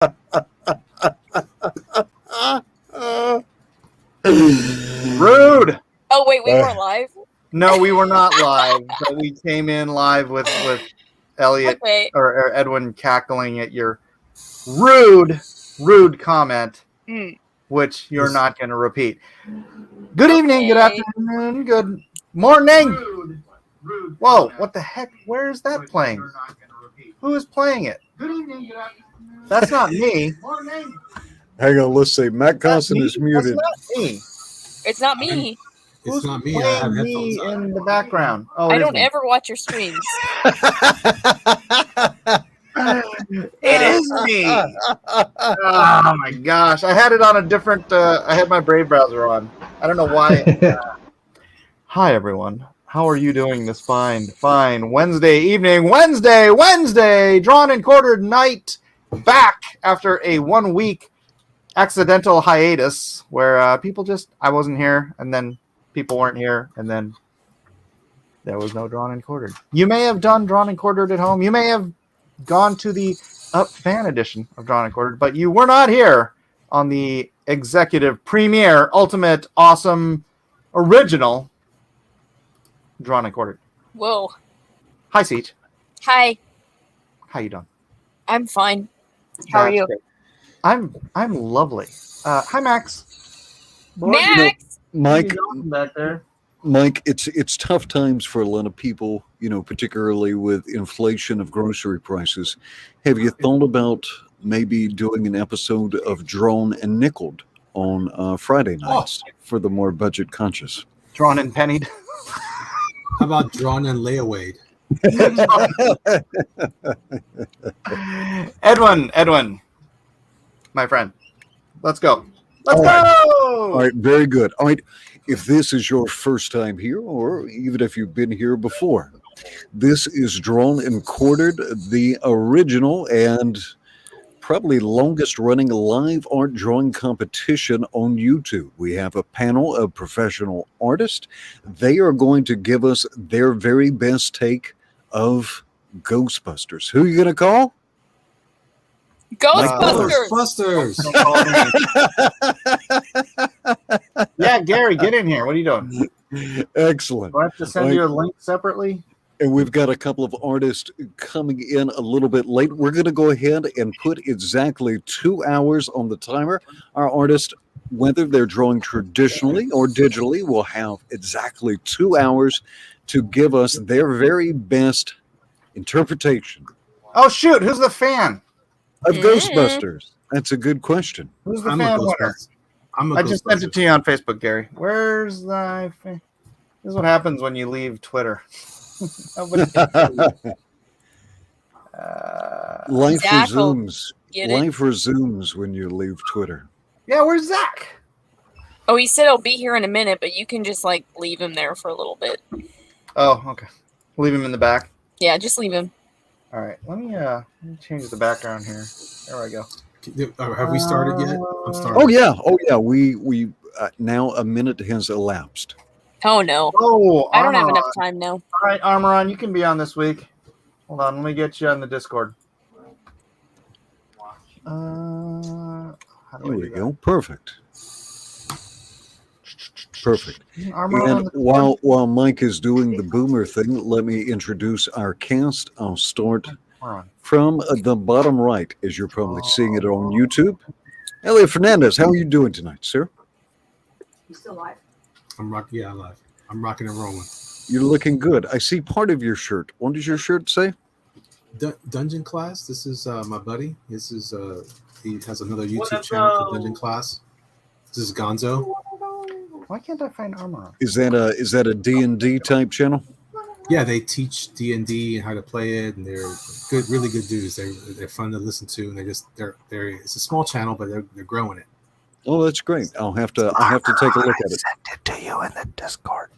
Rude. Oh wait, we weren't live. No, we were not live, but we came in live with Elliot or Edwin cackling at your rude comment, which you're not going to repeat. Good evening, good afternoon, good morning. Rude. Whoa, what the heck? Where is that playing? Who is playing it? Good evening, good afternoon. That's not me. Morning. Hang on, let's see. Matt Constant is muted. That's not me. It's not me. Who's not me? I have me in the background. Oh, I don't ever watch your streams. It is me. Oh my gosh! I had it on a different. I had my Brave browser on. I don't know why. Hi everyone. How are you doing this fine Wednesday evening? Wednesday, drawn and quartered night. Back after a 1 week accidental hiatus where people I wasn't here, and then people weren't here, and then there was no drawn and quartered. You may have done drawn and quartered at home. You may have gone to the fan edition of drawn and quartered, but you were not here on the executive premiere, ultimate, awesome, original drawn and quartered. Whoa. Hi, Siege. Hi. How you doing? I'm fine. How are you? Great. I'm lovely. Hi, Max. Max. Mike. Back there. Mike, it's tough times for a lot of people, particularly with inflation of grocery prices. Have you thought about maybe doing an episode of Drawn and Nickeled on Friday nights for the more budget conscious? Drawn and pennied. How about Drawn and Layaway? Edwin, my friend, let's go. Let's go. All right, very good. All right, if this is your first time here, or even if you've been here before, this is Drawn and Quartered, the original and probably longest running live art drawing competition on YouTube. We have a panel of professional artists. They are going to give us their very best take of Ghostbusters. Who are you going to call? Ghostbusters. Yeah, Gary, get in here. What are you doing? Excellent. Do I have to send you a link separately? And we've got a couple of artists coming in a little bit late. We're going to go ahead and put exactly 2 hours on the timer. Our artists, whether they're drawing traditionally or digitally, will have exactly 2 hours to give us their very best interpretation. Oh, shoot. Who's the fan? Of Ghostbusters. That's a good question. Who's the fan winner? I just sent it to you on Facebook, Gary. Where's the fan? This is what happens when you leave Twitter. Life resumes. Life resumes when you leave Twitter. Yeah, where's Zach? Oh, he said he'll be here in a minute, but you can just leave him there for a little bit. Oh, okay. Leave him in the back. Yeah, just leave him. All right. Let me change the background here. There we go. Have we started yet? I'm starting. Oh yeah. We now a minute has elapsed. Oh no. Oh, I don't have enough time now. All right, Armoron, you can be on this week. Hold on, let me get you on the Discord. There we go. Perfect. And while Mike is doing the boomer thing, let me introduce our cast. I'll start from the bottom right, as you're probably seeing it on YouTube. Elliot Fernandez, how are you doing tonight, sir? You still live? I'm rocking. Yeah, live. I'm rocking and rolling. You're looking good. I see part of your shirt. What does your shirt say? Dungeon Class. This is my buddy. This is he has another YouTube channel called Dungeon Class. This is Gonzo. Why can't I find Armoron? Is that a D&D type channel? Yeah, they teach D&D and how to play it, and they're good, really good dudes. They're fun to listen to, and they're it's a small channel, but they're growing it. Oh, that's great. I'll have to take a look at it. Send it to you in the Discord.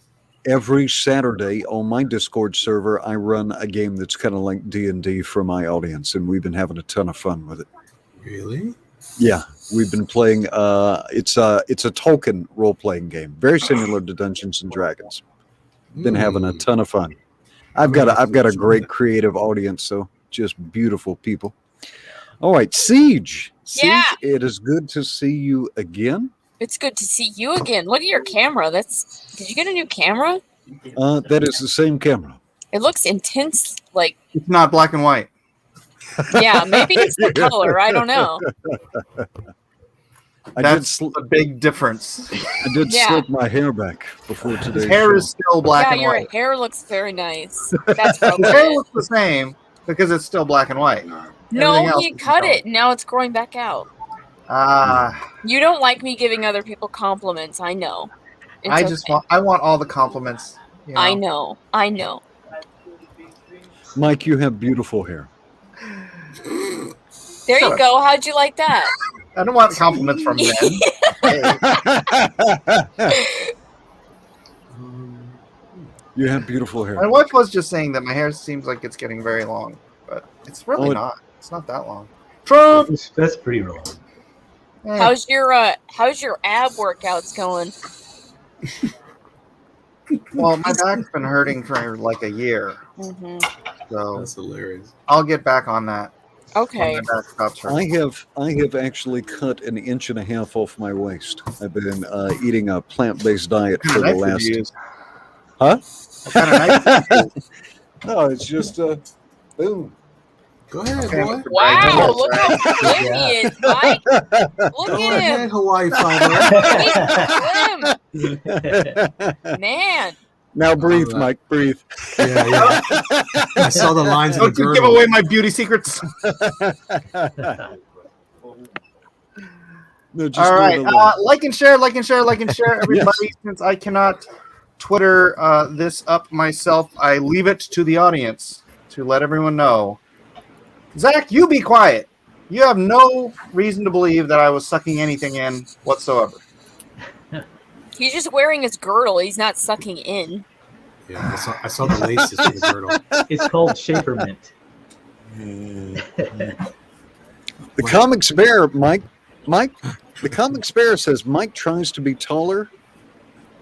Every Saturday on my Discord server, I run a game that's kind of like D&D for my audience, and we've been having a ton of fun with it. Really? Yeah, we've been playing. It's a Tolkien role-playing game, very similar to Dungeons and Dragons. Been having a ton of fun. I've got a great creative audience, so just beautiful people. All right, Siege. Yeah. Siege, it is good to see you again. It's good to see you again. Look at your camera. Did you get a new camera? That is the same camera. It looks intense. Like, It's not black and white. yeah, maybe it's the color. I don't know. That's a big difference. I did Yeah. slick my hair back before His today's hair show. is still black Yeah, and your white. hair looks very nice. That's His probably hair it. looks the same because it's still black and white. No, Everything else he is cut color. it. Now it's growing back out. Ah, You don't like me giving other people compliments. I know. It's okay. I want all the compliments. You know? I know. Mike, you have beautiful hair. There Shut you up. go. How'd you like that? I don't want compliments from men. You have beautiful hair. My wife was just saying that my hair seems like it's getting very long, but it's really Oh, not. It's not that long. Trump. That's pretty wrong. Eh, How's your ab workouts going? well, my back's been hurting for like a year, Hmm. so That's hilarious. I'll get back on that. Okay. When my back stops hurting. I have actually cut 1.5 inches off my waist. I've been eating a plant-based diet for the last. Huh? What kind of knife did you use? No, it's just boom. Go ahead, Okay, boy. Mr. Wow, Bragg. look how slim he is, Mike. Look Go at ahead, him. Hawaii Five-0. He's slim. Man. Now breathe, All right. Mike. Breathe. Yeah. I saw the lines in the Don't you give girdle. away my beauty secrets. No, just All do right, it a little. like and share, everybody. Since I cannot Twitter this up myself, I leave it to the audience to let everyone know. Zach, you be quiet. You have no reason to believe that I was sucking anything in whatsoever. He's just wearing his girdle. He's not sucking in. Yeah, I saw the laces in the girdle. It's called Shaper Mint. The Comics Bear, Mike. The Comics Bear says Mike tries to be taller,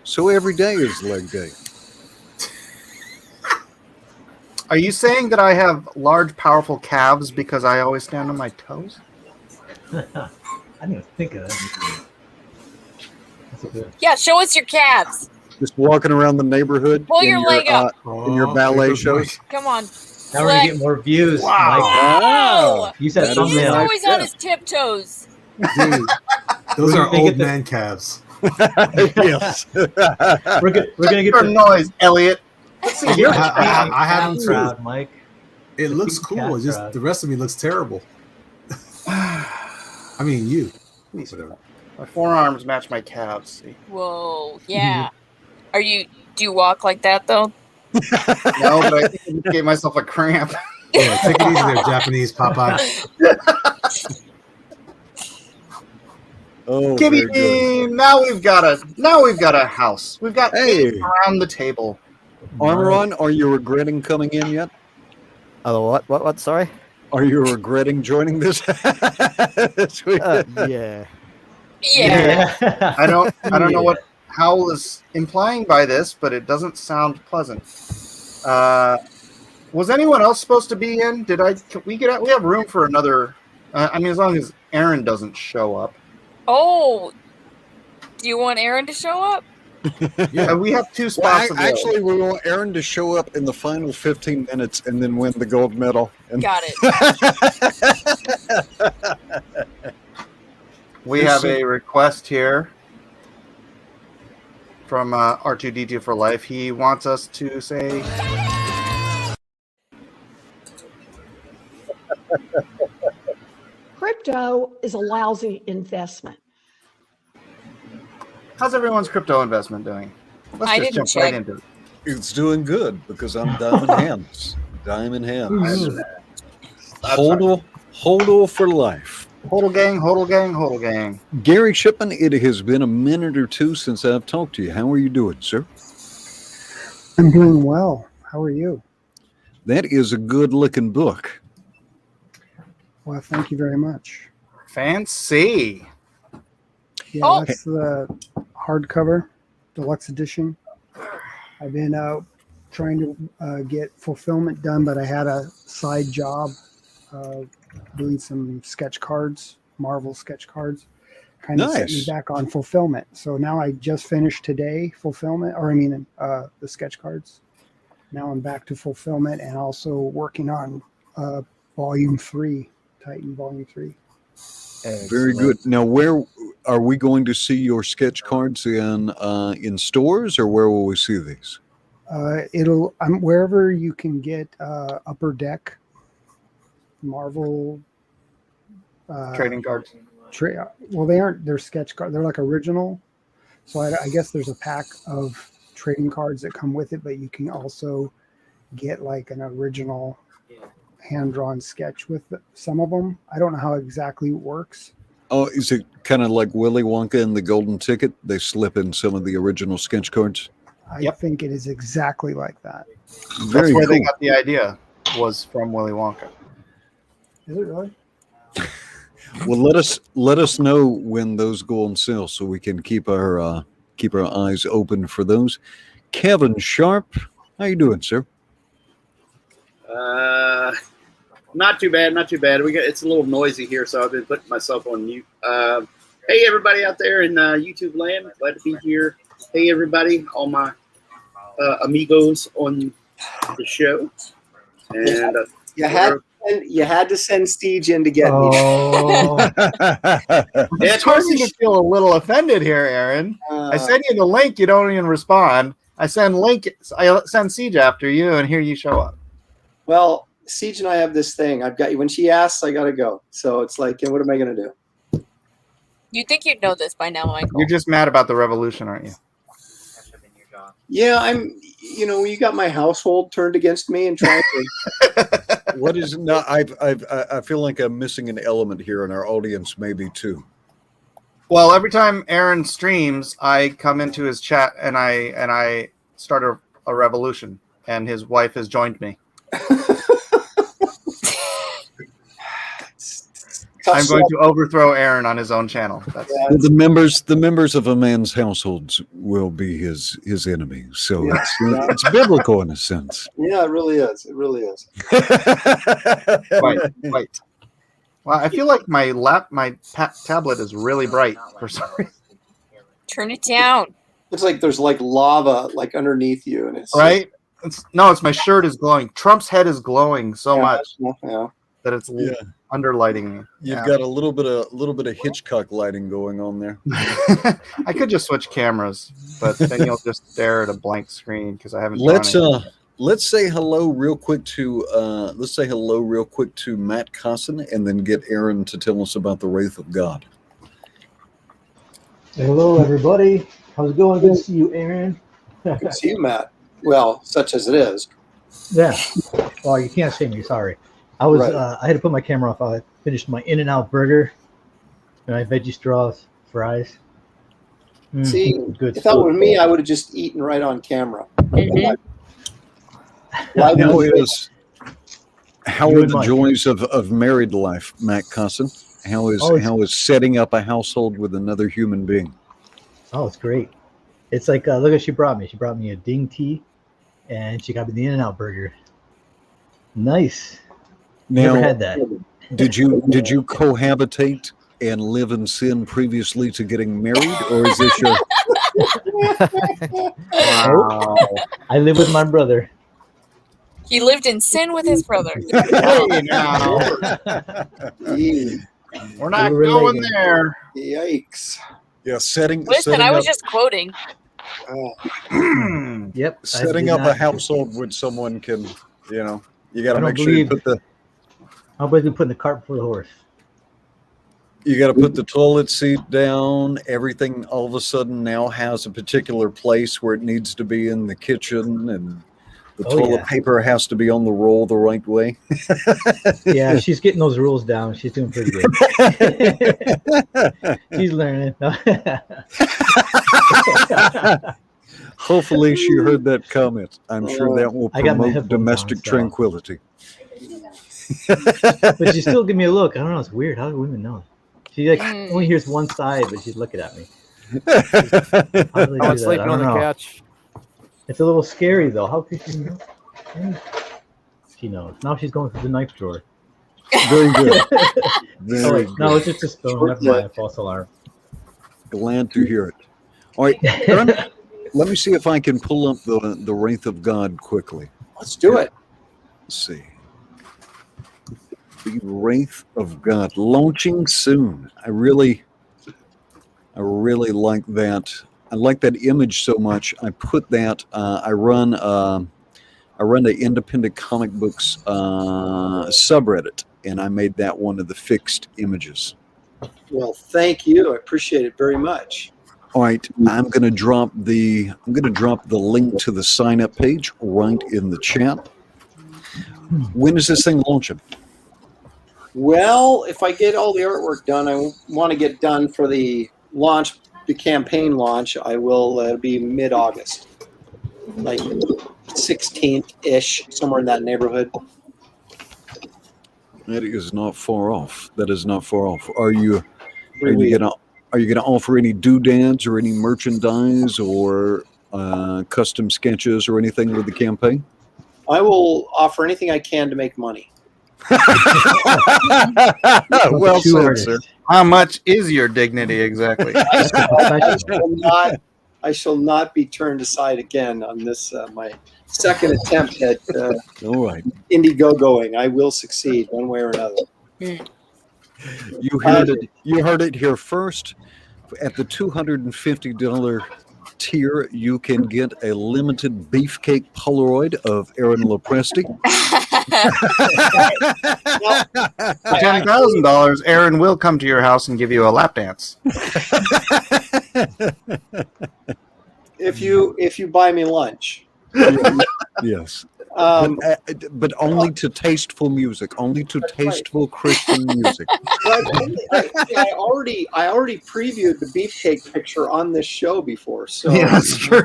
so every day is leg day. Are you saying that I have large, powerful calves because I always stand on my toes? I didn't even think of that. That's a good. Yeah, show us your calves. Just walking around the neighborhood. Pull in your leg up. In your ballet there goes shows? Come on. Now we're gonna get more views. Wow. Mike. Wow. You said He's thumbnail. always on his tiptoes. Dude, those We're are gonna old get the- man calves. Yes. We're gonna get For the noise, Elliot. Let's see your I have them too. crowd, Mike. It looks Big cool. cat It's just crowd. the rest of me looks terrible. I mean, you. Whatever. My forearms match my calves. See? Whoa. Yeah. Do you walk like that though? No, but I think I gave myself a cramp. Yeah, take it easy there, Japanese Popeye. Oh, Gibby very good. Bean, now we've got a house. We've got Hey. 8 around the table. Armoron, are you regretting coming in yet? Oh, what? Sorry. Are you regretting joining this? this week? Yeah. Yeah. I don't know what Howell is implying by this, but it doesn't sound pleasant. Was anyone else supposed to be in? We have room for another. As long as Aaron doesn't show up. Oh. Do you want Aaron to show up? Yeah. We have 2 Well, spots available. actually, we want Aaron to show up in the final 15 minutes and then win the gold medal. And Got it. We have a request here from R2D2 for Life. He wants us to say. Crypto is a lousy investment. How's everyone's crypto investment doing? Let's I just didn't jump check. right into it. it's doing good because I'm diamond hands. Diamond hands. That's Hodl for life. Hodl gang, hodl gang, hodl gang. Gary Shipman, it has been a minute or two since I've talked to you. How are you doing, sir? I'm doing well. How are you? That is a good looking book. Well, thank you very much. Fancy. Yeah, Oh. that's the hardcover, deluxe edition. I've been trying to get fulfillment done, but I had a side job doing some sketch cards, Marvel sketch cards. Kind of set me Nice. back on fulfillment. So now I just finished today fulfillment, the sketch cards. Now I'm back to fulfillment and also working on volume 3, Titan volume 3. Very good. Now, where are we going to see your sketch cards in stores, or where will we see these? I'm wherever you can get Upper Deck Marvel Trading cards. well, they're sketch cards. They're like original. So I guess there's a pack of trading cards that come with it, but you can also get like an original hand-drawn sketch with some of them. I don't know how exactly it works. Oh, is it kind of like Willy Wonka and the Golden Ticket? They slip in some of the original sketch cards. I think it is exactly like that. Very That's where they cool. got the idea. Was from Willy Wonka. Is it really? Well, let us know when those go on sale so we can keep our eyes open for those. Kevin Sharp, how you doing, sir? Not too bad, not too bad. It's a little noisy here, so I've been putting myself on mute. Hey, everybody out there in YouTube land, glad to be here. Hey, everybody, all my amigos on the show. And you had to send Siege in to get me. It's causing you to feel a little offended here, Aaron. I send you the link, you don't even respond. I send Siege after you, and here you show up. Well, Siege and I have this thing. I've got you. When she asks, I got to go. So it's like, what am I going to do? You'd think you'd know this by now, Michael. You're just mad about the revolution, aren't you? Yeah, you got my household turned against me and trying to. What is no? I feel like I'm missing an element here, and our audience maybe too. Well, every time Aaron streams, I come into his chat and I start a revolution, and his wife has joined me. I'm going to overthrow Aaron on his own channel. The members of a man's households will be his enemy. So it's biblical in a sense. Yeah, it really is. It really is. Right. Well, I feel like my tablet is really bright for some reason. Turn it down. It's like there's like lava like underneath you, and it's right. It's my shirt is glowing. Trump's head is glowing so much that it's underlighting me. You've got a little bit of Hitchcock lighting going on there. I could just switch cameras, but then you'll just stare at a blank screen because I haven't. Let's say hello real quick to Matt Cosson, and then get Aaron to tell us about the Wraith of God. Hello, everybody. How's it going? Good to see you, Aaron. Good to see you, Matt. Well, such as it is. Yeah. Well, you can't see me. Sorry. I was. I had to put my camera off. I finished my In-N-Out burger, and my veggie straws, fries. See, good if that were me, I would have just eaten right on camera. How are the joys of married life, Matt Cosson? How is setting up a household with another human being? Oh, it's great. It's like look what she brought me. She brought me a ding tea, and she got me the In-N-Out burger. Nice. Now, never had that. Did you cohabitate and live in sin previously to getting married, or is this your? Wow. I live with my brother. He lived in sin with his brother. Hey, now. We're not going there. Yikes. Yeah, Listen, I was just quoting. Yep. Setting up a household with someone can, you got to make sure you put the. How about you putting the cart before the horse? You got to put the toilet seat down. Everything all of a sudden now has a particular place where it needs to be in the kitchen, and the toilet paper has to be on the roll the right way. Yeah, she's getting those rules down. She's doing pretty good. She's learning. Hopefully she heard that comment. I'm sure that will promote domestic tranquility. But she still give me a look. I don't know. It's weird. How do women know? She only hears one side, but she's looking at me. I'm sleeping on the couch. It's a little scary, though. How could she know? She knows. Now she's going through the knife drawer. Very good. Oh, Very wait, no, good. it's just a spoon. Never mind. False alarm. Glad to hear it. All right, Aaron, let me see if I can pull up the Wraith of God quickly. Let's do it. Let's see. The Wraith of God launching soon. I really like that. I like that image so much. I put that. I run the independent comic books subreddit, and I made that one of the fixed images. Well, thank you. I appreciate it very much. All right, I'm going to drop the link to the sign up page right in the chat. When is this thing launching? Well, if I get all the artwork done, I want to get done for the launch, the campaign launch. I will be mid-August, like 16th-ish, somewhere in that neighborhood. That is not far off. That is not far off. Are you gonna offer any doodads or any merchandise or custom sketches or anything with the campaign? I will offer anything I can to make money. Well said, sir. How much is your dignity exactly? I shall not be turned aside again on this, my second attempt at All right. Indiegogoing. I will succeed one way or another. You heard it here first. At the $250 tier, you can get a limited beefcake Polaroid of Aaron Lopresti. For $10,000, Aaron will come to your house and give you a lap dance. If you buy me lunch. Yes. But only to tasteful music, only to tasteful Christian music. I already previewed the beefcake picture on this show before, so Yeah, that's true.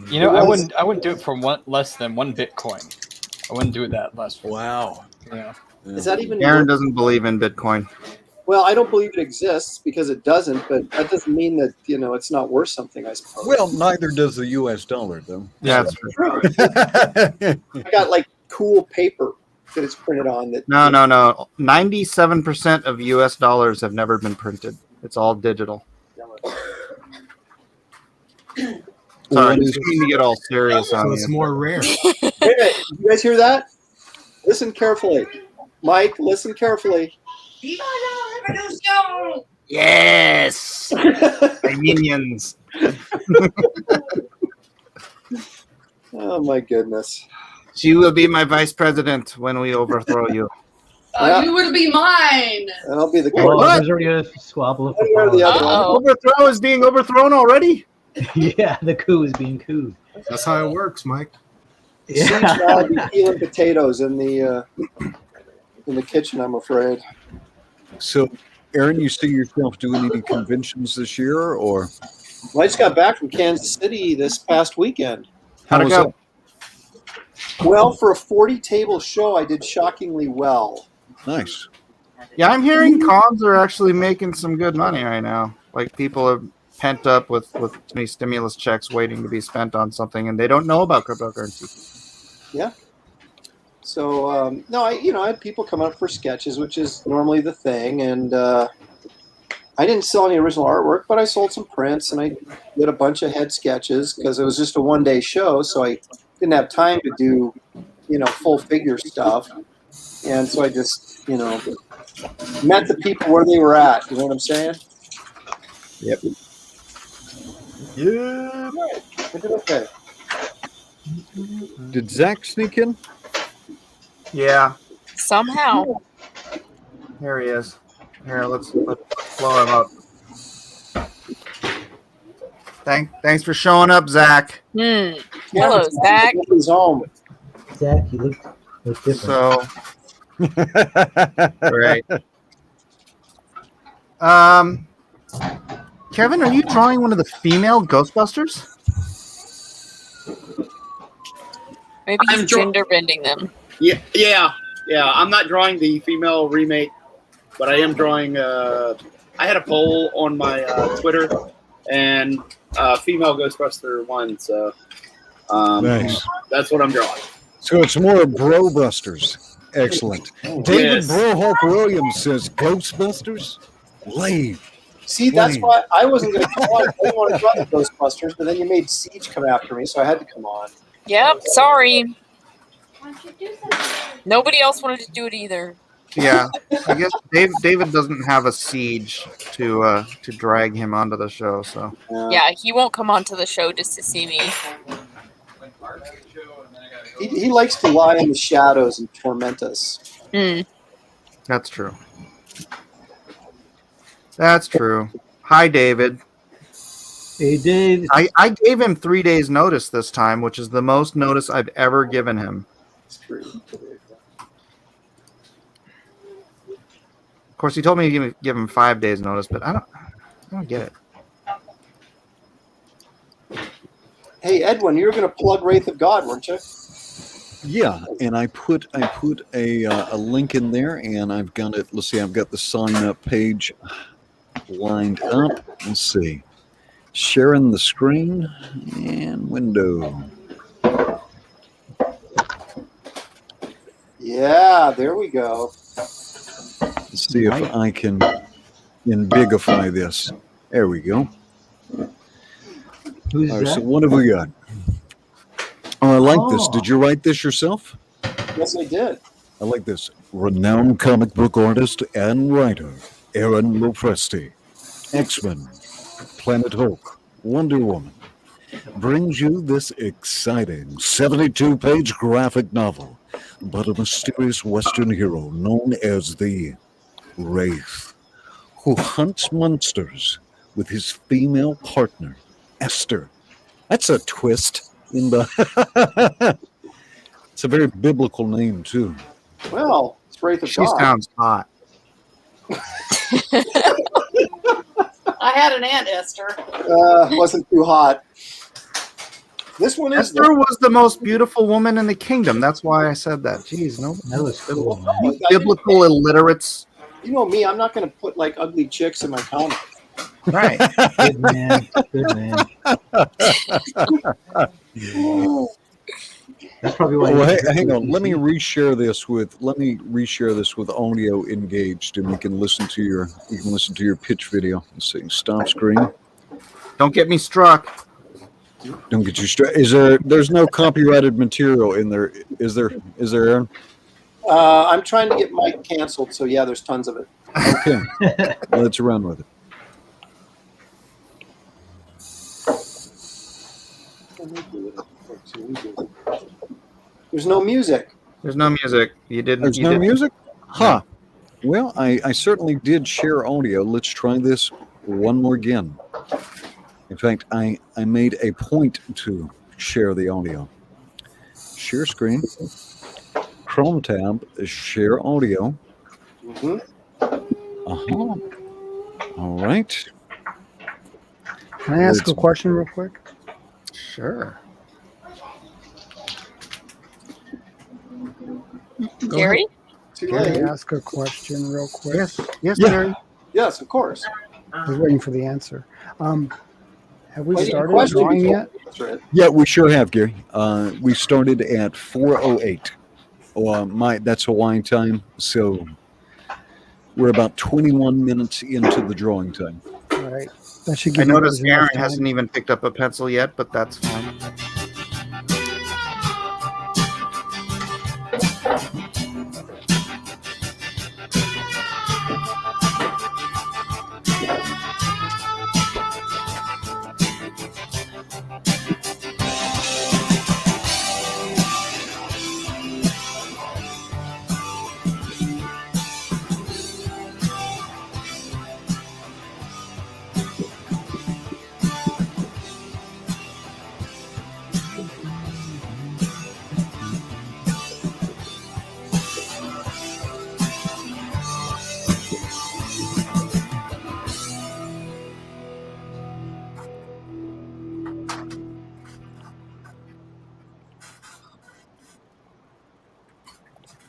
You know, I wouldn't do it for less than 1 Bitcoin. I wouldn't do it that less. Wow. Yeah. Is that even? Aaron doesn't believe in Bitcoin. Well, I don't believe it exists because it doesn't, but that doesn't mean that it's not worth something. I suppose. Well, neither does the U.S. dollar, though. Yeah, that's true. I got like cool paper that it's printed on. That No. 97% of U.S. dollars have never been printed. It's all digital. Sorry, I'm just going to get all serious on So you. it's more rare. Wait a minute, you guys hear that? Listen carefully, Mike. Listen carefully. Yes, my minions. Oh my goodness. She will be my vice president when we overthrow you. You will be mine. And I'll be the Oh, What? there's already a squabble. One way or the other. Overthrow is being overthrown already? Yeah, the coup is being cooed. That's how it works, Mike. Seems now I'll be peeling potatoes in the kitchen, I'm afraid. So, Aaron, you see yourself doing any conventions this year, or? Well, I just got back from Kansas City this past weekend. How'd it was go? Well, for a 40-table show, I did shockingly well. Nice. Yeah, I'm hearing cons are actually making some good money right now. Like, people are pent up with too many stimulus checks waiting to be spent on something, and they don't know about cryptocurrency. Yeah. So no, I had people come up for sketches, which is normally the thing, and I didn't sell any original artwork, but I sold some prints, and I did a bunch of head sketches because it was just a one-day show, so I didn't have time to do full figure stuff, and so I just met the people where they were at. You know what I'm saying? Yep. Yeah. I did okay. Did Zach sneak in? Yeah. Somehow. Here he is. Here, let's blow him up. Thanks for showing up, Zach. Hello, Zach. He's home. Zach, you look different. So, right. Kevin, are you drawing one of the female Ghostbusters? Maybe he's gender bending them. Yeah. I'm not drawing the female remake, but I am drawing. I had a poll on my Twitter, and female Ghostbuster won. So Nice. that's what I'm drawing. So it's more Bro Busters. Excellent. David Yes. Brohawk Williams says Ghostbusters? Lame. See, that's why I wasn't going to come on. I didn't want to run the Ghostbusters, but then you made Siege come after me, so I had to come on. Yep, sorry. Nobody else wanted to do it either. Yeah, I guess David doesn't have a siege to drag him onto the show, so Yeah, he won't come onto the show just to see me. He likes to lie in the shadows and torment us. that's true. That's true. Hi, David. Hey, Dave. I gave him 3 days notice this time, which is the most notice I've ever given him. It's true. Of course, he told me to give him 5 days notice, but I don't get it. Hey, Edwin, you were going to plug Wraith of God, weren't you? Yeah, and I put a link in there, and I've got it. Let's see, I've got the sign up page lined up. Let's see, sharing the screen and window. Yeah, there we go. Let's see if I can embigify this. There we go. Who's All right, that? so what have we got? Oh, I like this. Did you write this yourself? Yes, I did. I like this. Renowned comic book artist and writer, Aaron Lopresti, X-Men, Planet Hulk, Wonder Woman, brings you this exciting 72-page graphic novel about a mysterious Western hero known as the Wraith, who hunts monsters with his female partner, Esther. That's a twist. It's a very biblical name too. Well, it's Wraith of She God. sounds hot. I had an aunt, Esther. Wasn't too hot. This one is Esther was the most beautiful woman in the kingdom. That's why I said that. Jeez, no, That was cool, man. you biblical illiterates. You know me, I'm not going to put like ugly chicks in my comic. Right. Good man. Good man. That's probably why. Oh, hang on. Let me reshare this with audio engaged, and you can listen to your pitch video. Let's see. Stop screen. Don't get me struck. Don't get you straight. There's no copyrighted material in there? Is there, Aaron? I'm trying to get Mike canceled, so yeah, there's tons of it. Okay. Let's run with it. There's no music. There's no music. You didn't. There's you no didn't. music? Huh. Well, I certainly did share audio. Let's try this one more again. In fact, I made a point to share the audio. Share screen. Chrome tab, share audio. Mm-hmm. All right. Can I ask a question real quick? Sure. Gary? Too Can late. I ask a question real quick? Yes. Yes, Yeah. Gary. Yes, of course. I was waiting for the answer. Have we Well, you started questioned drawing before. yet? That's right. Yeah, we sure have, Gary. We started at 4:08. That's Hawaiian time, so we're about 21 minutes into the drawing time. All right. That should I give you noticed enough Aaron time. hasn't even picked up a pencil yet, but that's fine.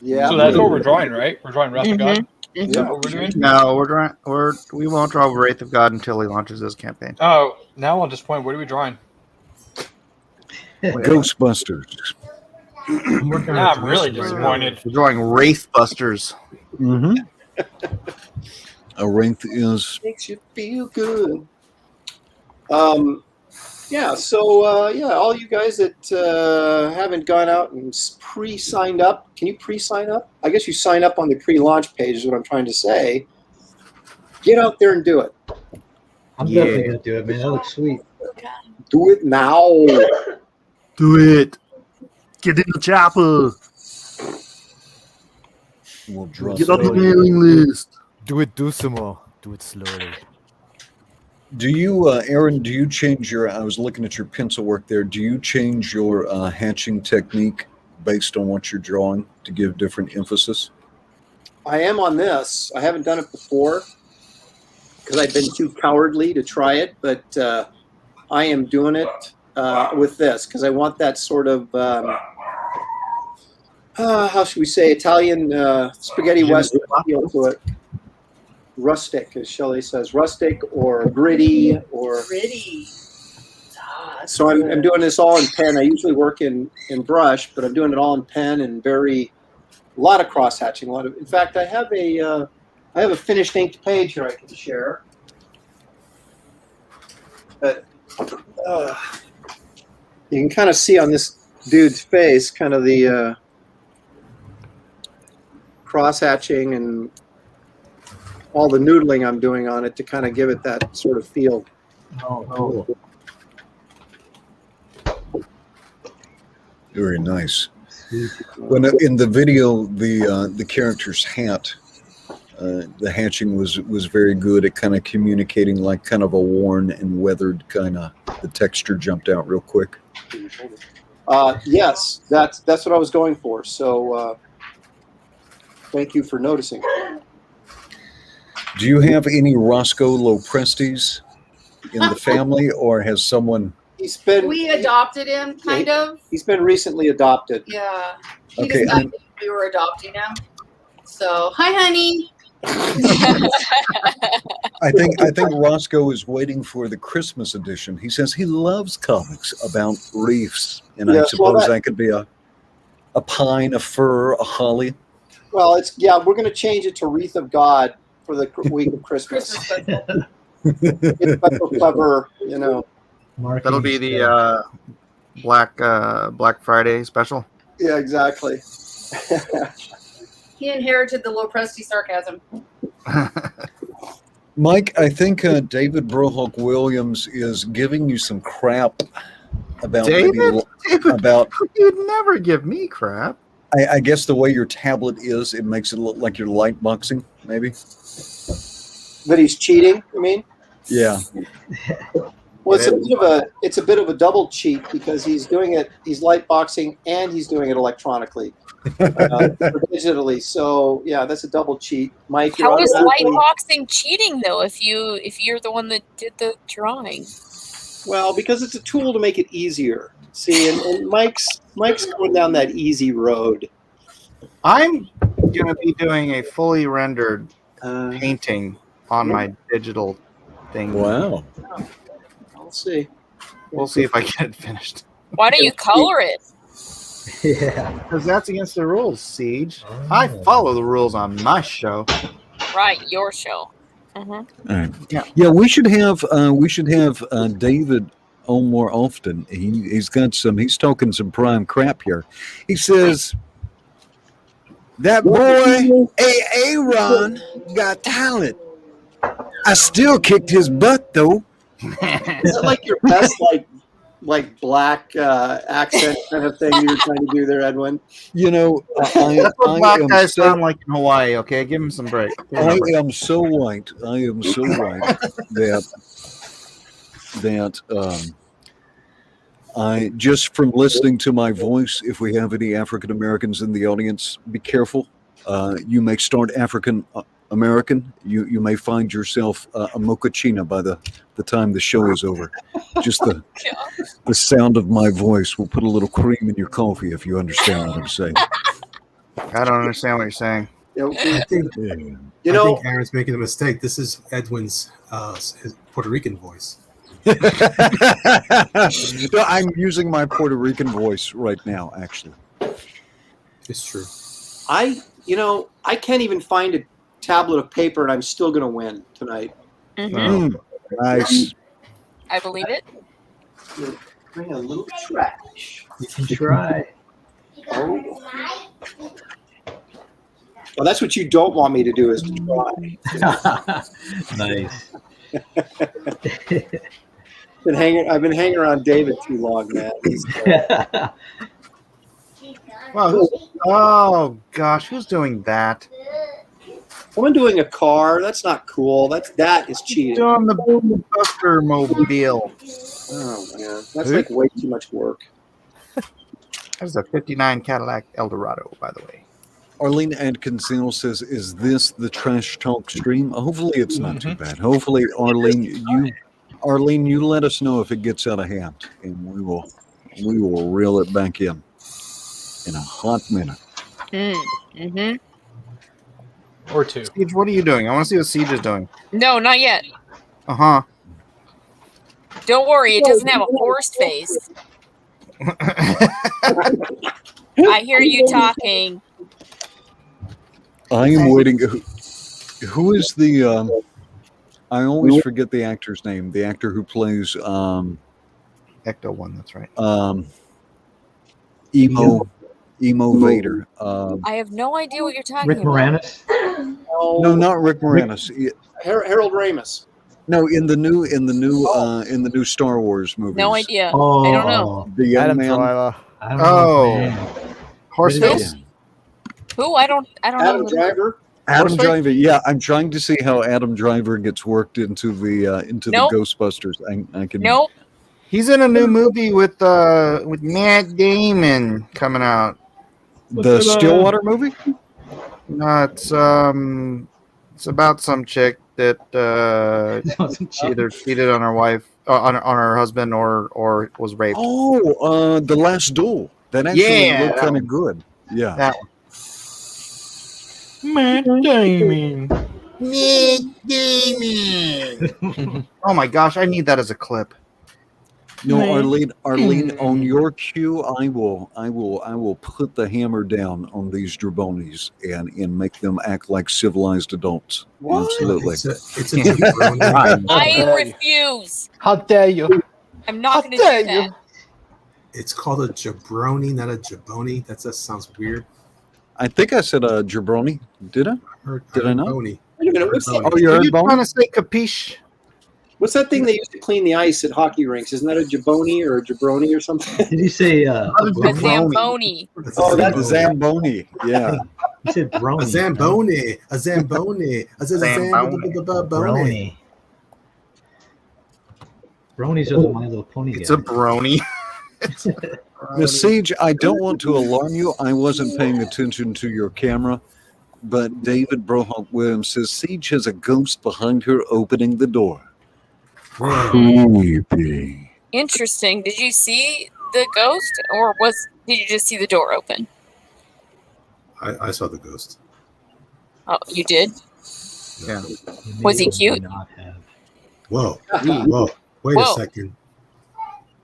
Yeah. So that's what we're drawing, right? We're drawing Wrath of God. Mhm. Is that what we're doing? No, we won't draw Wraith of God until he launches his campaign. Oh, now on this point, what are we drawing? Ghostbusters. I'm working on Yeah, a I'm really commission right now. disappointed. We're drawing Wraith Busters. Mm-hmm. A Wraith is Makes you feel good. Yeah, so yeah, all you guys that haven't gone out and pre-signed up, can you pre-sign up? I guess you sign up on the pre-launch page is what I'm trying to say. Get out there and do it. I'm definitely gonna do it, man. That looks sweet. Do it now. Do it. Get in the chopper. we'll draw Get on the slowly. mailing list. Do it, do some more. Do it slowly. Do you, Aaron? Do you change your? I was looking at your pencil work there. Do you change your hatching technique based on what you're drawing to give different emphasis? I am on this. I haven't done it before because I've been too cowardly to try it, but I am doing it with this because I want that sort of how should we say, Italian spaghetti western feel to it. Rustic, as Shelley says, rustic or gritty or Pretty. So I'm doing this all in pen. I usually work in brush, but I'm doing it all in pen and a lot of cross hatching. In fact, I have a finished inked page here I can share. But you can kind of see on this dude's face kind of the cross hatching and all the noodling I'm doing on it to kind of give it that sort of feel. Oh, cool. Very nice. When in the video, the character's hat, the hatching was very good at kind of communicating like kind of a worn and weathered kind of. The texture jumped out real quick. Yes, that's what I was going for. So thank you for noticing. Do you have any Roscoe Loprestis in the family, or has someone? We adopted him, kind of. He's been recently adopted. Yeah. He Okay, decided we were adopting him. So, hi, honey. I think Roscoe is waiting for the Christmas edition. He says he loves comics about reefs, and I suppose that could be a pine, a fir, a holly. Well, we're going to change it to Wreath of God for the week of Christmas. It's special cover, you know. That'll be the Black Friday special. Yeah, exactly. He inherited the Lopresti sarcasm. Mike, I think David Brohawk Williams is giving you some crap about David? about. You'd never give me crap. I guess the way your tablet is, it makes it look like you're light boxing, maybe. That he's cheating, you mean? Yeah. Well, it's a bit of a double cheat because he's light boxing and he's doing it electronically, digitally. So yeah, that's a double cheat. Mike, How is light boxing cheating though? If you're the one that did the drawing. Well, because it's a tool to make it easier. See, and Mike's going down that easy road. I'm gonna be doing a fully rendered painting on my digital thing. Wow. We'll see. We'll see if I get it finished. Why don't you color it? Yeah. Because that's against the rules, Siege. I follow the rules on my show. Right, your show. All right. Yeah, we should have David on more often. He's talking some prime crap here. He says that boy Aaron got talent. I still kicked his butt though. Is it like your best like black accent kind of thing you were trying to do there, Edwin? You know, that's what black guys sound like in Hawaii. Okay, give him some break. I am so white that I just from listening to my voice. If we have any African Americans in the audience, be careful. You may start African American. You may find yourself a mochaccino by the time the show is over. Just the sound of my voice will put a little cream in your coffee, if you understand what I'm saying. I don't understand what you're saying. I think Aaron's making a mistake. This is Edwin's his Puerto Rican voice. No, I'm using my Puerto Rican voice right now, actually. It's true. I can't even find a tablet of paper, and I'm still going to win tonight. Mhm. Nice. I believe it. Bring a little trash. You can try. Oh. Well, that's what you don't want me to do is try. Nice. I've been hanging around David too long, man. Wow. Oh gosh, who's doing that? Someone doing a car. That's not cool. That is cheating. Doing the Buster mobile. Oh man, that's like way too much work. That's a '59 Cadillac Eldorado, by the way. Arlene Adkinsale says, "Is this the trash talk stream?" Hopefully, it's not too bad. Hopefully, Arlene, you let us know if it gets out of hand, and we will reel it back in a hot minute. Mm-hmm. Or two. Siege, what are you doing? I want to see what Siege is doing. No, not yet. Uh-huh. Don't worry, it doesn't have a forced face. I hear you talking. I am waiting. Who is the? I always forget the actor's name. The actor who plays Ecto one. That's right. Emo Vader. I have no idea what you're talking Rick about. Moranis? No, not Rick Moranis. Harold Ramis. No, in the new Star Wars movies. No idea. Oh, I don't know. The young Adam man. Driver. I don't know. Horseface. Who? I don't Adam know. Driver. Adam Driver. Yeah, I'm trying to see how Adam Driver gets worked into the Nope. Ghostbusters. I can. Nope. He's in a new movie with Matt Damon coming out. The Stillwater movie. No, it's about some chick that either cheated on her wife, on her husband, or was raped. Oh, The Last Duel. That actually looked kind of good. Yeah. That one. Matt Damon. Oh my gosh, I need that as a clip. No, Arlene, on your cue, I will put the hammer down on these jabronis and make them act like civilized adults. What? Absolutely. It's a jabroni. I refuse. How dare you? I'm not going to do that. It's called a jabroni, not a jaboni. That just sounds weird. I think I said a jabroni. Did I? Did I not? Bony. Wait a minute. What's Oh, that? you're Are you bone? trying to say capiche? What's that thing they used to clean the ice at hockey rinks? Isn't that a jaboni or a jabroni or something? Did you say A Zamboni. Oh, that's The Zamboni. Yeah. you said A brony? Zamboni. A Zamboni. A Zamboni. Brony. Bronies are the My Little Pony It's guy. a brony. Miss Siege, I don't want to alarm you. I wasn't paying attention to your camera, but David Brohawk Williams says Siege has a ghost behind her opening the door. Creepy. Interesting. Did you see the ghost, or did you just see the door open? I saw the ghost. Oh, you did? Yeah. Was he cute? Not have. Whoa. Whoa. Wait Whoa. a second.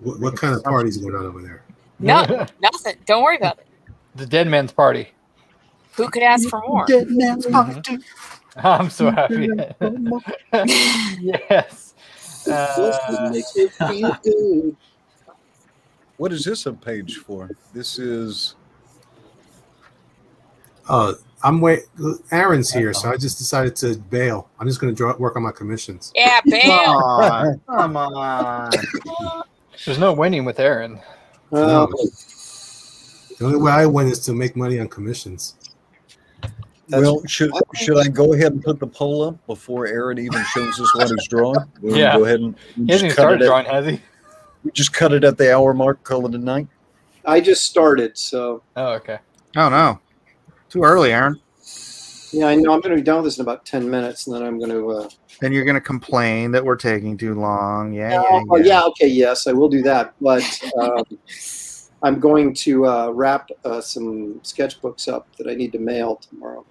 What kind of party's going on over there? No, nothing. Don't worry about it. The dead man's party. Who could ask for more? I'm so happy. Yes. makes me feel good. What is this a page for? This is. I'm Aaron's here, so I just decided to bail. I'm just going to work on my commissions. Yeah, bam. Come on. There's no winning with Aaron. No. The only way I win is to make money on commissions. Well, should I go ahead and put the poll up before Aaron even shows us what he's drawing? We'll Yeah. Go ahead and He hasn't even started drawing, has he? We just cut it at the hour mark, call it a night. I just started, so Oh, okay. Oh no. Too early, Aaron. yeah, I know I'm going to be done with this in about 10 minutes, and then I'm going to. Then you're gonna complain that we're taking too long. Yeah. Okay, yes, I will do that, but I'm going to wrap some sketchbooks up that I need to mail tomorrow.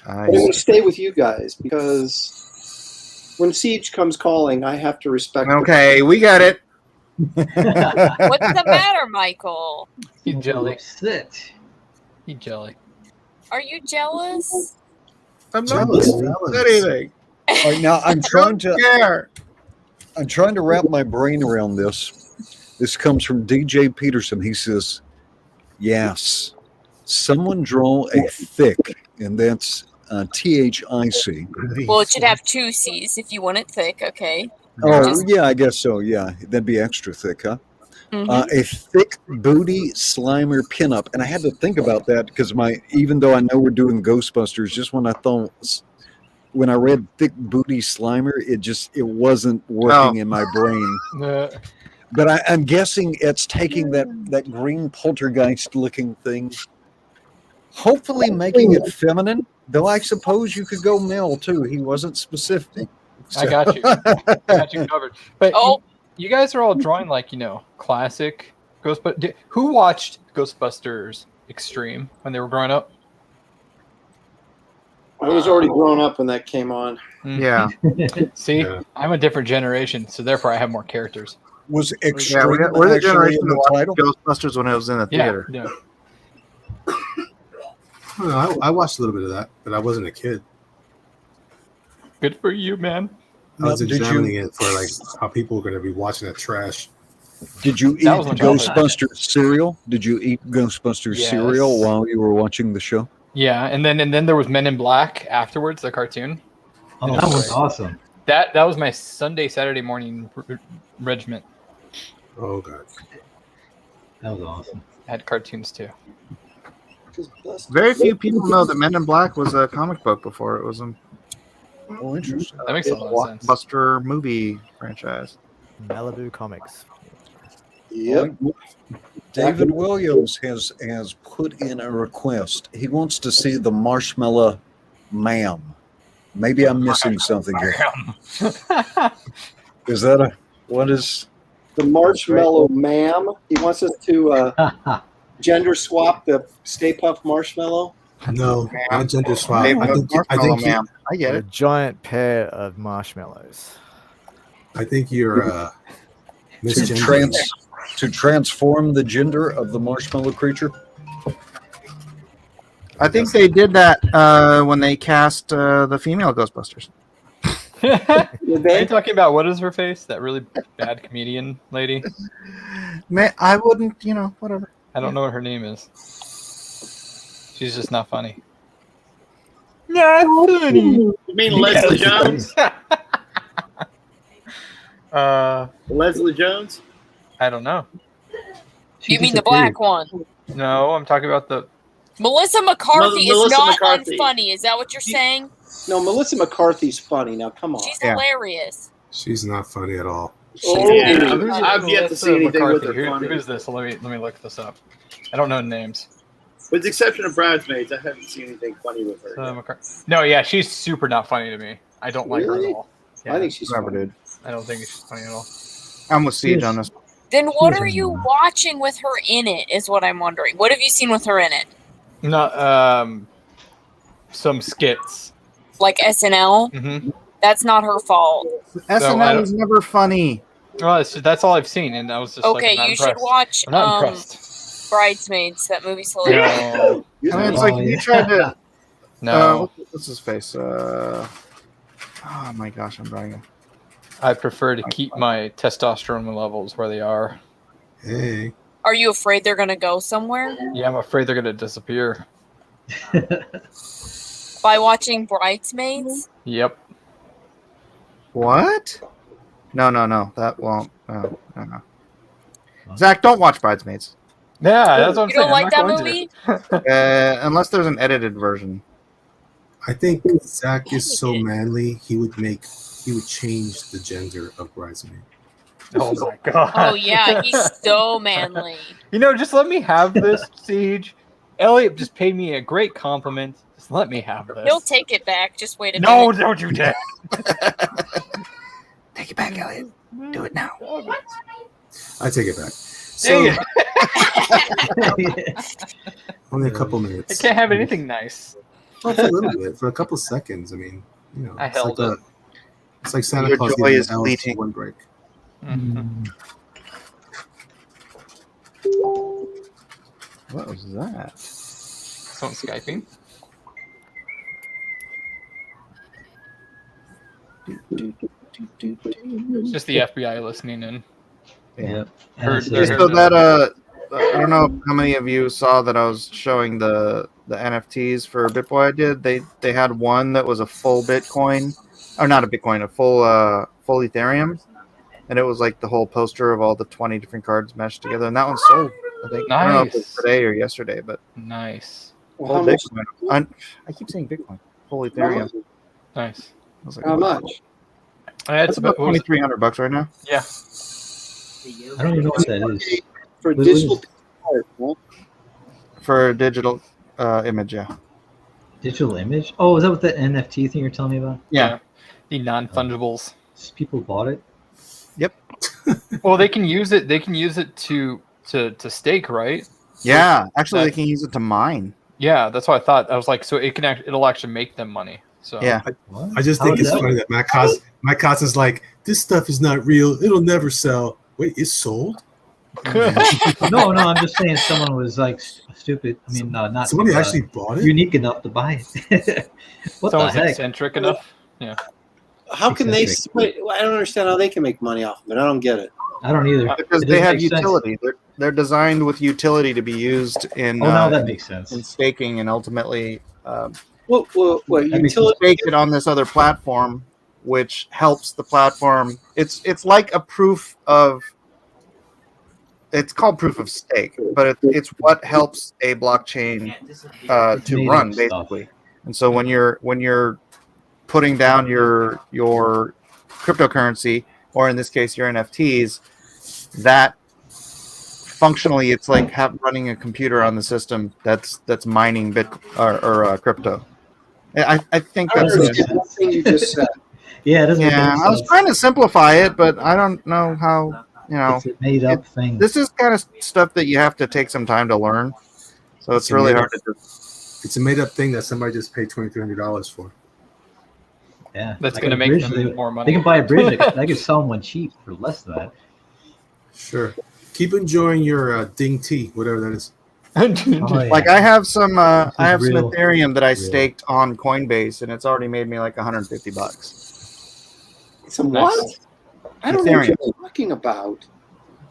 I'm going to stay with you guys because when Siege comes calling, I have to respect. Okay, we got it. What's the matter, Michael? He jelly. Sit. He jelly. Are you jealous? I'm not Jealous, jealous of jealous. anything. All right, now I'm trying to Care. I'm trying to wrap my brain around this. This comes from DJ Peterson. He says, "Yes, someone draw a thick, and that's THIC." Well, it should have 2 C's if you want it thick. Okay. Oh, yeah, I guess so. Yeah, that'd be extra thick, huh? A thick booty Slimer pinup, and I had to think about that because even though I know we're doing Ghostbusters, just when I read thick booty Slimer, it wasn't working in my brain. But I'm guessing it's taking that green poltergeist looking thing, hopefully making it feminine. Though I suppose you could go male too. He wasn't specific. I got you. I got you covered. But you guys are all drawing like, classic Ghostbusters. Who watched Ghostbusters Extreme when they were growing up? I was already grown up when that came on. Yeah. See, I'm a different generation, so therefore I have more characters. Was Yeah, Extreme we're the actually generation in that the watched title? Ghostbusters when it was in the theater. Yeah. I don't know, I watched a little bit of that, but I wasn't a kid. Good for you, man. I was Now, did examining you- it for like how people were going to be watching that trash. Did you eat That was my childhood. Ghostbusters cereal? Did you eat Ghostbusters Yes. cereal while you were watching the show? Yeah, and then there was Men in Black afterwards, the cartoon. Oh, that was awesome. That was my Saturday morning regiment. Oh god, That was awesome. I had cartoons too. Very few people know that Men in Black was a comic book before it was a Oh, interesting. That makes a lot of sense. blockbuster movie franchise. Malibu Comics. Yep. David Williams has put in a request. He wants to see the Marshmallow Ma'am. Maybe I'm missing something here. Is that what is The Marshmallow Ma'am. He wants us to gender swap the Stay Puft Marshmallow. no, not gender swap. Hey, I think ma'am. I get A it. giant pair of marshmallows. you're to, misgendering. to transform the gender of the marshmallow creature? I think they did that when they cast the female Ghostbusters. Are you talking about what is her face? That really bad comedian lady? Man, I wouldn't, whatever. I don't know what her name is. She's just not funny. Not funny. You mean Leslie Jones? Leslie Jones? I don't know. You mean the black one? No, I'm talking about the Melissa McCarthy is Melissa not McCarthy. unfunny. Is that what you're saying? No, Melissa McCarthy's funny. Now, come on. She's hilarious. She's not funny at all. Yeah, I've yet to see anything with her Who funny. is this? Let me look this up. I don't know names. With the exception of Bridesmaids, I haven't seen anything funny with her. No, yeah, she's super not funny to me. I don't like her Really? at all. I think she's Never funny. did. I don't think she's funny at all. I'm with Siege on this. Then what are you watching with her in it? Is what I'm wondering. What have you seen with her in it? Not some skits. Like SNL? Mm-hmm. That's not her fault. SNL is never funny. Well, that's all I've seen, and I was just Okay, like, I'm not you should impressed. watch I'm not impressed. Bridesmaids. That movie's hilarious. No. I mean, it's like you tried to. No. What's his face? Oh my gosh, I'm dying. I prefer to keep my testosterone levels where they are. Hey. Are you afraid they're gonna go somewhere? Yeah, I'm afraid they're gonna disappear. By watching Bridesmaids? Yep. What? No. That won't. No. Zach, don't watch Bridesmaids. Yeah, that's what I'm You saying. don't like that I'm not movie? going to. Unless there's an edited version. I think Zach is so manly. He would change the gender of Bridesmaid. Oh my god. Oh yeah, he's so manly. Just let me have this, Siege. Elliot just paid me a great compliment. Just let me have this. He'll take it back. Just wait a No, minute. don't you dare. Take it back, Elliot. Do it now. I take it back. So, Dang only a couple I minutes. can't have anything nice. Well, for a little bit, for a couple seconds. I mean, I it's held like it. It's like Santa Your Claus joy giving is elves fleeting. one break. Mhm. What was that? Someone Skyping. It's just the FBI listening in. Yeah. Heard, Yeah, So that I don't know how many of you saw that I was showing the NFTs for BitBoy. I did. They had one that was a full Bitcoin, or not a Bitcoin, a full Ethereum, and it was like the whole poster of all the 20 different cards meshed together. And that one sold. I think I don't know if it was today or yesterday, but nice. Well, full Bitcoin. I keep saying Bitcoin. Full Ethereum. Nice. I was like, How wow. much? It's about $2,300 right now. Yeah. I don't even know what that is. For What digital is- art, huh? For a digital image, yeah. Digital image? Oh, is that what the NFT thing you're telling me about? Yeah. The non-fungibles. People bought it. Yep. Well, they can use it. They can use it to stake, right? Yeah. Actually, they can use it to mine. Yeah, that's what I thought. I was like, so it can it'll actually make them money. So yeah. I just think it's funny that Matt Cotson's like, this stuff is not real. It'll never sell. Wait, it's sold? No, I'm just saying someone was like stupid. I mean, not somebody actually bought it. Unique enough to buy it. What someone's the heck? eccentric enough. Yeah. How can they? Eccentric. Wait, I don't understand how they can make money off of it. I don't get it. I don't either. Because It they doesn't have make sense. utility. They're designed with utility to be used in. Oh, now that makes sense. In staking and ultimately, What utility stake it on this other platform, which helps the platform. It's like a proof of. It's called proof of stake, but it's what helps a blockchain to run basically. And so when you're putting down your cryptocurrency, or in this case your NFTs, that functionally it's like running a computer on the system that's mining or crypto. I think that's everything you just said. Yeah, it doesn't make any I was sense. trying to simplify it, but I don't know how. It's a made up thing. This is kind of stuff that you have to take some time to learn. So it's really hard to. It's a made up thing that somebody just paid $2,300 for. Yeah, That's like going to a make bridge, them they- more money. They can buy a bridge. I could sell them one cheap for less than that. Sure. Keep enjoying your ding tea, whatever that is. Like I have some real. Ethereum that I staked on Coinbase, and it's already made me like $150. Some what? I don't know what you're talking about.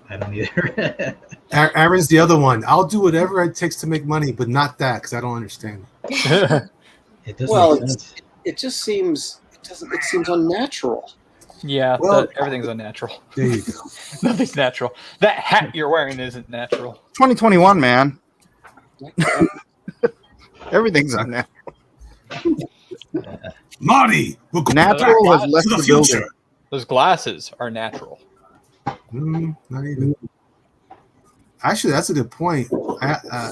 I don't either. Aaron's the other one. I'll do whatever it takes to make money, but not that because I don't understand. It doesn't Well, make sense. it just seems it seems unnatural. Yeah, Well, everything's unnatural. There you go. Nothing's natural. That hat you're wearing isn't natural. 2021, man. Everything's unnatural. Marty, we'll go Natural back has left to the the future. building. Those glasses are natural. Not even. Actually, that's a good point.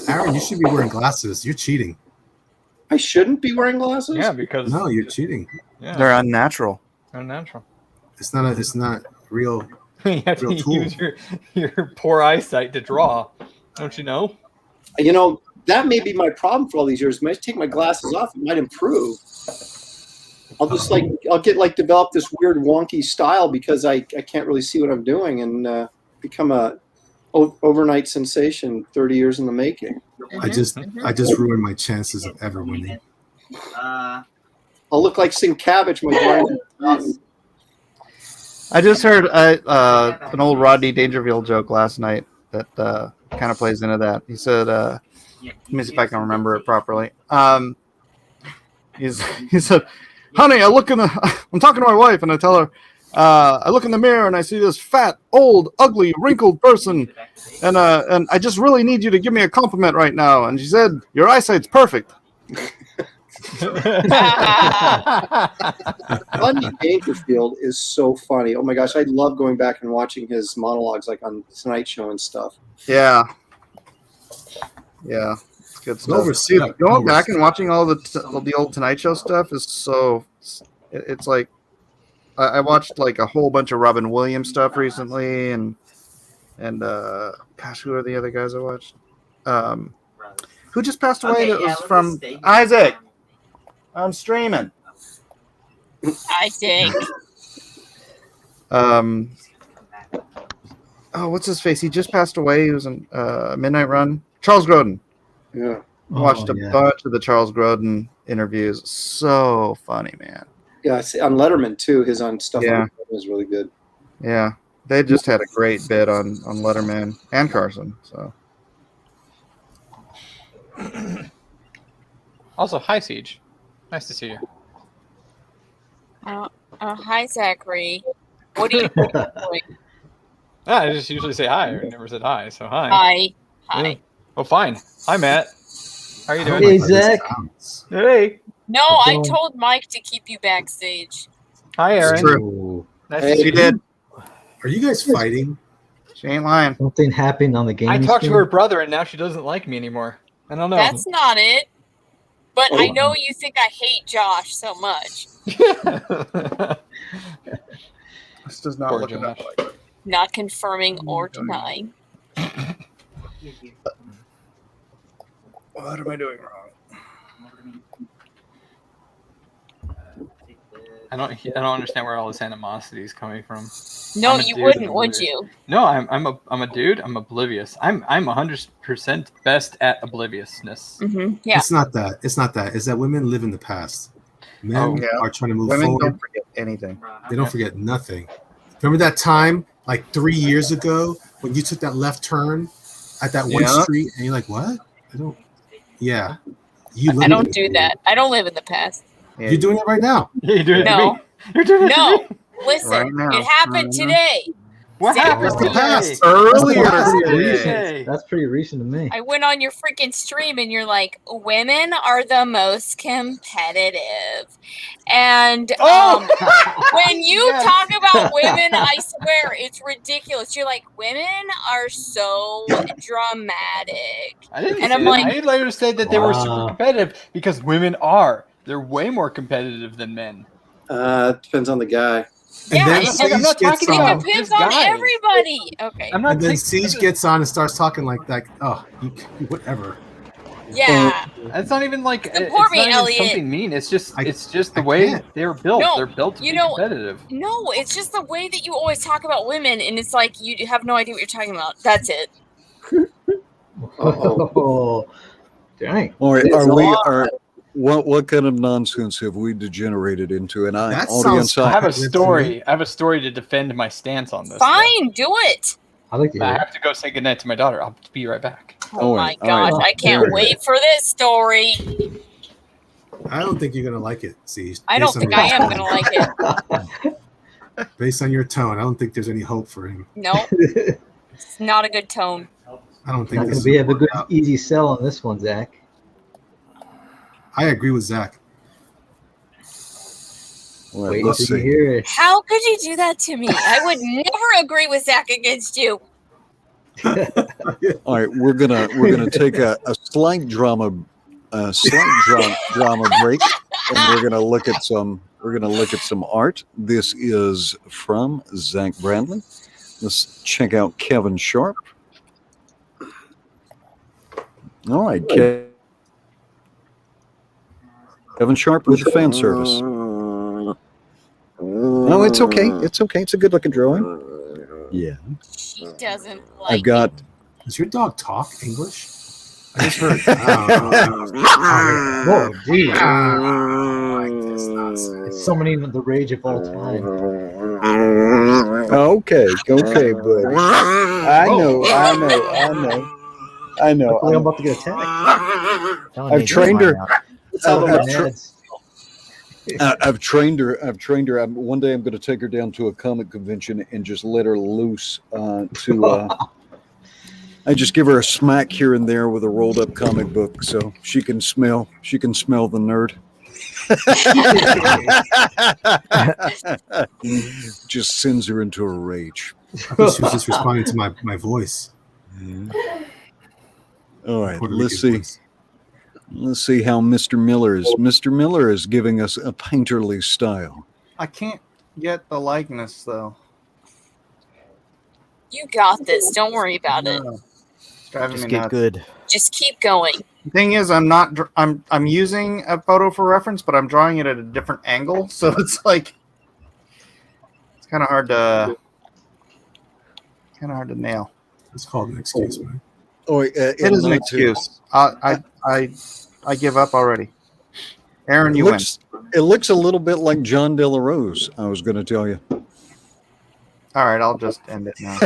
Aaron, you should be wearing glasses. You're cheating. I shouldn't be wearing glasses. Yeah, because No, you're cheating. yeah, They're unnatural. unnatural. It's not real. You have to Real tool. use your poor eyesight to draw. Don't you know? You know, that may be my problem for all these years. When I take my glasses off, it might improve. I'll get develop this weird wonky style because I can't really see what I'm doing and become a overnight sensation 30 years in the making. I just ruined my chances of ever winning. I'll look like Sienkiewicz. I just heard an old Rodney Dangerfield joke last night that kind of plays into that. He said, let me see if I can remember it properly. He said, honey, I'm talking to my wife and I tell her, I look in the mirror and I see this fat, old, ugly, wrinkled person, and I just really need you to give me a compliment right now. And she said, your eyesight's perfect. Rodney Dangerfield is so funny. Oh my gosh, I love going back and watching his monologues like on Tonight Show and stuff. Yeah. Yeah. It's good stuff. Overstep. Going back and watching all the old Tonight Show stuff is so... It's like... I watched like a whole bunch of Robin Williams stuff recently, and gosh, who are the other guys I watched? Who just passed away? That was from Isaac. I'm streaming. I think. what's his face? He just passed away. He was in Midnight Run. Charles Grodin. Yeah. Watched a bunch of the Charles Grodin interviews. So funny, man. Yeah, I see, on Letterman too. His on stuff Yeah. on Letterman is really good. Yeah, they just had a great bit on Letterman and Carson. So Also, hi, Siege. Nice to see you. Hi, Zachary. What are you doing? I just usually say hi. I never said hi, so hi. Hi. Hi. Yeah. Oh, fine. Hi, Matt. How are you doing? Hey, Zach. Hey. No, I told Mike to keep you backstage. Hi, Aaron. True. Nice Hey, to see she you. did. Are you guys fighting? She ain't lying. Something happened on the game. I talked to her brother, and now she doesn't like me anymore. I don't know. That's not it. But Oh. I know you think I hate Josh so much. This does not Poor look enough like it. Not confirming or denying. What am I doing wrong? I don't understand where all this animosity is coming from. No, I'm a you dude, wouldn't, I'm would oblivious. you? No, I'm a dude. I'm oblivious. I'm 100% best at obliviousness. Mm-hmm. Yeah. It's not that. It's not that. It's that women live in the past. Men Oh, yeah. are trying to move Women forward. don't forget anything. They don't forget nothing. Remember that time, like 3 years ago, when you took that left turn at that one Yeah. street, and you're like, "What? I don't." Yeah, you. I live don't in do it. that. I don't live in the past. Yeah. You're doing it right now. Yeah, you're doing it to No. me. You're doing it to No. me. Listen, Right now. it happened Mhm. today. What Same happened for me. today? Earlier That's pretty today. recent. That's pretty recent to me. I went on your freaking stream and you're like, women are the most competitive. And when you Yes. talk about women, I swear it's ridiculous. You're like, women are so dramatic. I didn't And say I'm that. like- I later said that they were super Wow. competitive because women are. They're way more competitive than men. Depends on the guy. Yeah, then it, Siege I'm not gets talking it about on, depends just on guys. everybody. Okay. I'm not and then taking- Siege gets on and starts talking like that. Oh, you whatever. Yeah. It's not even like Support it's not me, even Elliot. something mean. It's just I the I way can't. they're built. No, They're built to you be know- competitive. No, it's just the way that you always talk about women, and it's like you have no idea what you're talking about. That's it. Oh, dang. All right, It's are a we lot. are what kind of nonsense have we degenerated into? And That audience, sounds I have a to me. story. I have a story to defend my stance on this. Fine, do it. I like to But I hear it. have to go say goodnight to my daughter. I'll be right back. Oh All my right, all right. gosh, I can't There. wait for this story. I don't think you're gonna like it, Siege. I don't based on think your I am tone. gonna like it. Based on your tone, I don't think there's any hope for him. No, it's not a good tone. I don't think Not this gonna be is have a good work out. easy sell on this one, Zach. I agree with Zach. All right, Wait let's till you see. hear it. How could you do that to me? I would never agree with Zach against you. All right, we're gonna take a slight drama break, and we're gonna look at some art. This is from Zach Bradley. Let's check out Kevin Sharp. All right, Kevin Sharp with the fan service. No, it's okay. It's okay. It's a good looking drawing. Yeah, She doesn't like I've got. Does your dog talk English? I just heard. Whoa, geez. This nonsense. It's summoning the rage of all time. Okay, buddy. I know. Luckily, I'm about to get attacked. I've trained her. That's how I've the tra- meds. I've trained her. One day I'm going to take her down to a comic convention and just let her loose. I just give her a smack here and there with a rolled up comic book, so she can smell the nerd. Just sends her into a rage. I thought she was just responding to my voice. All right, Puerto let's Rican see. voice. Let's see how Mr. Miller is. Mr. Miller is giving us a painterly style. I can't get the likeness though. You got this. Don't worry about it. No. It's driving Just me get nuts. good. Just keep going. The thing is, I'm using a photo for reference, but I'm drawing it at a different angle, so it's like it's kind of hard to Kind of hard to nail. It's called an excuse, man. Oh, It is an excuse. I give up already. Aaron, you win. It looks a little bit like John De La Rose. I was going to tell you. All right, I'll just end it now.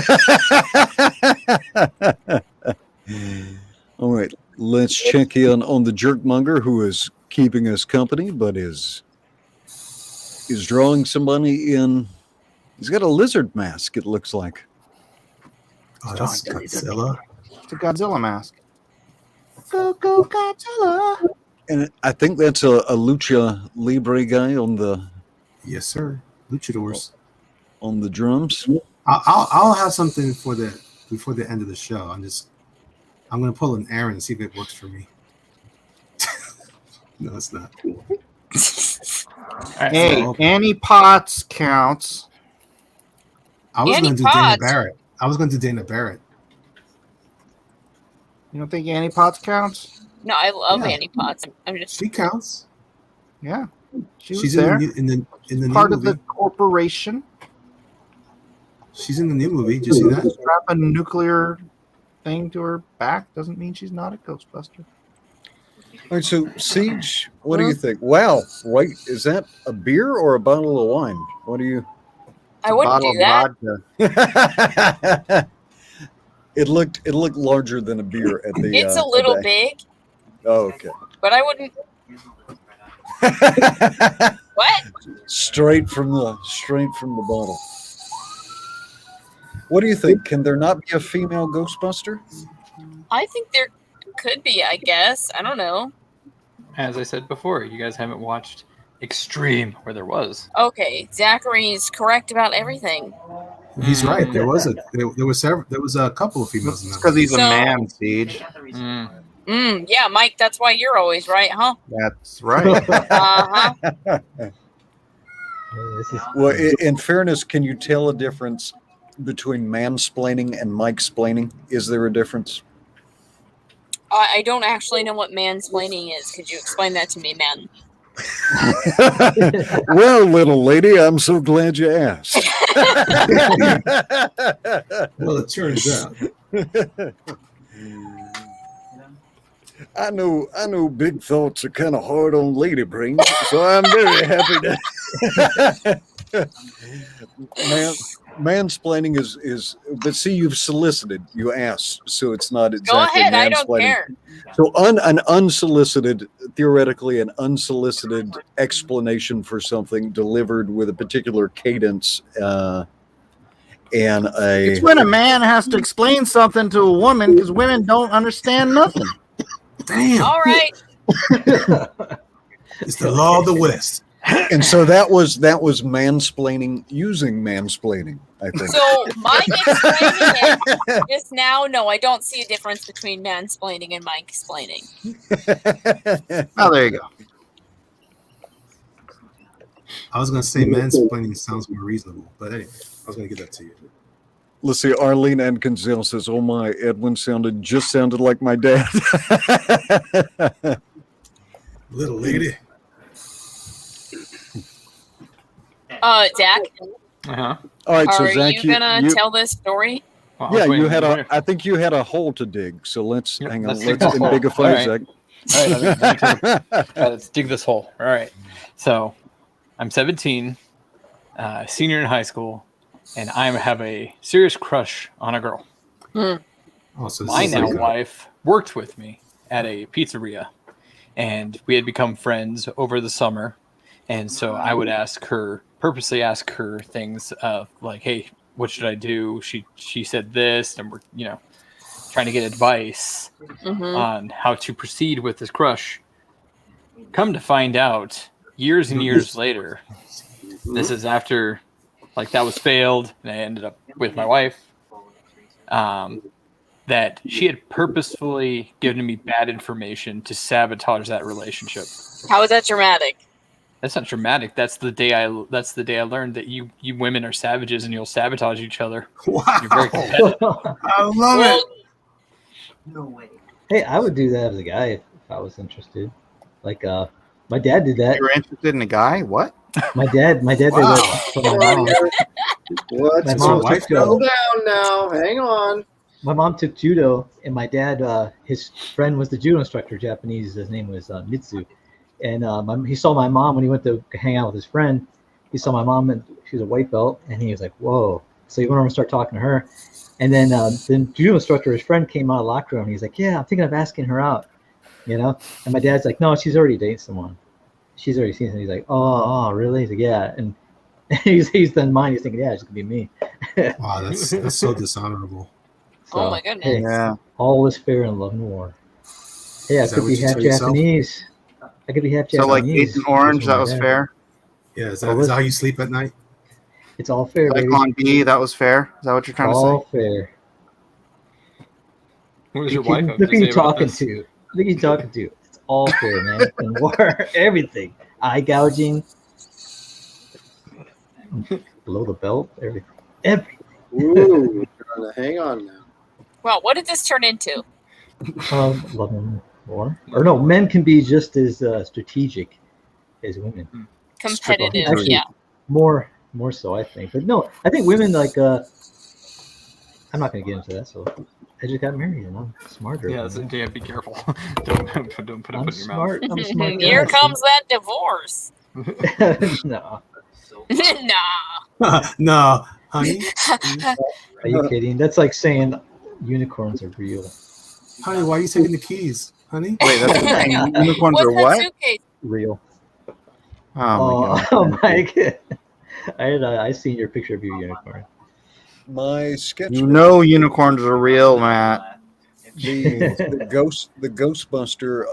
All right, let's check in on the jerkmonger who is keeping us company, but is drawing somebody in. He's got a lizard mask, it looks like. Oh, that's Godzilla. It's a Godzilla mask. Go Godzilla! And I think that's a Lucha Libre guy on the. Yes, sir. Luchadors. On the drums. I'll have something before the end of the show. I'm gonna pull an Aaron and see if it works for me. No, it's not. Hey, Annie Potts counts. I was going to do Dana Barrett. You don't think Annie Potts counts? No, I love Annie Potts. I'm just. She counts. Yeah, she's there. in the part new of movie. the corporation. She's in the new movie. Did you see that? Strap a nuclear thing to her back doesn't mean she's not a Ghostbuster. All right, so Siege, what do you think? Wow, right? Is that a beer or a bottle of wine? What do you? I wouldn't do that. It looked larger than a beer at the. It's a little big. Oh, okay. But I wouldn't. What? Straight from the bottle. What do you think? Can there not be a female Ghostbuster? I think there could be. I guess. I don't know. As I said before, you guys haven't watched Extreme, where there was. Okay, Zachary's correct about everything. He's right. There was a couple of females in that. Because he's a man, Siege. Yeah, Mike. That's why you're always right, huh? That's right. Uh-huh. Well, in fairness, can you tell a difference between mansplaining and Mike-splaining? Is there a difference? I don't actually know what mansplaining is. Could you explain that to me, man? Well, little lady, I'm so glad you asked. Well, it turns out. I know big thoughts are kind of hard on lady brains, so I'm very happy to. Mansplaining is but see, you've solicited, you asked, so it's not exactly. Go ahead, I don't mansplaining. care. So theoretically an unsolicited explanation for something delivered with a particular cadence and It's when a man has to explain something to a woman because women don't understand nothing. Damn. All right. It's the law of the West. And so that was mansplaining using mansplaining, I think. So Mike explaining it just now. No, I don't see a difference between mansplaining and Mike explaining. Oh, there you go. I was going to say mansplaining sounds more reasonable, but anyway, I was going to give that to you. Let's see. Arlene Atkinsale says, "Oh my, Edwin sounded like my dad." Little lady. Zach. Uh-huh. All right, so Are Zach, you gonna tell this story? Yeah, you had I think you had a hole to dig. So let's hang on. Let's dig a fire, Zach. All right, let's dig this hole. All right. So I'm 17, senior in high school, and I have a serious crush on a girl. Oh, so My now wife worked with me at a pizzeria, and we had become friends over the summer. And so I would purposely ask her things like, "Hey, what should I do?" She said this, and we're trying to get advice on how to proceed with this crush. Come to find out, years and years later, this is after that was failed, and I ended up with my wife. That she had purposefully given me bad information to sabotage that relationship. How is that dramatic? That's not dramatic. That's the day I learned that you women are savages and you'll sabotage each other. Wow. You're very competitive. I love it. No way. Hey, I would do that as a guy if I was interested. Like, my dad did that. You were interested in a guy? What? My dad did that for my mom. What's My mom going took down now? Hang on. My mom took judo, and my dad, his friend was the judo instructor, Japanese. His name was Mitsu, and he saw my mom when he went to hang out with his friend. He saw my mom, and she was a white belt, and he was like, "Whoa!" So he went over and started talking to her, and then the judo instructor, his friend, came out of the locker room. And he's like, "Yeah, I'm thinking of asking her out," And my dad's like, "No, she's already dating someone. She's already seen." He's like, "Oh, really?" He's like, "Yeah," and he's done mine. He's thinking, "Yeah, it's gonna be me." Wow, that's so dishonorable. So, Oh my goodness. hey, Yeah. all is fair in love and war. Hey, I Is that could what be you half tell yourself? Japanese. I could be half So Japanese. like Agent Orange, Just that my was dad. fair. Yeah, is that how you sleep at night? It's all fair, baby. Cyclone B, that was fair. Is that what you're trying to All say? fair. What does You your wife can- have look to who say you about talking this? to. Look who you talking to. It's all fair, man. And war, everything. Eye gouging, below the belt, everything. Ooh, hang on now. Well, what did this turn into? Love and war. Or no, men can be just as strategic as women. Competitive, Actually, yeah. More so, I think. But no, I think women like. I'm not going to get into that. So I just got married, and I'm smarter. Yeah, so, Dan, be careful. Don't put it I'm in your smart. mouth. I'm a smart. Here guy, comes that divorce. No. Nah. No, honey. Are you kidding? That's like saying unicorns are real. Honey, why are you taking the keys, honey? Wait, that's what I'm saying. Unicorns What's are that what? suitcase? Real. Oh my god. Oh my god! I seen your picture of your unicorn. My sketch. You know unicorns are real, Matt. The Ghostbuster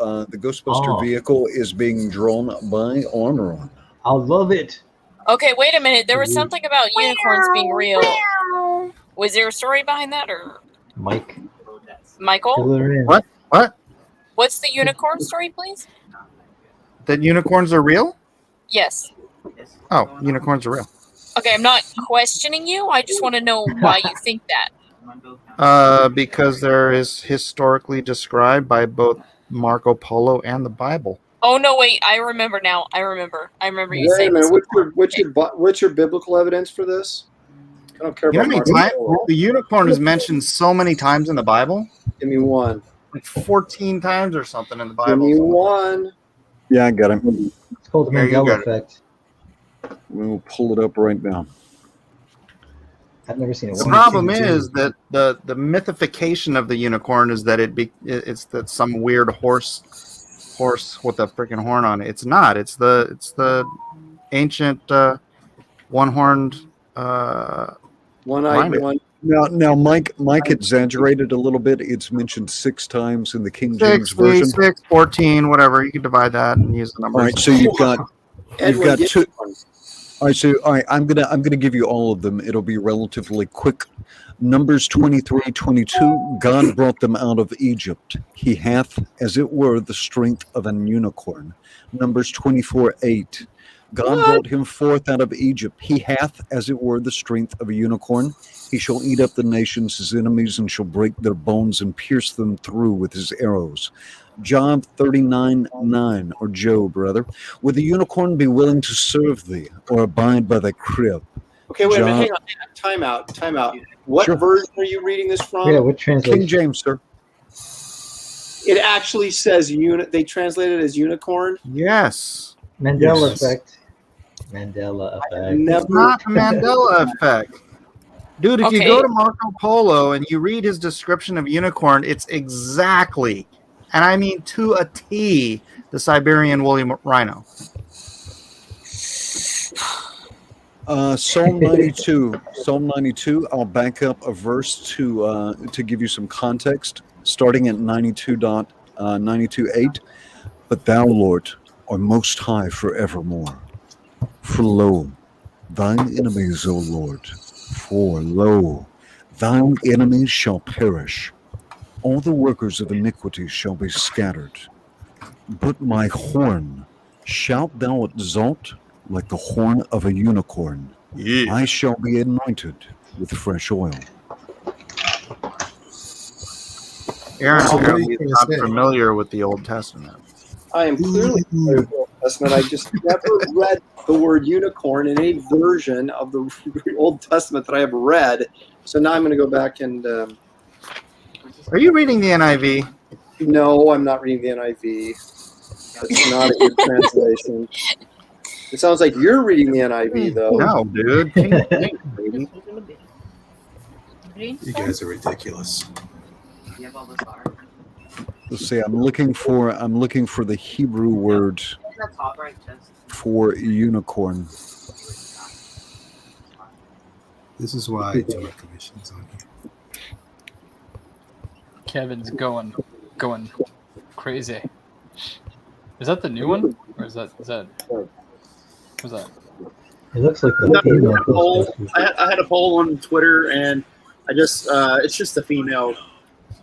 Oh. vehicle is being drawn by Armoron. I love it. Okay, wait a minute. There was something about unicorns being real. Was there a story behind that, or Mike. Michael? Fill her in. What? What? What's the unicorn story, please? That unicorns are real? Yes. Oh, unicorns are real. Okay, I'm not questioning you. I just want to know why you think that. Because there is historically described by both Marco Polo and the Bible. Oh no, wait. I remember now. I remember you Wait a saying minute. this. What's your biblical evidence for this? I don't care You know about how many Marco times Polo. the unicorn is mentioned so many times in the Bible? Give me one. Like 14 times or something in the Give Bible. me one. Yeah, I got him. It's called the Yeah, you Mandela got it. effect. We'll pull it up right now. I've never seen it. The once. problem is that the mythification of the unicorn is that it's that some weird horse with a freaking horn on it. It's not. It's the ancient one-horned One-eyed rhino. one. Now, Mike exaggerated a little bit. It's mentioned 6 times in the King James 6, version. 6, 14, whatever. You can divide that and use the numbers. All right, so you've got Edwin, get two. one. All right, I'm gonna give you all of them. It'll be relatively quick. Numbers 23:22. God brought them out of Egypt. He hath, as it were, the strength of an unicorn. Numbers 24:8. God brought him forth out of Egypt. He hath, as it were, the strength of a unicorn. He shall eat up the nations, his enemies, and shall break their bones and pierce them through with his arrows. Job 39:9, or Job, rather. Would the unicorn be willing to serve thee, or abide by thy crib? Okay, wait a minute. John- Hang on. Time out. What Sure. version are you reading this from? Yeah, what translation? King James, sir. It actually says They translate it as unicorn. Yes. Mandela Yes. effect. Mandela effect. Never. It's not the Mandela effect. Dude, if you Okay. go to Marco Polo and you read his description of unicorn, it's exactly, and I mean to a T, the Siberian woolly rhino. Psalm 92. Psalm 92. I'll back up a verse to give you some context, starting at 92.92.8. But thou, Lord, art most high forevermore. For lo, thine enemies, O Lord, for lo, thine enemies shall perish. All the workers of iniquity shall be scattered. But my horn shalt thou exalt like the horn of a unicorn. Yeah. I shall be anointed with fresh oil. Aaron So what are apparently you is gonna not say? familiar with the Old Testament. I am clearly. Testament. I just never read the word unicorn in any version of the Old Testament that I have read. So now I'm going to go back and. Are you reading the NIV? No, I'm not reading the NIV. That's not a good translation. It sounds like you're reading the NIV, though. No, dude. You guys are ridiculous. Let's see. I'm looking for the Hebrew word for unicorn. This is why I do my commissions on here. Kevin's going crazy. Is that the new one, or is that? What's that? It looks like the No, female I had a poll. Ghostbusters. I had a poll on Twitter, and I just it's just a female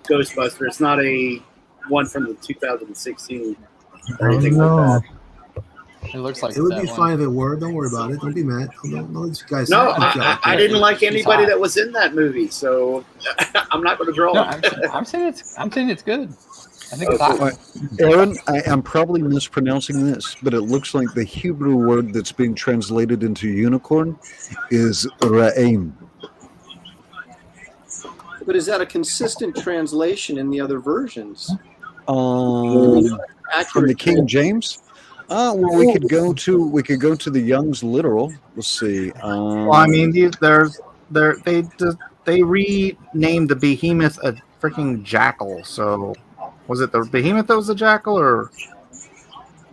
Ghostbuster. It's not a one from the 2016 or anything like that. It looks like It would that be one. fine if it were. Don't worry about it. Don't be mad. Don't let you guys. No, don't feel like I that. didn't like anybody that was in that movie, so I'm not going to draw. No, I'm saying it's good. I think it's hot. Aaron, I'm probably mispronouncing this, but it looks like the Hebrew word that's being translated into unicorn is ra'im. But is that a consistent translation in the other versions? From the King James? Well, we could go to the Young's literal. Let's see. Well, I mean, they renamed the behemoth a freaking jackal. So, was it the behemoth that was the jackal, or?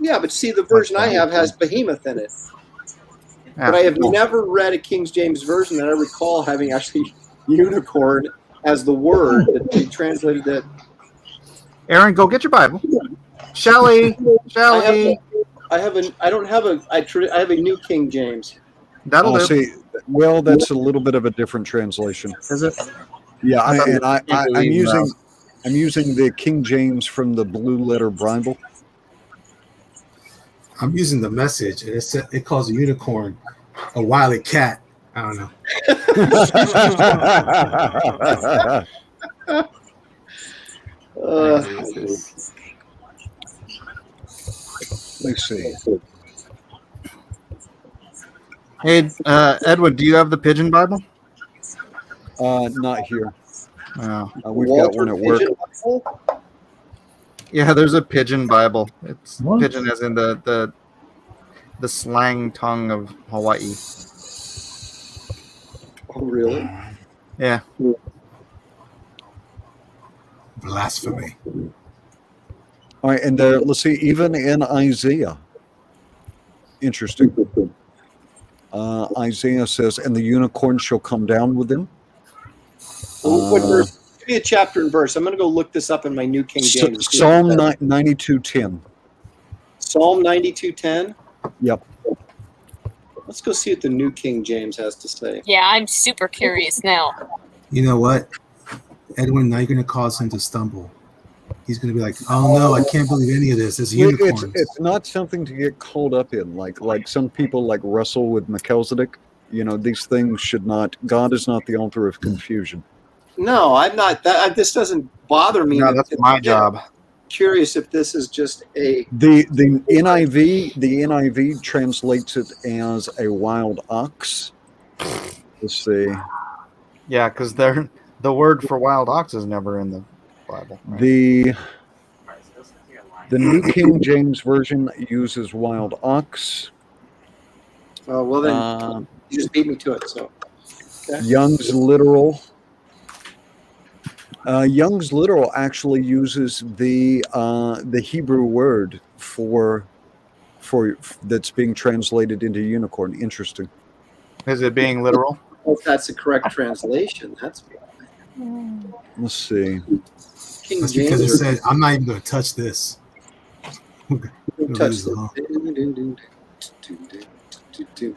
Yeah, but see, the version I have has behemoth in it. Yeah. But I have never read a King James version that I recall having actually unicorn as the word that they translated it. Aaron, go get your Bible. Shelley. I have a New King James. That'll do. See, well, that's a little bit of a different translation. Is it? Yeah, I thought I'm using the King James from the Blue Letter Bible. I'm using the Message, and it calls a unicorn a wily cat. I don't know. Let's see. Hey, Edward, do you have the Pigeon Bible? Not here. Oh. We've got one at work. Yeah, there's a Pigeon Bible. It's pigeon as in the slang tongue of Hawaii. Oh, really? Yeah. Blasphemy. All right, and let's see, even in Isaiah. Interesting. Isaiah says, and the unicorn shall come down with them. What verse? Give me a chapter and verse. I'm going to go look this up in my New King James. Psalm 92:10. Psalm 92:10? Yep. Let's go see what the New King James has to say. Yeah, I'm super curious now. You know what, Edwin? Now you're going to cause him to stumble. He's going to be like, "Oh no, I can't believe any of this. It's unicorns." It's not something to get caught up in, like some people like wrestle with Melchizedek. You know, these things should not. God is not the author of confusion. No, I'm not. This doesn't bother me. No, that's my job. Curious if this is just a The NIV translates it as a wild ox. Let's see. Yeah, because the word for wild ox is never in the Bible. Right? The New King James Version uses wild ox. well, then you just beat me to it. So okay. Young's literal. Young's literal actually uses the Hebrew word for that's being translated into unicorn. Interesting. Is it being literal? If that's the correct translation, that's. Let's see. King That's James because it said, "I'm not even going to touch this." touch this.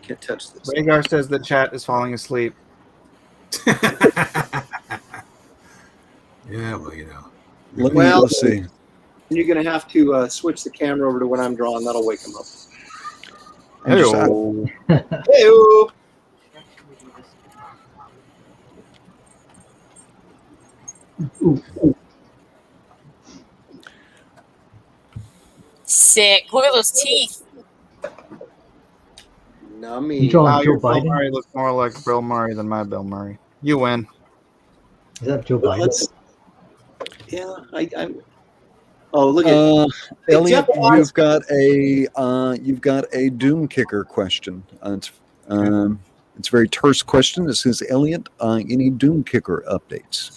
Can't touch this. Rhaegar says the chat is falling asleep. Yeah, well, you know. Let's see. You're going to have to switch the camera over to when I'm drawing. That'll wake him up. Hey-o. Hey-o. Sick. Look at those teeth. Not me. You drawing Wow, Joe your Bill Biden? Murray looks more like Bill Murray than my Bill Murray. You win. Is that Joe Biden? Let's. Yeah, I'm. Oh, look at Elliot, Jeff Watts- you've got a doom kicker question. It's a very terse question. It says, Elliot, any doom kicker updates?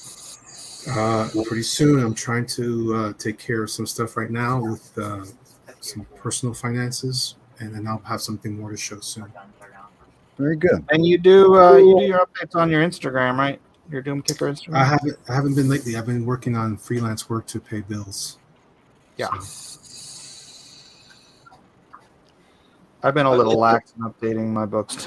Pretty soon, I'm trying to take care of some stuff right now with some personal finances, and then I'll have something more to show soon. Very good. And you do your updates on your Instagram, right? Your Doom Kicker Instagram. I haven't been lately. I've been working on freelance work to pay bills. Yeah. I've been a little lax in updating my books.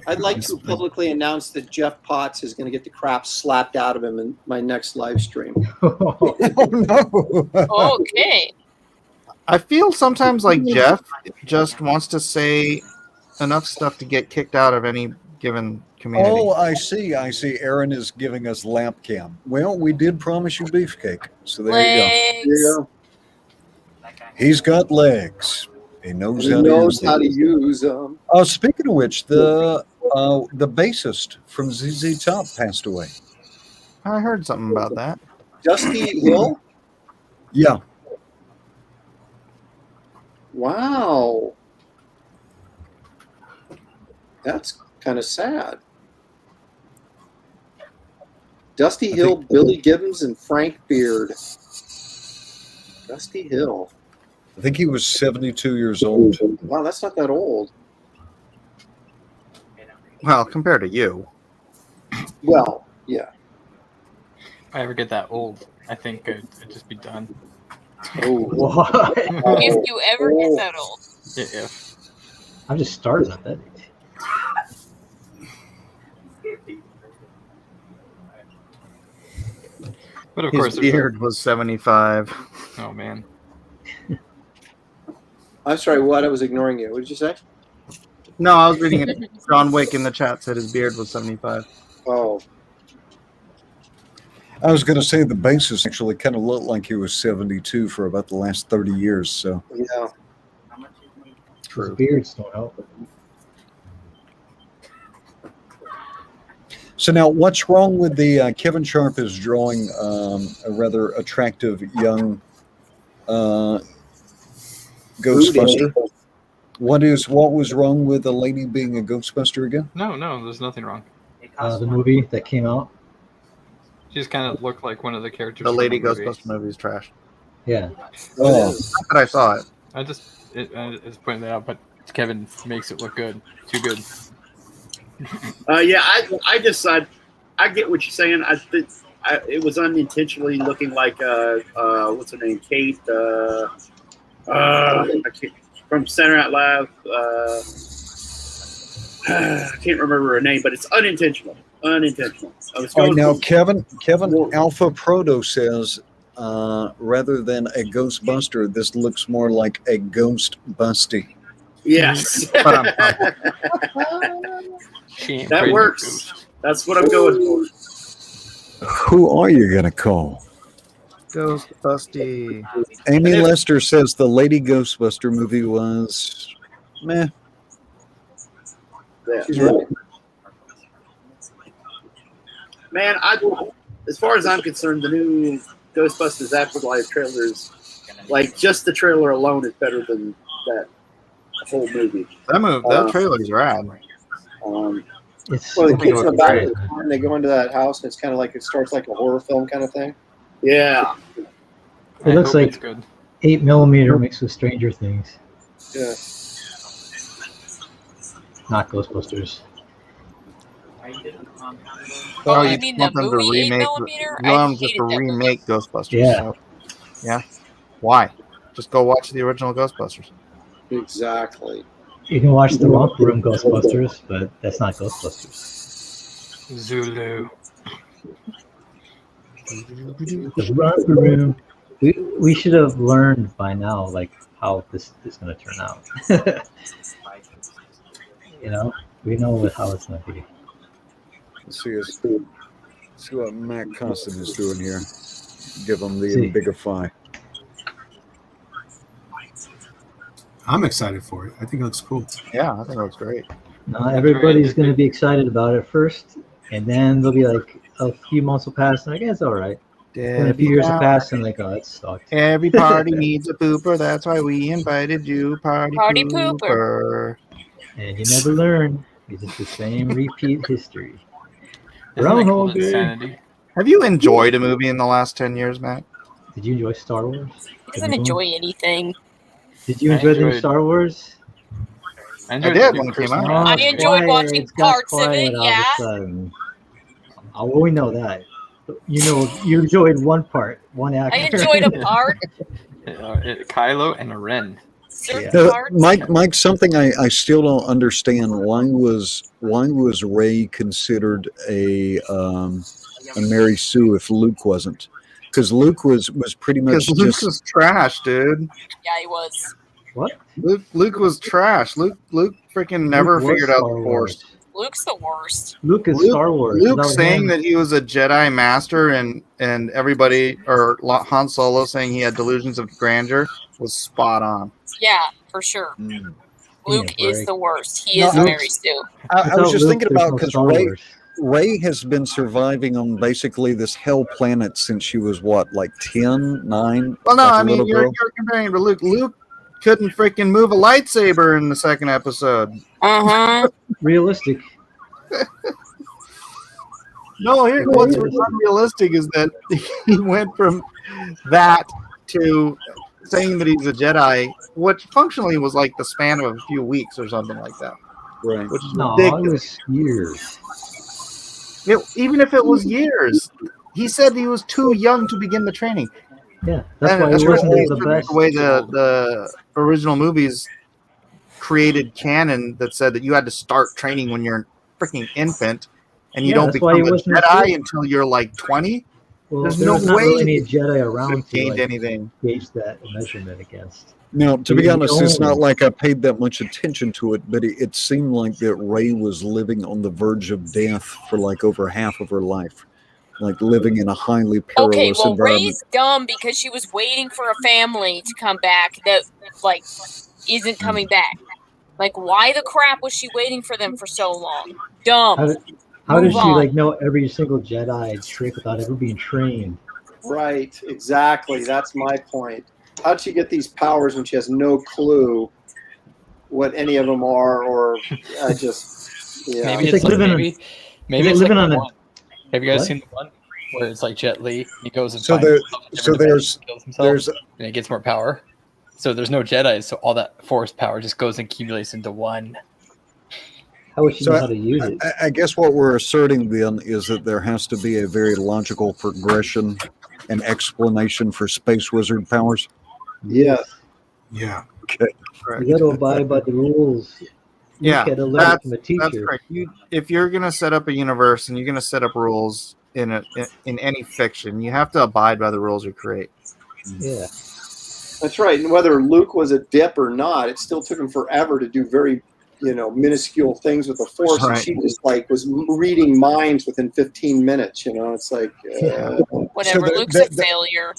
I'd like to publicly announce that Jeff Potts is going to get the crap slapped out of him in my next live stream. Oh, no. Okay. I feel sometimes like Jeff just wants to say enough stuff to get kicked out of any given community. Oh, I see. Aaron is giving us lamp cam. Well, we did promise you beefcake. So there you go. He's got legs. He knows how to use them. Speaking of which, the bassist from ZZ Top passed away. I heard something about that. Dusty Hill? Yeah. Wow. That's kind of sad. Dusty Hill, Billy Gibbons, and Frank Beard. Dusty Hill. I think he was 72 years old. Wow, that's not that old. Well, compared to you. Well, yeah. If I ever get that old, I think I'd just be done. Oh, what? If you ever get that old. Yeah, if. I'm just starting at that age. But of His course, beard was 75. Oh man. I'm sorry, what? I was ignoring you. What did you say? No, I was reading it. John Wick in the chat said his beard was 75. Oh. I was going to say the bassist actually kind of looked like he was 72 for about the last 30 years. So yeah, true. Beards don't help. So now, what's wrong with the Kevin Sharp is drawing a rather attractive young Ghostbuster? What was wrong with the lady being a Ghostbuster again? No, there's nothing wrong. The movie that came out. She just kind of looked like one of the characters. The Lady from the movie. Ghostbuster movie is trash. Yeah. Oh, Not that I saw it. I just pointing that out, but Kevin makes it look good. Too good. Yeah, I get what you're saying. It was unintentionally looking like what's her name, Kate, from Saturday Night Live. I can't remember her name, but it's unintentional. Unintentional. I was all going right, now Kevin Alpha Proto says rather than a Ghostbuster, this looks more like a Ghost Busty. Yes. That works. That's what I'm going for. Who are you going to call? Ghostbusty. Amy Lester says the Lady Ghostbuster movie was meh. Yeah. She's right. Man, as far as I'm concerned, the new Ghostbusters Afterlife trailers, like just the trailer alone, is better than that whole movie. That trailer's rad. Well, the kids in the back of the car, and they go into that house, and it's kind of like it starts like a horror film kind of thing. Yeah. It looks like 8mm mixed with Stranger Things. Yeah. Oh, Not Ghostbusters. you mean the movie 8mm? You want them just to remake Ghostbusters. Yeah. So, yeah. Why? Just go watch the original Ghostbusters. Exactly. You can watch the Romper Room Ghostbusters, but that's not Ghostbusters. Zulu. The Romper Room. We should have learned by now, like how this is going to turn out. We know how it's going to be. Let's see what Matt Constant is doing here. Give him the bigify. I'm excited for it. I think it looks cool. Yeah, I think it looks great. Everybody's going to be excited about it first, and then they'll be like, a few months will pass, and I guess it's all right. Then a few years will pass, and like, oh, it sucked. Every party needs a pooper. That's why we invited you, party pooper. And you never learn. It's just the same repeat history. Isn't that Groundhog called Day. insanity? Have you enjoyed a movie in the last 10 years, Matt? Did you enjoy Star Wars? He doesn't enjoy anything. Did you enjoy the new Star Wars? I did when it came out. I enjoyed watching parts of it, yeah. Oh, well, we know that. You enjoyed one part, one actor. I enjoyed a part. Kylo and Ren. Mike, something I still don't understand. Why was Rey considered a Mary Sue if Luke wasn't? Because Luke was pretty much Luke was trash, dude. Yeah, he was. What? Luke was trash. Luke freaking never figured out the Force. Luke's the worst. Luke is Star Wars. Luke saying that he was a Jedi Master and everybody, or Han Solo saying he had delusions of grandeur was spot on. Yeah, for sure. Luke is the worst. He No, is Mary Sue. I was just thinking about because Rey has been surviving on basically this hell planet since she was what, like 10, 9? Well, no, I mean you're comparing to Luke. Luke couldn't freaking move a lightsaber in the second episode. Realistic. No, here's what's unrealistic is that he went from that to saying that he's a Jedi, which functionally was like the span of a few weeks or something like that. Right. Which is No, ridiculous. it was years. Even if it was years, he said he was too young to begin the training. Yeah, that's why it wasn't the best. The way the original movies created canon that said that you had to start training when you're a freaking infant, and you don't become a Jedi until you're like 20. Well, there's no no way really any Jedi around to gained anything. Gauge that measurement against. Now, to be honest, it's not like I paid that much attention to it, but it seemed like that Rey was living on the verge of death for like over half of her life, like living in a highly perilous environment. Rey's dumb because she was waiting for a family to come back that like isn't coming back. Like, why the crap was she waiting for them for so long? Dumb. How did she like know every single Jedi trick without ever being trained? Right, exactly. That's my point. How'd she get these powers when she has no clue what any of them are, or just Maybe it's like maybe it's like the one. Have you guys seen the one where it's like Jet Li? He goes and kills himself, and he gets more power. So there's no Jedi, so all that Force power just goes and accumulates into one. How would she know how to use it? I guess what we're asserting then is that there has to be a very logical progression and explanation for space wizard powers. Yeah. Yeah. Okay. You got to abide by the rules. Yeah, You get a letter from a teacher. that's correct. If you're going to set up a universe and you're going to set up rules in any fiction, you have to abide by the rules you create. Yeah. That's right. And whether Luke was a dip or not, it still took him forever to do very, minuscule things with the Force. Right. And she just was reading minds within 15 minutes. It's like whatever. Luke's a failure.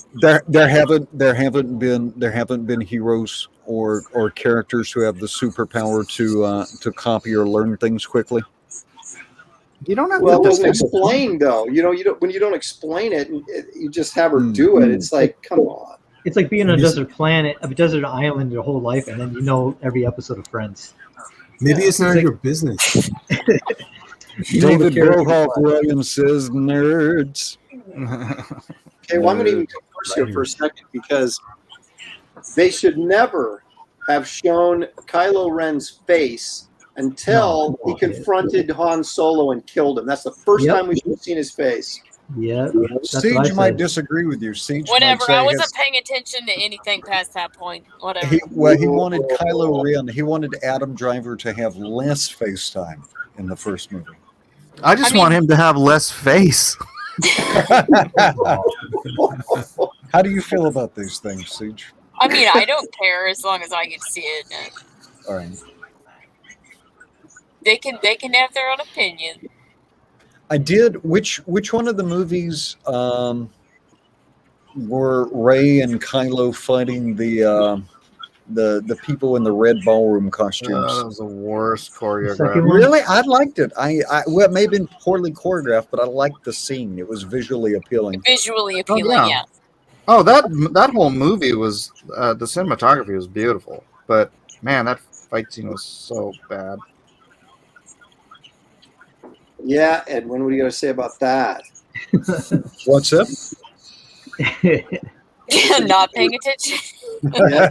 There haven't been heroes or characters who have the superpower to copy or learn things quickly. You don't have it to wasn't explained though. You don't when you don't explain it, you just have her do it. It's like, come on. It's like being on a desert planet, a desert island your whole life, and then you know every episode of Friends. Maybe it's none of your business. David Brohawk Williams says nerds. Okay, well, I'm going to even go first here for a second because they should never have shown Kylo Ren's face until he confronted Han Solo and killed him. That's the first time we should have seen his face. Yeah, Siege might disagree with you. Siege Whatever. might say I wasn't paying attention to anything past that point. Whatever. he wanted Kylo Ren. He wanted Adam Driver to have less face time in the first movie. I want him to have less face. How do you feel about these things, Siege? I mean, I don't care as long as I get to see it. All right. They can have their own opinion. I did. Which one of the movies were Rey and Kylo fighting the the people in the red ballroom costumes. That was the worst second choreographed. one? Really, I liked it. Well, it may have been poorly choreographed, but I liked the scene. It was visually appealing. Visually appealing, yeah. Oh, that whole movie was the cinematography was beautiful, but man, that fight scene was so bad. Yeah, Edwin, what do you got to say about that? What's up? Not paying attention. Yeah.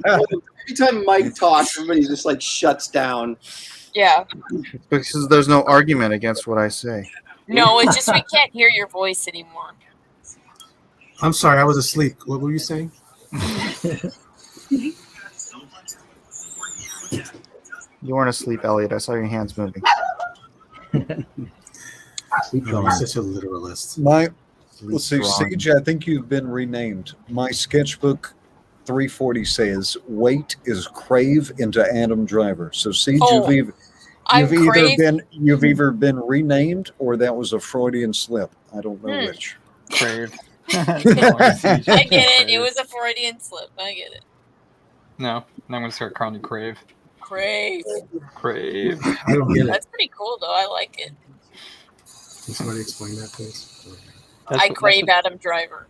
Every time Mike talks, everybody just like shuts down. Yeah. Because there's no argument against what I say. No, it's just we can't hear your voice anymore. I'm sorry, I was asleep. What were you saying? You weren't asleep, Elliot. I saw your hands moving. You're such a literalist. Let's see, Siege, I think you've been renamed. My sketchbook 340 says, "Wait is Crave into Adam Driver." So, Siege, you've either been renamed or that was a Freudian slip. I don't know which. Crave. I get it. It was a Freudian slip. I get it. No, I'm going to start calling you Crave. Crave. Crave. I don't get it. That's pretty cool, though. I like it. Can somebody explain that, please? I crave Adam Driver.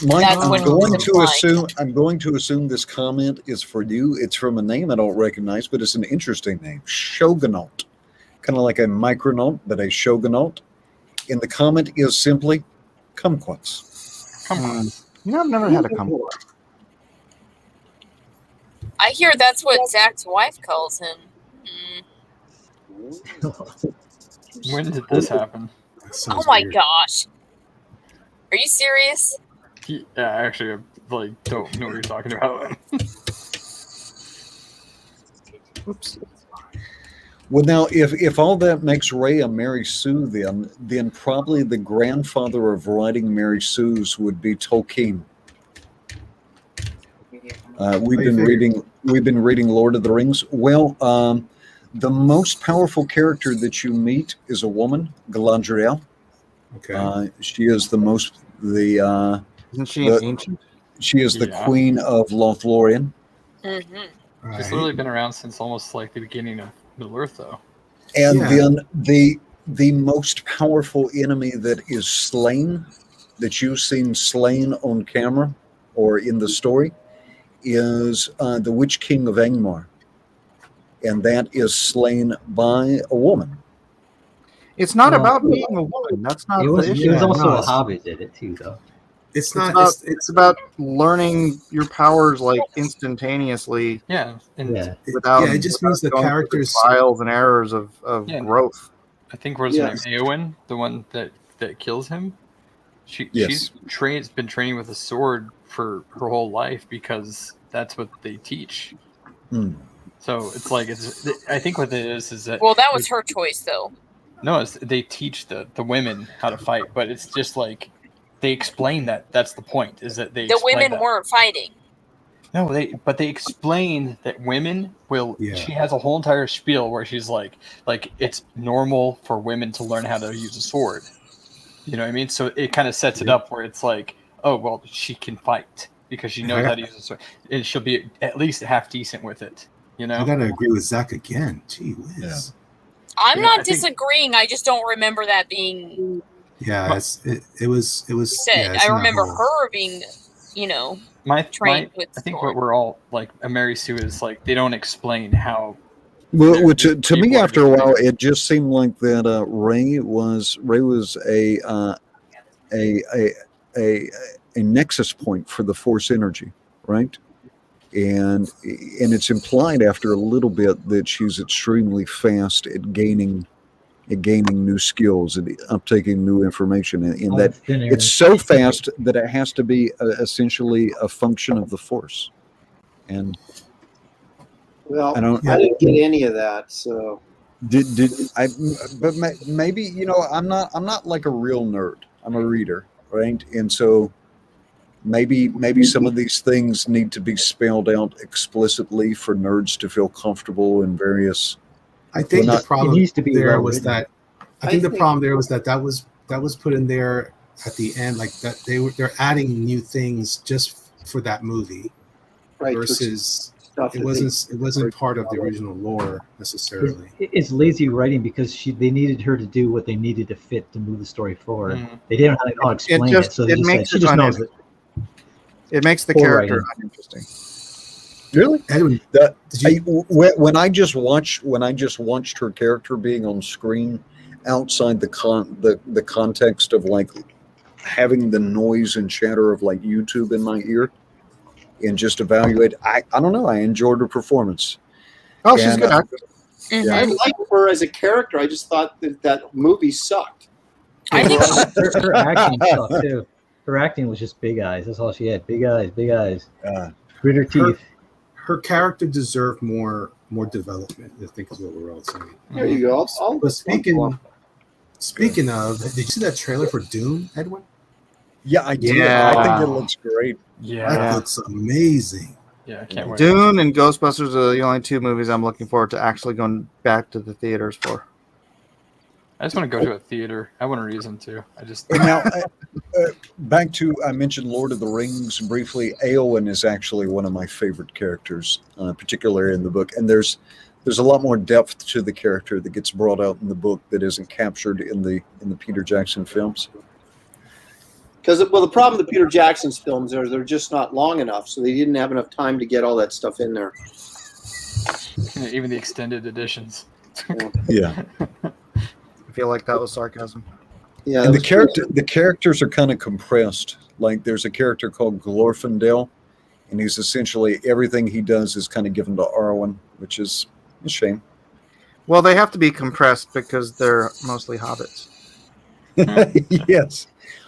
Mike, That's what I'm going to assume this comment is for you. It's from a name I don't recognize, but it's an interesting name, Shogunaut. Kind of like a micronaut, but a shogunaut. And the comment is simply kumquats. I've never had a kumquat. I hear that's what Zach's wife calls him. When did this happen? Oh my gosh. Are you serious? Yeah, actually, I don't know what you're talking about. Oops. Well, now, if all that makes Ray a Mary Sue, then probably the grandfather of writing Mary Sue's would be Tolkien. We've been reading Lord of the Rings. Well, the most powerful character that you meet is a woman, Galadriel. Okay. She is isn't she an ancient? She is the queen of Lothlorien. Mm-hmm. She's literally been around since almost like the beginning of Middle Earth, though. And then the most powerful enemy that is slain, that you've seen slain on camera or in the story, is the Witch King of Angmar. And that is slain by a woman. It's not about being a woman. That's not It was, the it issue. was also a hobbit did it too, though. It's about learning your powers like instantaneously. Yeah, without it just means the going through characters trials and errors of growth. I think what's her name, Eowyn, the one that kills him. She's been training with a sword for her whole life because that's what they teach. So it's like I think what it is that. Well, that was her choice, though. No, they teach the women how to fight, but it's just like they explain that's the point. Is that the women weren't fighting. No, they explain that women will. Yeah. She has a whole entire spiel where she's like it's normal for women to learn how to use a sword. You know what I mean? So it kind of sets it up where it's like, oh well, she can fight because she knows how to use a sword, and she'll be at least half decent with it. You know, I gotta agree with Zach again. Gee whiz. Yeah. I'm not disagreeing. I just don't remember that being. Yeah, it was said. I remember her being, trained with. I think what we're all like, a Mary Sue is like they don't explain how. Well, to me, after a while, it just seemed like that Ray was a nexus point for the Force energy, right? And it's implied after a little bit that she's extremely fast at gaining new skills and uptaking new information, and that it's so fast that it has to be essentially a function of the Force. And well, I didn't get any of that. So did I? But maybe I'm not like a real nerd. I'm a reader, right? And so. Maybe some of these things need to be spelled out explicitly for nerds to feel comfortable in various. I think the problem there was that. I think the problem there was that was put in there at the end, like that they're adding new things just for that movie, Right. versus Stuff it wasn't part of the original lore necessarily. It's lazy writing because they needed her to do what they needed to fit to move the story forward. They didn't know how to explain it, so they just said she just knows it. It makes the Poor character writing. uninteresting. Really? Edwin, When I just watched her character being on screen, outside the context of like having the noise and chatter of like YouTube in my ear, and just evaluate, I don't know. I enjoyed her performance. Oh, she's a And, good actress. Yeah. I like her as a character. I just thought that movie sucked. I think her acting sucked too. Her acting was just big eyes. That's all she had. Big eyes, gritted teeth. Her character deserved more development, I think is what we're all saying. There you go. But speaking of, did you see that trailer for Dune, Edwin? Yeah, I did. Yeah. I think it looks great. That looks amazing. Yeah, I can't wait. Dune and Ghostbusters are the only two movies I'm looking forward to actually going back to the theaters for. I just want to go to a theater. I want a reason to. I just And now, back to, I mentioned Lord of the Rings briefly. Eowyn is actually one of my favorite characters, particularly in the book. And there's a lot more depth to the character that gets brought out in the book that isn't captured in the Peter Jackson films. Because the problem with the Peter Jackson's films is they're just not long enough, so they didn't have enough time to get all that stuff in there. even the extended editions. Yeah. I feel like that was sarcasm. Yeah, And the characters are kind of compressed. Like there's a character called Glorfindel, and he's essentially everything he does is kind of given to Arwen, which is a shame. Well, they have to be compressed because they're mostly hobbits. Yes.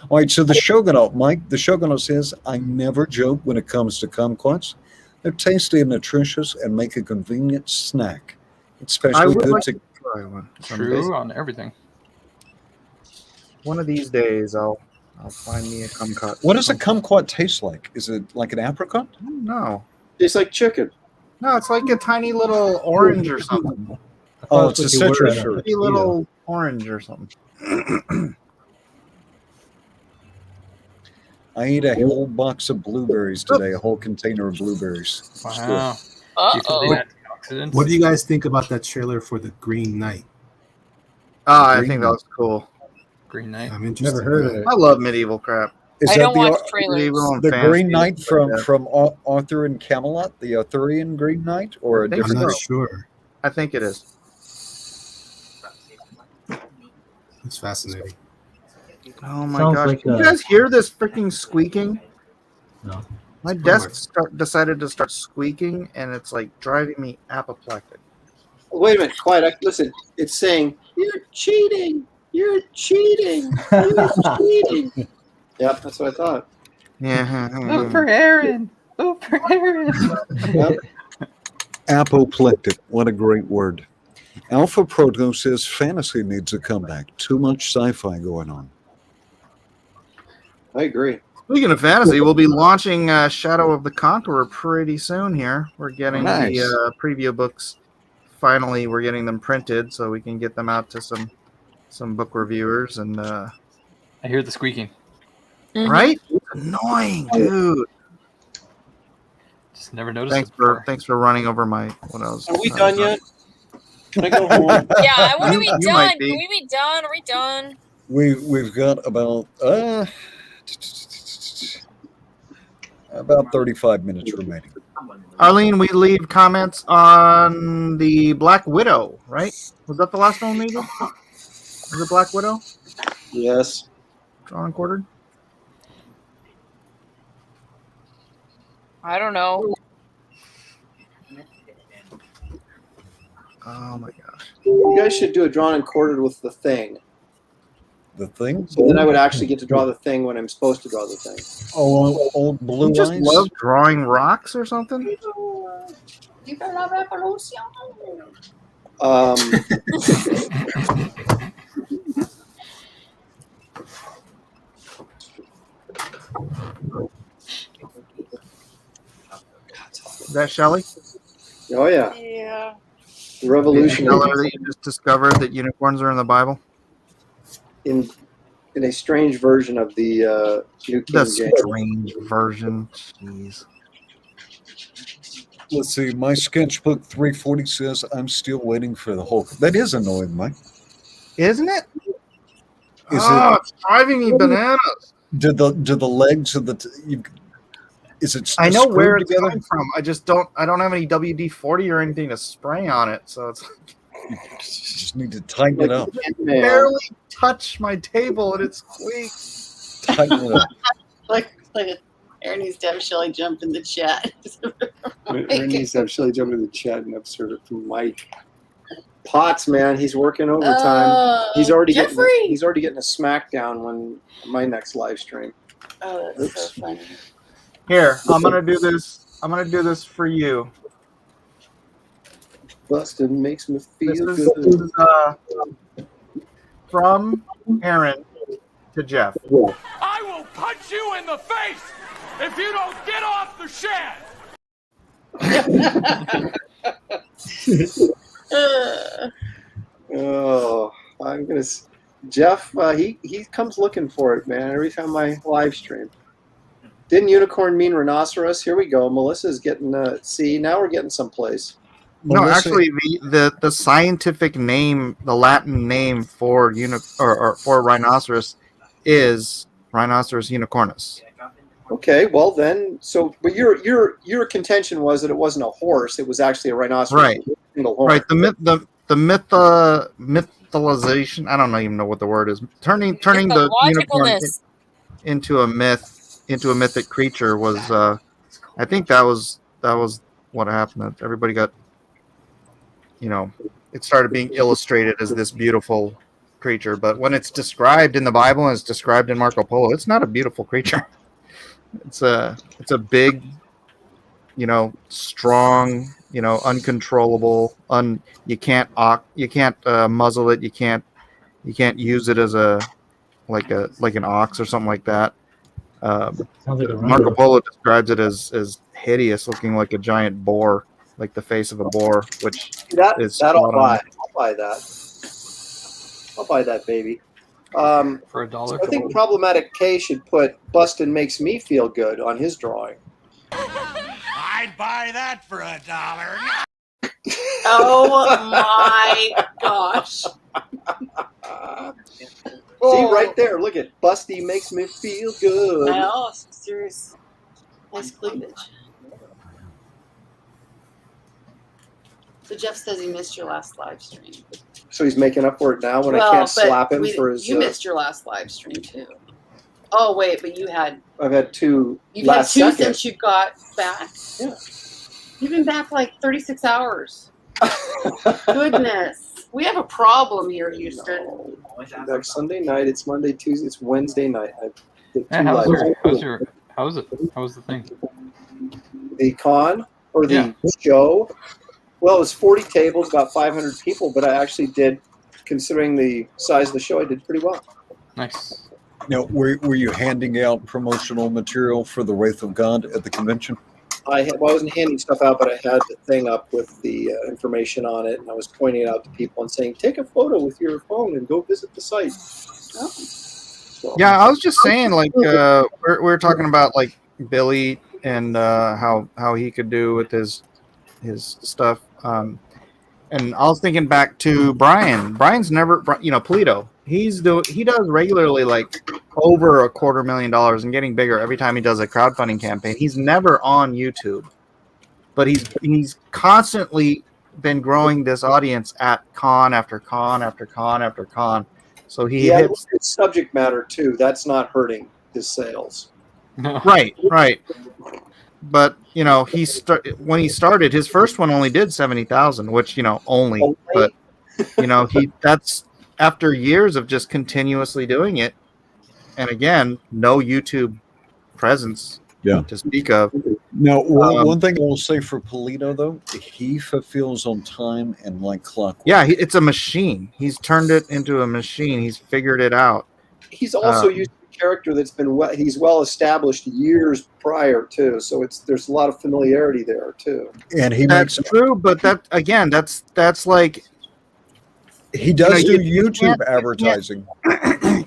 All right, so the Shogunate, Mike, the Shogunate says, I never joke when it comes to kumquats. They're tasty and nutritious and make a convenient snack. It's I especially would good like to... to try one. True on everything. One of these days, I'll find me a kumquat. What does a kumquat taste like? Is it like an apricot? No. Tastes like chicken. No, it's like a tiny little orange or something. Oh, it's a citrus fruit. Tiny little orange or something. I ate a whole box of blueberries today, a whole container of blueberries. Wow. What do you guys think about that trailer for The Green Knight? Oh, I think that was cool. Green Knight. I'm interested. Never heard of it. I love medieval crap. Is I that don't the, watch trailers. Medieval and the fantasy Green Knight and stuff like that. from Arthur and Camelot, the Arthurian Green Knight, or a I think I'm different? not sure. I think it is. It's fascinating. Oh my Sounds gosh! like Can you guys hear this freaking squeaking? No. My desk decided to start squeaking, and it's like driving me apoplectic. Wait a minute, quiet. Listen, it's saying, you're cheating. You're cheating. You're cheating. Yep, that's what I thought. Yeah. Vote for Aaron. Vote for Aaron. Yep. Apoplectic. What a great word. Alpha Proto says fantasy needs a comeback. Too much sci-fi going on. I agree. Speaking of fantasy, we'll be launching Shadow of the Conqueror pretty soon here. We're getting Nice. the preview books. Finally, we're getting them printed so we can get them out to some book reviewers. And I hear the squeaking. right? It's annoying, dude. Just never noticed it before. Thanks for running over my what I was. Are we done yet? Can I go home? Yeah, I want to be You done. might be. Can we be done? Are we done? We've got about 35 minutes remaining. Arlene, we leave comments on the Black Widow, right? Was that the last one we did? Was it Black Widow? Yes. Drawn and quartered? I don't know. Oh my gosh. You guys should do a drawn and quartered with the thing. The thing? So then I would actually get to draw the thing when I'm supposed to draw the thing. Oh, old blue You just eyes? love drawing rocks or something? Is that Shelley? Oh yeah. Yeah. The revolution Tell her that you just discovered that unicorns are in the Bible? in a strange version of the New King The James. strange version. Jeez. Let's see. My sketchbook 340 says I'm still waiting for the Hulk. That is annoying, Mike. Isn't it? Is It's driving me bananas. Did the legs of is it I know where screwed it's together? coming from. I don't have any WD-40 or anything to spray on it, so it's You just need to tighten it up. barely touch my table and it squeaks. Tighten it up. Like Ernie's to have Shelly jump in the chat. Ernie needs to have Shelly jump in the chat and observe it from Mike. Potts, man, he's working overtime. He's already getting a smackdown when my next live stream. Oh, that's so funny. Here, I'm gonna do this. I'm gonna do this for you. Bustin' makes me feel This good. is from Aaron to Jeff. I will punch you in the face if you don't get off the shed. Oh, I'm gonna. Jeff, he comes looking for it, man. Every time I live stream. Didn't unicorn mean rhinoceros? Here we go. Melissa's getting. See, now we're getting someplace. No, Melissa- actually, the scientific name, the Latin name for for rhinoceros is Rhinoceros unicornus. Okay, well then, but your contention was that it wasn't a horse; it was actually a rhinoceros. Right. Single horn. Right. The mythologization. I don't even know what the word is. Turning the unicorn into a mythic creature was. I think that was what happened. Everybody got. It started being illustrated as this beautiful creature, but when it's described in the Bible and it's described in Marco Polo, it's not a beautiful creature. It's a big, strong, uncontrollable. You can't muzzle it. You can't use it as like an ox or something like that. Sounds like a Marco rhino. Polo describes it as hideous, looking like a giant boar, like the face of a boar, which is I'll spot on. buy. I'll buy that. I'll buy that baby. For $1. So I think Problematic K should put "Bustin' makes me feel good" on his drawing. I'd buy that for $1. Oh my gosh. See right there, look at Busty makes me feel good. I know, serious. Nice cleavage. So Jeff says he missed your last live stream. So he's making up for it now when I can't slap him for his. You missed your last live stream too. Oh wait, but you had. I've had two. You've had last two second. since you got back. Yeah. You've been back like 36 hours. Goodness, we have a problem here, Houston. No. Back Sunday night. It's Monday, Tuesday. It's Wednesday night. I did two How live was it? How was the thing? The con or the show? Well, it was 40 tables, about 500 people, but I actually did, considering the size of the show, I did pretty well. Nice. Now, were you handing out promotional material for the Wraith of God at the convention? I wasn't handing stuff out, but I had the thing up with the information on it, and I was pointing it out to people and saying, take a photo with your phone and go visit the site. Oh. So, Yeah, I was just saying, like, we're talking about like Billy and how he could do with his stuff. And I was thinking back to Brian. Brian's never, Polito. He does regularly like over $250,000 and getting bigger every time he does a crowdfunding campaign. He's never on YouTube, but he's constantly been growing this audience at con after con after con after con. So he hits it's subject matter too. That's not hurting his sales. right. But when he started, his first one only did 70,000, which only. But that's after years of just continuously doing it, and again, no YouTube presence to speak of. Now, one thing I will say for Polito though, he fulfills on time and like clockwork. Yeah, it's a machine. He's turned it into a machine. He's figured it out. He's also used a character that's been he's well established years prior too, so there's a lot of familiarity there too. And That's true, but that's like he does do you YouTube can't- advertising.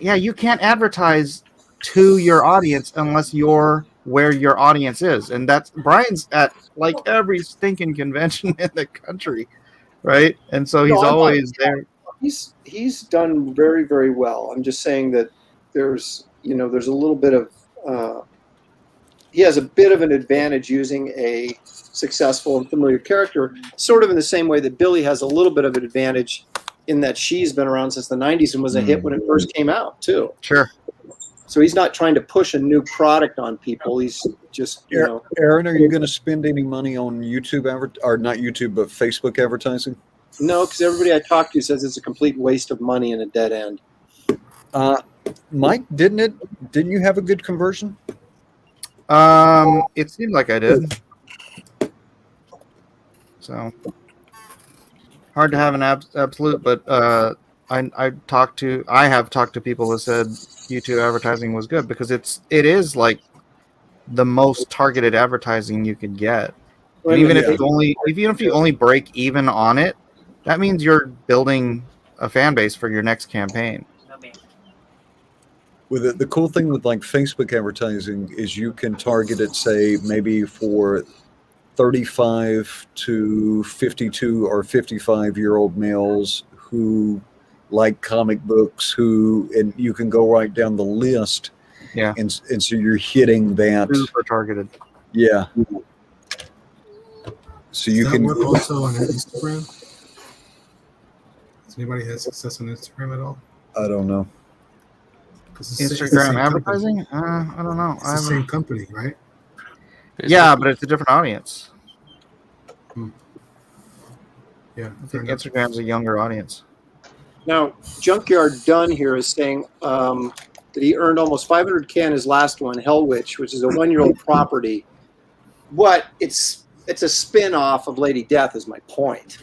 Yeah, you can't advertise to your audience unless you're where your audience is, and that's Brian's at like every stinking convention in the country, right? And so he's always there. He's done very, very well. I'm just saying that there's a little bit of he has a bit of an advantage using a successful and familiar character, sort of in the same way that Billy has a little bit of an advantage in that she's been around since the 90s and was a hit when it first came out too. Sure. So he's not trying to push a new product on people. He's just, Aaron, are you going to spend any money on YouTube or not YouTube, but Facebook advertising? No, because everybody I talk to says it's a complete waste of money and a dead end. Mike, didn't you have a good conversion? It seemed like I did. So hard to have an absolute, but I have talked to people that said YouTube advertising was good because it is like the most targeted advertising you could get. And even if you only break even on it, that means you're building a fan base for your next campaign. With the cool thing with like Facebook advertising is you can target it, say maybe for 35 to 52 or 55-year-old males who like comic books, and you can go right down the list. Yeah. And so you're hitting that. Super targeted. Yeah. So you can work also on Instagram? Does anybody have success on Instagram at all? I don't know. Instagram advertising? I don't know. It's the same company, right? Yeah, but it's a different audience. Yeah. I think Instagram's a younger audience. Now, Junkyard Dunn here is saying that he earned almost $500K on his last one, Hell Witch, which is a 1-year-old property. But it's a spin-off of Lady Death is my point.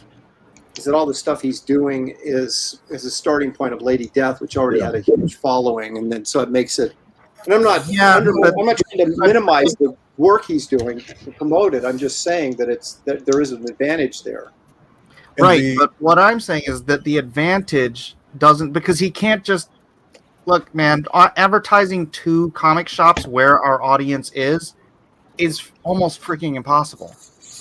Is that all the stuff he's doing is a starting point of Lady Death, which already had a huge following, and then so it makes it. And I'm not trying to minimize the work he's doing to promote it. I'm just saying that there is an advantage there. Right, but what I'm saying is that the advantage doesn't, because he can't just look, man. Advertising to comic shops where our audience is almost freaking impossible.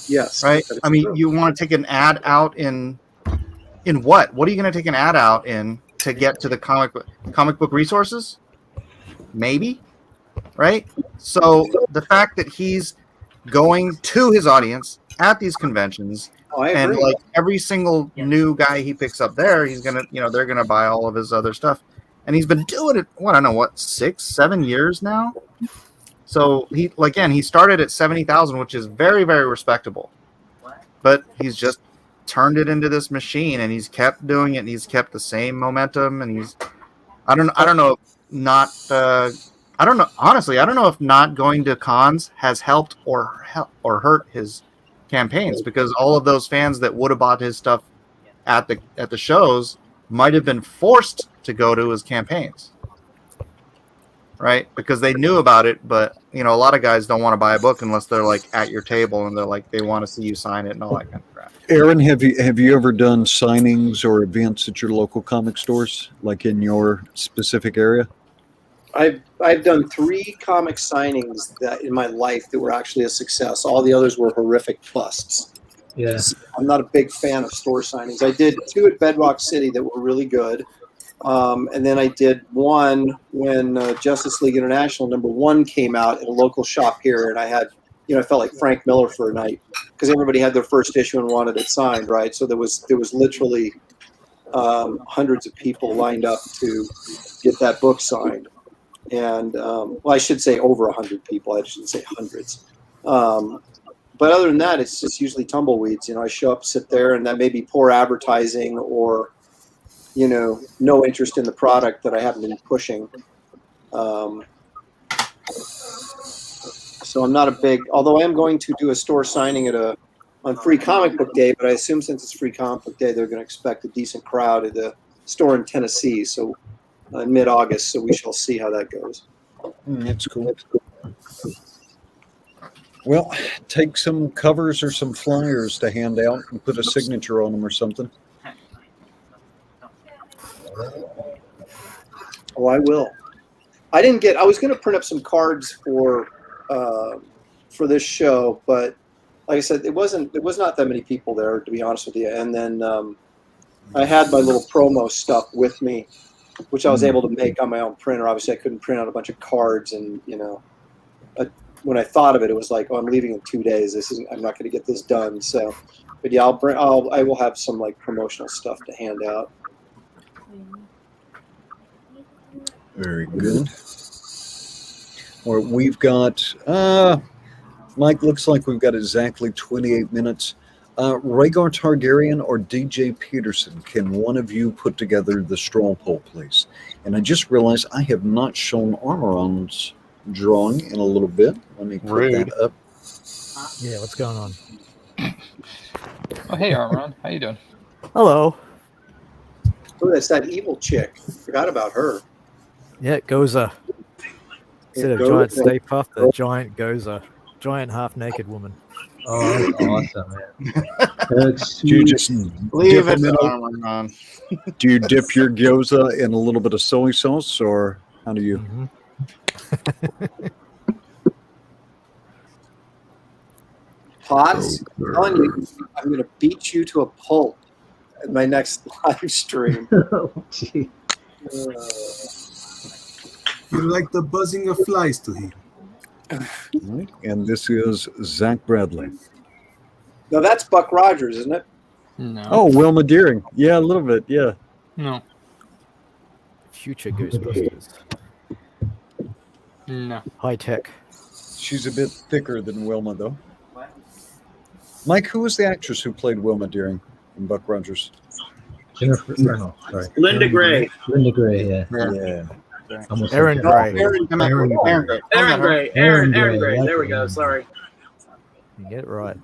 Yes, right. I mean, you want to take an ad out in what? What are you going to take an ad out in to get to the comic book resources? Maybe, right? So the fact that he's going to his audience at these conventions, and like every single new guy he picks up there, he's gonna, they're gonna buy all of his other stuff, and he's been doing it. I don't know, 6-7 years now. So he started at 70,000, which is very, very respectable, but he's just turned it into this machine, and he's kept doing it, and he's kept the same momentum, and I don't know honestly, I don't know if not going to cons has helped or hurt his campaigns, because all of those fans that would have bought his stuff at the shows might have been forced to go to his campaigns, right? Because they knew about it, but a lot of guys don't want to buy a book unless they're like at your table and they're like they want to see you sign it and all that kind of crap. Aaron, have you ever done signings or events at your local comic stores, like in your specific area? I've done 3 comic signings that in my life that were actually a success. All the others were horrific busts. Yeah. I'm not a big fan of store signings. I did 2 at Bedrock City that were really good. And then I did one when Justice League International #1 came out at a local shop here, and I had, I felt like Frank Miller for a night because everybody had their first issue and wanted it signed, right? So there was literally hundreds of people lined up to get that book signed, and I should say over 100 people. I shouldn't say hundreds. But other than that, it's just usually tumbleweeds. I show up, sit there, and that may be poor advertising or no interest in the product that I haven't been pushing. So I'm not a big, although I am going to do a store signing on Free Comic Book Day, but I assume since it's Free Comic Book Day, they're going to expect a decent crowd at the store in Tennessee. So in mid-August, so we shall see how that goes. That's cool. Well, take some covers or some flyers to hand out and put a signature on them or something. Oh, I will. I was going to print up some cards for for this show, but like I said, it was not that many people there, to be honest with you. And then I had my little promo stuff with me, which I was able to make on my own printer. Obviously, I couldn't print out a bunch of cards, and when I thought of it, it was like, oh, I'm leaving in 2 days. I'm not going to get this done. So, but yeah, I will have some like promotional stuff to hand out. Very good. Or we've got Mike. Looks like we've got exactly 28 minutes. Rhaegar Targaryen or DJ Peterson, can one of you put together the straw poll, please? And I just realized I have not shown Armoron's drawing in a little bit. Let me put that up. Yeah, what's going on? Oh, hey, Armoron. How you doing? Hello. Oh, that's that evil chick. Forgot about her. Yeah, Goza. Instead of giant Stay Puft, the giant Goza. Giant half-naked woman. Oh, that's awesome, man. That's Do you just Leave dip it them in on. Do you dip your gyoza in a little bit of soy sauce, or how do you? Mm-hmm. Potts, I'm telling you, I'm going to beat you to a pulp in my next live stream. Oh, gee. You like the buzzing of flies to him. Right. And this is Zach Bradley. No, that's Buck Rogers, isn't it? No. Oh, Wilma Deering. Yeah, a little bit. Yeah. No. Future Ghostbusters. No. High tech. She's a bit thicker than Wilma, though. Mike, who was the actress who played Wilma Deering in Buck Rogers? Jennifer. No, sorry. Linda Gray. Linda Gray. Yeah. Yeah. Almost Aaron like- Gray. Aaron Gray. Aaron Aaron Gray. Gray. There we go. Sorry. You get it right.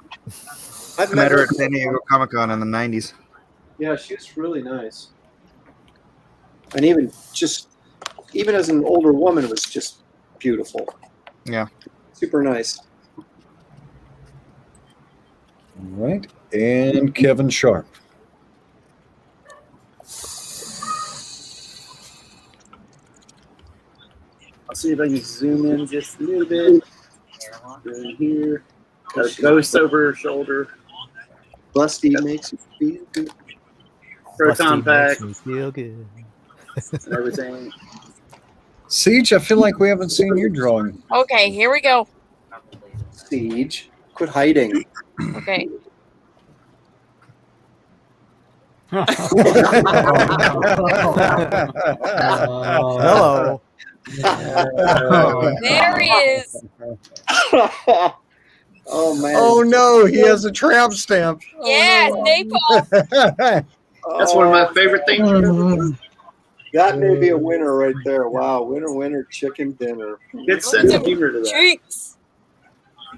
I've I met her at San Diego Comic-Con in the 90s. Yeah, she was really nice. And even as an older woman, was just beautiful. Yeah. Super nice. All right. And Kevin Sharp. I'll see if I can zoom in just a little bit. Right here. Got a ghost over her shoulder. Busty makes you feel good. Proton pack. Makes me feel good. And everything. Siege, I feel like we haven't seen your drawing. Okay, here we go. Siege. Quit hiding. Okay. Hello. There he is. Oh man. Oh no, he has a tramp stamp. Yeah, Stay Puft. That's one of my favorite things. That may be a winner right there. Wow, winner, chicken dinner. Good sense of humor to that. Cheeks.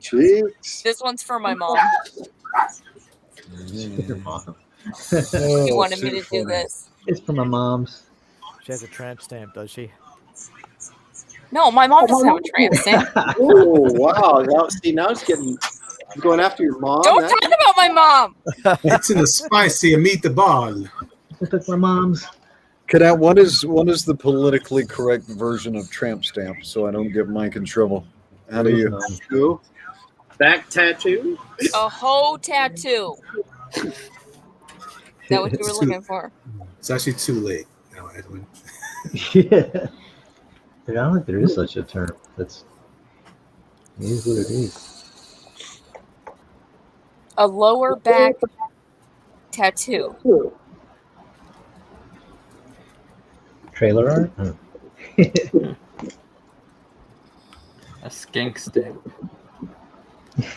Cheeks. This one's for my mom. Your mom. She wanted me to do this. It's for my mom's. She has a tramp stamp, does she? No, my mom doesn't have a tramp stamp. Oh wow! Now it's getting going after your mom. Don't talk about my mom. It's in the spicy meatball. It's my mom's. Cadet, what is the politically correct version of tramp stamp so I don't get Mike in trouble? How do you? Who? Back tattoo. A hoe tattoo. Is that what you were looking for? It's actually too late now, Edwin. Yeah. I don't think there is such a term. It is what it is. A lower back tattoo. Trailer art? Oh. A skink stamp.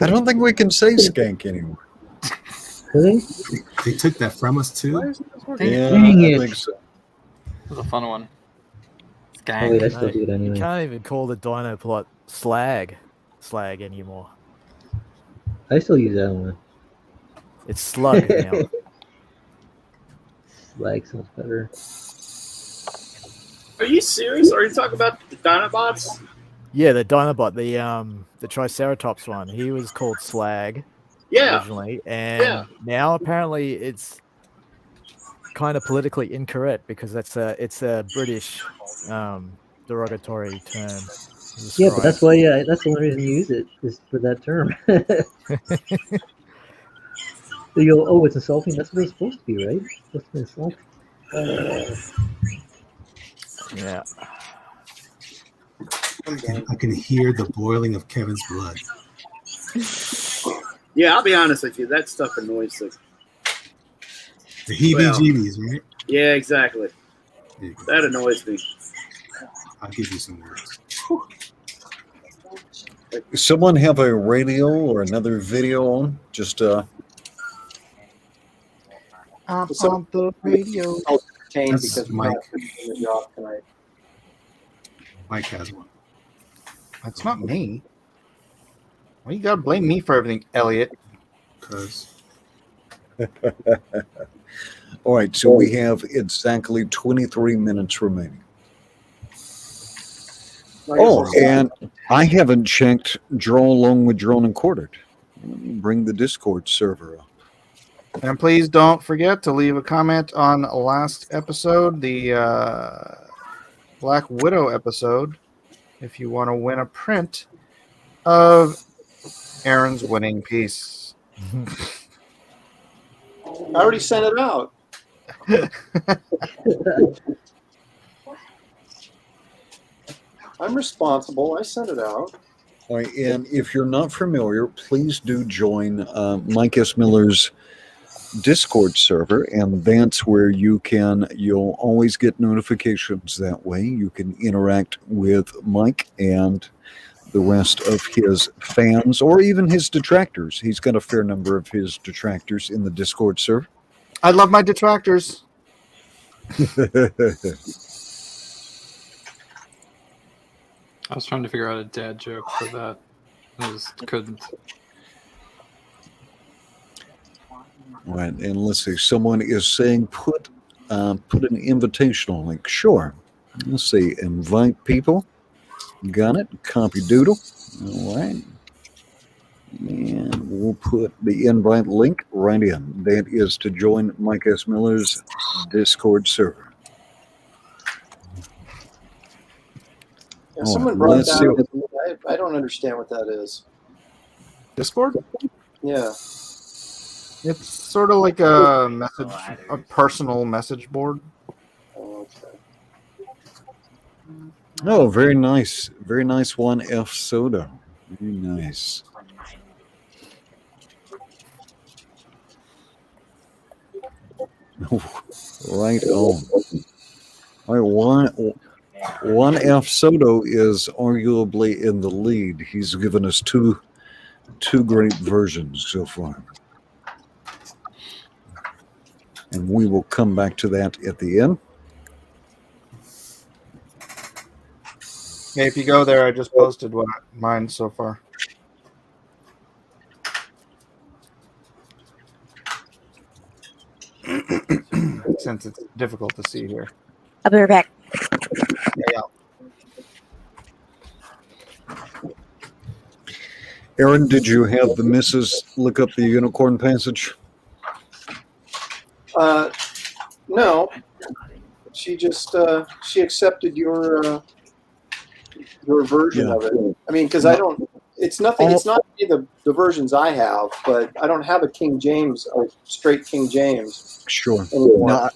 I don't think we can say skank anymore. Really? They took that from us too. Yeah, Dang I it. think so. That was a fun one. Oh, wait, I Skank. still do it You anyway. can't even call the dino plot slag anymore. I still use that one. It's slug now. Slag sounds better. Are you serious? Are you talking about the Dinobots? Yeah, the Dinobot, the Triceratops one. He was called Slag Yeah. originally, and now apparently it's kind of politically incorrect because it's a British derogatory term. Yeah, but that's why. That's the only reason you use it is for that term. You go, oh, it's insulting. That's what it's supposed to be, right? It's supposed to be insulting. Yeah. I can hear the boiling of Kevin's blood. Yeah, I'll be honest with you. That stuff annoys me. The heebie-jeebies, right? Yeah, exactly. That annoys me. I'll give you some words. Someone have a radio or another video on? Just I'm on the radio. Entertained That's because we're Mike. not finishing the job tonight. Mike has one. That's not me. Why you gotta blame me for everything, Elliot? Because. all right, so we have exactly 23 minutes remaining. Oh, and I haven't checked Draw Along with Drawn and Quartered. Let me bring the Discord server up. And please don't forget to leave a comment on last episode, the Black Widow episode, if you want to win a print of Aaron's winning piece. I already sent it out. I'm responsible. I sent it out. All right, and if you're not familiar, please do join Mike S. Miller's Discord server, and that's where you'll always get notifications that way. You can interact with Mike and the rest of his fans, or even his detractors. He's got a fair number of his detractors in the Discord server. I love my detractors. I was trying to figure out a dad joke for that. I just couldn't. Right, and let's see. Someone is saying put an invitational link. Sure. Let's see. Invite people. Got it. Copy doodle. All right. And we'll put the invite link right in. That is to join Mike S. Miller's Discord server. Yeah, someone brought that up. I don't understand what that is. Discord? Yeah. It's sort of like a personal message board. Oh, very nice. Very nice one, F Soda. Very nice. Right on. All right, one F Soto is arguably in the lead. He's given us two great versions so far. And we will come back to that at the end. Hey, if you go there, I just posted mine so far. Since it's difficult to see here. I'll be right back. Yeah. Aaron, did you have the missus look up the unicorn passage? No. She just she accepted your version of it. I mean, because I don't. It's nothing. It's not the versions I have, but I don't have a King James or straight King James. Sure. Anymore. No,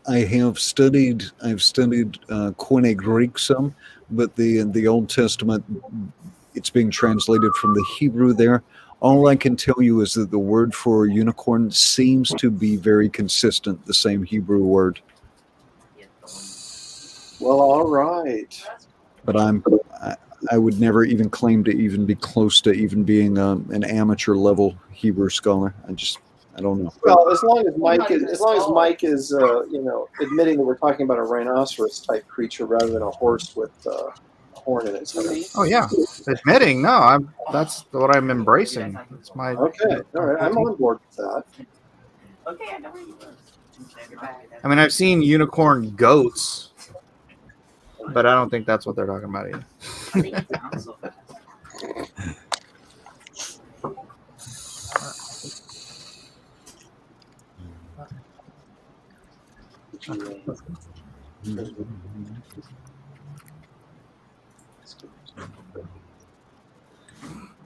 I have studied. I've studied Koine Greek some, but the Old Testament, it's being translated from the Hebrew there. All I can tell you is that the word for unicorn seems to be very consistent, the same Hebrew word. Well, all right. But I would never even claim to even be close to even being an amateur level Hebrew scholar. I don't know. Well, as long as Mike is admitting that we're talking about a rhinoceros type creature rather than a horse with a horn in its head. Oh yeah, admitting. No, that's what I'm embracing. It's my okay. All right, I'm on board with that. Okay, I know where you live. I mean, I've seen unicorn goats, but I don't think that's what they're talking about either.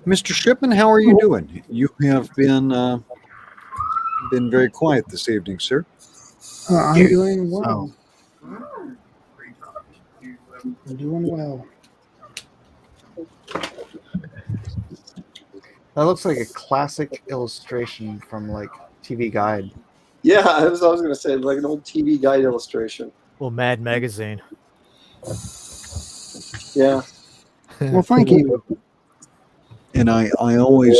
Mr. Shipman, how are you doing? You have been very quiet this evening, sir. I'm doing well. I'm doing well. That looks like a classic illustration from like TV Guide. Yeah, I was going to say like an old TV Guide illustration. Or Mad Magazine. Yeah. Well, thank you. And I always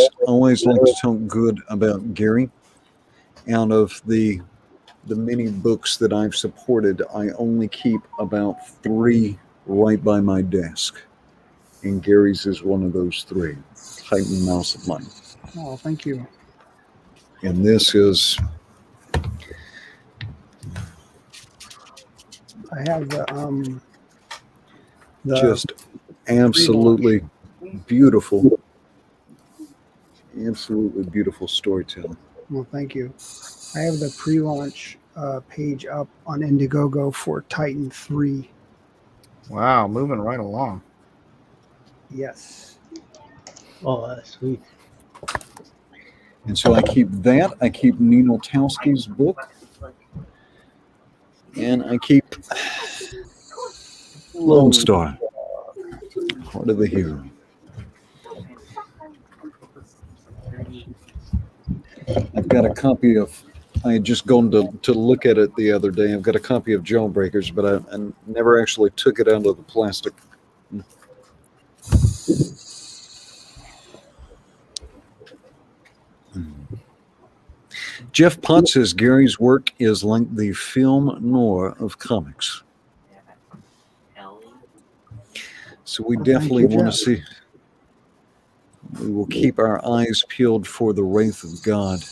like to talk good about Gary. Out of the many books that I've supported, I only keep about 3 right by my desk. And Gary's is one of those 3. Titan Mouse of mine. Oh, thank you. And this is I have the just absolutely beautiful. Absolutely beautiful storytelling. Well, thank you. I have the pre-launch page up on Indiegogo for Titan 3. Wow, moving right along. Yes. Oh, that's sweet. And so I keep that. I keep Nino Towski's book. And I keep Lone Star, Heart of the Hero. I've got a copy of, I had just gone to look at it the other day. I've got a copy of Jawbreakers, but I never actually took it out of the plastic. Jeff Potts says Gary's work is like the film noir of comics. So we definitely want to see. We will keep our eyes peeled for the Wraith of God.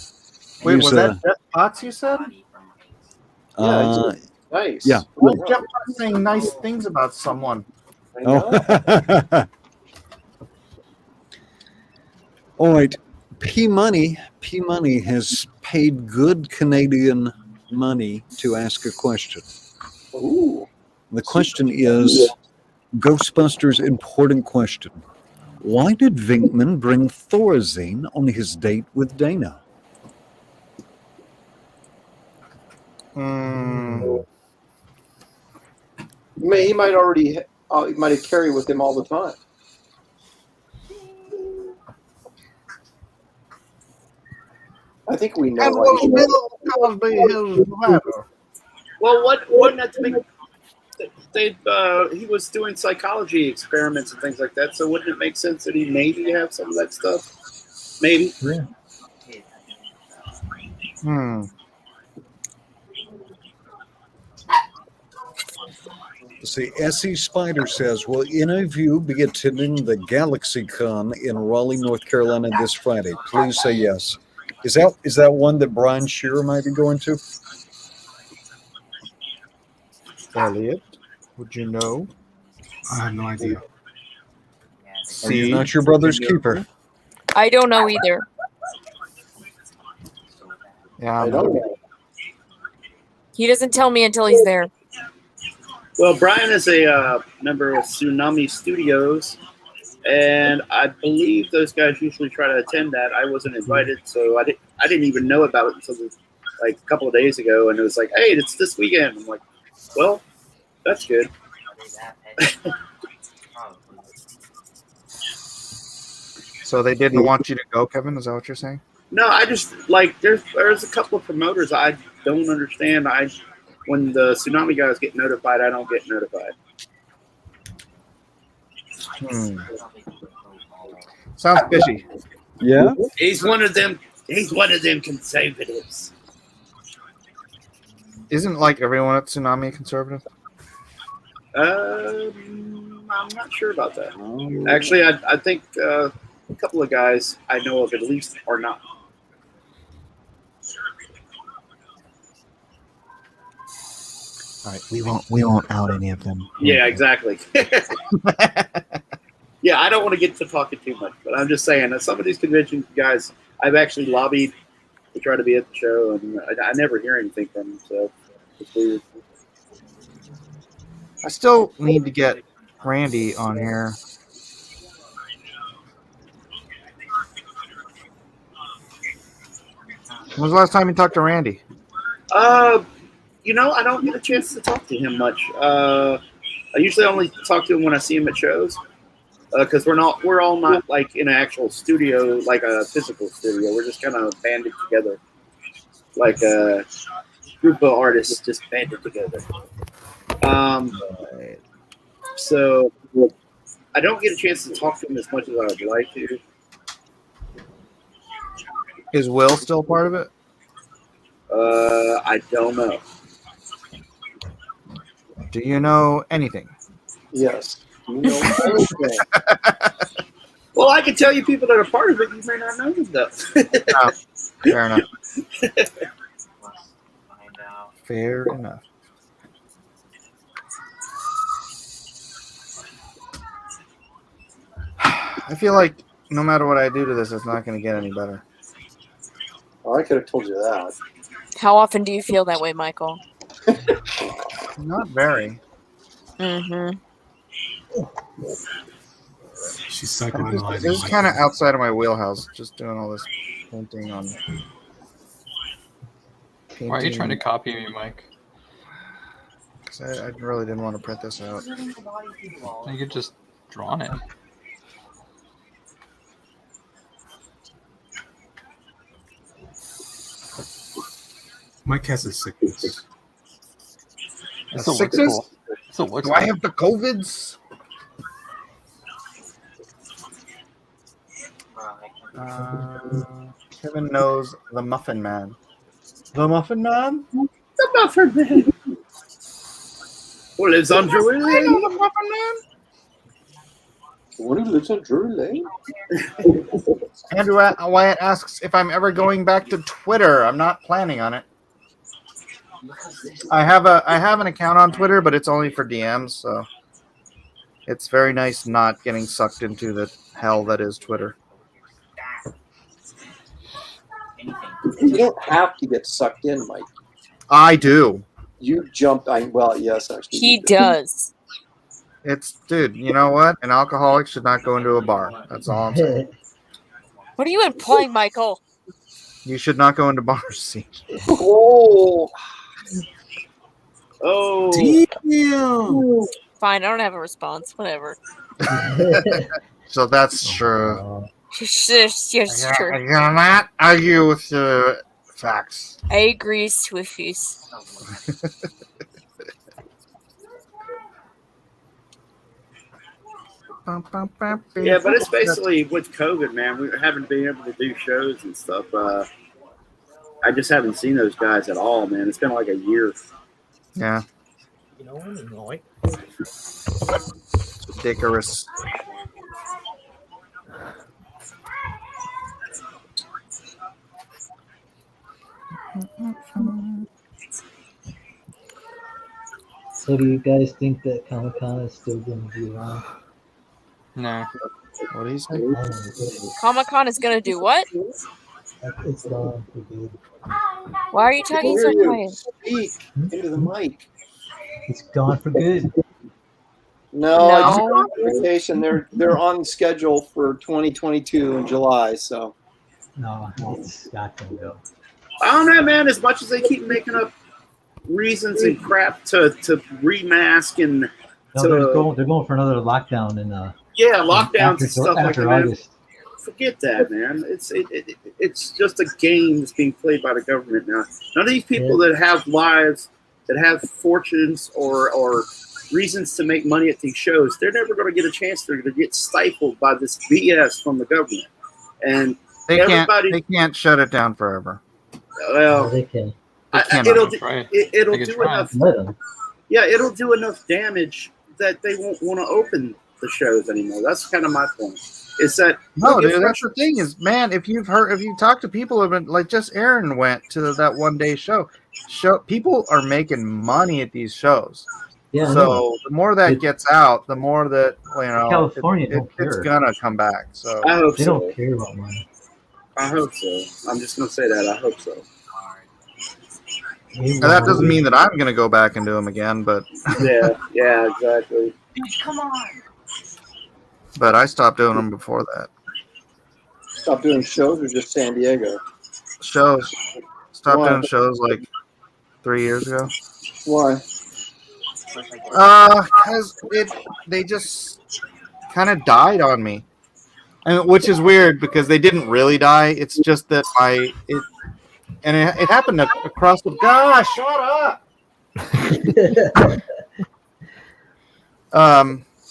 Wait, was that Jeff Potts you said? Nice. Yeah. Why is Jeff Potts saying nice things about someone? Oh. All right. P Money has paid good Canadian money to ask a question. Ooh. The question is Ghostbusters' important question. Why did Vinkman bring Thorazine on his date with Dana? He might already he might have carried with him all the time. I think we know. Well, what not to make he was doing psychology experiments and things like that. So wouldn't it make sense that he maybe have some of that stuff? Maybe. Yeah. Let's see, S.E. Spider says, will any of you be attending the GalaxyCon in Raleigh, North Carolina this Friday? Please say yes. Is that one that Brian Shearer might be going to? Elliot, would you know? I have no idea. Are you not your brother's keeper? I don't know either. Yeah, I don't know. He doesn't tell me until he's there. Well, Brian is a member of Tsunami Studios, and I believe those guys usually try to attend that. I wasn't invited, so I didn't even know about it until like a couple of days ago, and it was like, hey, it's this weekend. I'm like, well, that's good. So they didn't want you to go, Kevin? Is that what you're saying? No, I just like there's a couple of promoters I don't understand. When the Tsunami guys get notified, I don't get notified. Sounds fishy. Yeah. He's one of them conservatives. Isn't like everyone at Tsunami conservative? I'm not sure about that. Actually, I think a couple of guys I know of at least are not. All right, we won't out any of them. Yeah, exactly. Yeah, I don't want to get to talking too much, but I'm just saying that some of these convention guys, I've actually lobbied to try to be at the show, and I never hear anything from them, so it's weird. I still need to get Randy on here. When was the last time you talked to Randy? You know, I don't get a chance to talk to him much. I usually only talk to him when I see him at shows, because we're all not like in an actual studio, like a physical studio. We're just kind of banded together, like a group of artists just banded together. So I don't get a chance to talk to him as much as I would like to. Is Will still part of it? I don't know. Do you know anything? Yes. You know anything. Well, I can tell you people that are part of it. You may not know them though. Oh, fair enough. Fair enough. I feel like no matter what I do to this, it's not going to get any better. Oh, I could have told you that. How often do you feel that way, Michael? Not very. Mm-hmm. She's psychoanalyzing. This is kind of outside of my wheelhouse, just doing all this painting on. Why are you trying to copy me, Mike? Because I really didn't want to print this out. You could just draw on it. Mike has a sickness. This looks Sickness? cool. This looks Do I cool. have the COVIDs? Kevin knows the Muffin Man. The Muffin Man? The Muffin Man. Who lives on Drury I know Lane? the Muffin Man. The one who lives on Drury Lane? Andrew Wyatt asks if I'm ever going back to Twitter. I'm not planning on it. I have an account on Twitter, but it's only for DMs, so it's very nice not getting sucked into the hell that is Twitter. You don't have to get sucked in, Mike. I do. You jumped. Well, yes, actually. He you did. does. It's, dude, you know what? An alcoholic should not go into a bar. That's all I'm saying. What are you implying, Michael? You should not go into bars. See? Oh. Oh. Damn. Fine, I don't have a response. Whatever. So that's true. Yes, I true. cannot argue with the facts. I agree with you. Yeah, but it's basically with COVID, man. We haven't been able to do shows and stuff. I just haven't seen those guys at all, man. It's been like a year. Yeah. You know, like Ridiculous. So do you guys think that Comic-Con is still going to be around? No. What do you say? I don't know. Comic-Con is gonna do what? It's gone for good. Why are you talking so quiet? Speak into the mic. It's gone for good. No, it's they're on schedule for 2022 in July. So No, it's not going to go. I don't know, man. As much as they keep making up reasons and crap to remask and No, they're going for another lockdown in lockdowns and stuff like that. Man, August. forget that, man. It's just a game that's being played by the government now. None of these people that have lives, that have fortunes or reasons to make money at these shows, they're never going to get a chance. They're going to get stifled by this BS from the government. And They can't shut it down forever. Well, they can. It'll try. it'll They can do try. enough. Let them. Yeah, it'll do enough damage that they won't want to open the shows anymore. That's kind of my point. Is that No, dude, that's the thing is, man, if you talk to people who have been, like, just Aaron went to that one day show. People are making money at these shows. Yeah, I know. So the more that gets out, the more that, you know, California don't it's care. gonna come back. So I hope They so. don't care about money. I hope so. I'm just gonna say that. I hope so. now, that doesn't mean that I'm gonna go back and do them again, but Yeah, exactly. Come on. but I stopped doing them before that. stop doing shows or just San Diego. Shows. stopped Why? doing shows like 3 years ago. Why? Because they just kind of died on me, and which is weird because they didn't really die. It's just that it happened across the. Gosh, shut up.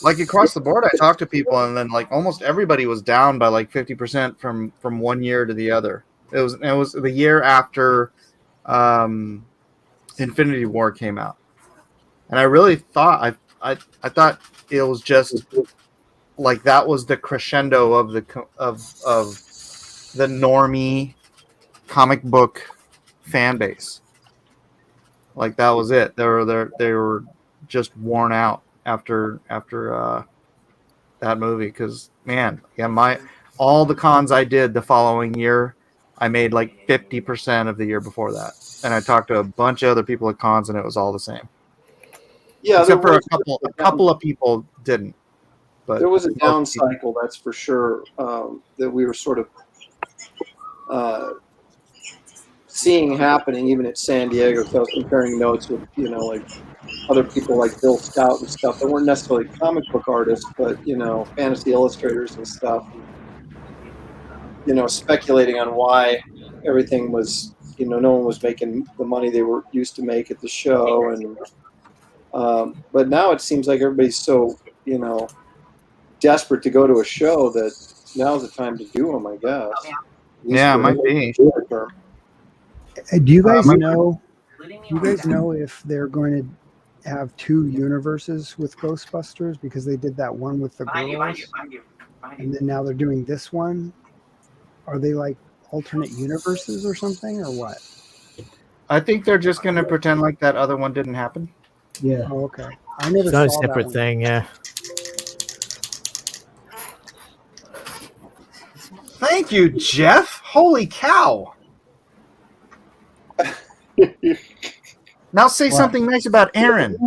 Like across the board, I talked to people, and then like almost everybody was down by like 50% from 1 year to the other. It was the year after Infinity War came out, and I really thought I thought it was just like that was the crescendo of the normie comic book fan base. Like that was it. They were just worn out after that movie because man, yeah, all the cons I did the following year, I made like 50% of the year before that, and I talked to a bunch of other people at cons, and it was all the same. Yeah, except for was a couple of people didn't. But there was a down cycle, that's for sure, that we were sort of seeing happening even at San Diego. So I was comparing notes with, like other people like Bill Stout and stuff that weren't necessarily comic book artists, but, fantasy illustrators and stuff. Speculating on why everything was, no one was making the money they were used to make at the show. And but now it seems like everybody's so, desperate to go to a show that now's the time to do them, I guess. Yeah, it might be. Do you guys know? Do you guys know if they're going to have 2 universes with Ghostbusters because they did that one with the girls, and then now they're doing this one? Are they like alternate universes or something, or what? I think they're just going to pretend like that other one didn't happen. Yeah. Oh, okay. I never It's not a saw that separate one. thing, yeah. Thank you, Jeff. Holy cow. Now say something nice about Aaron.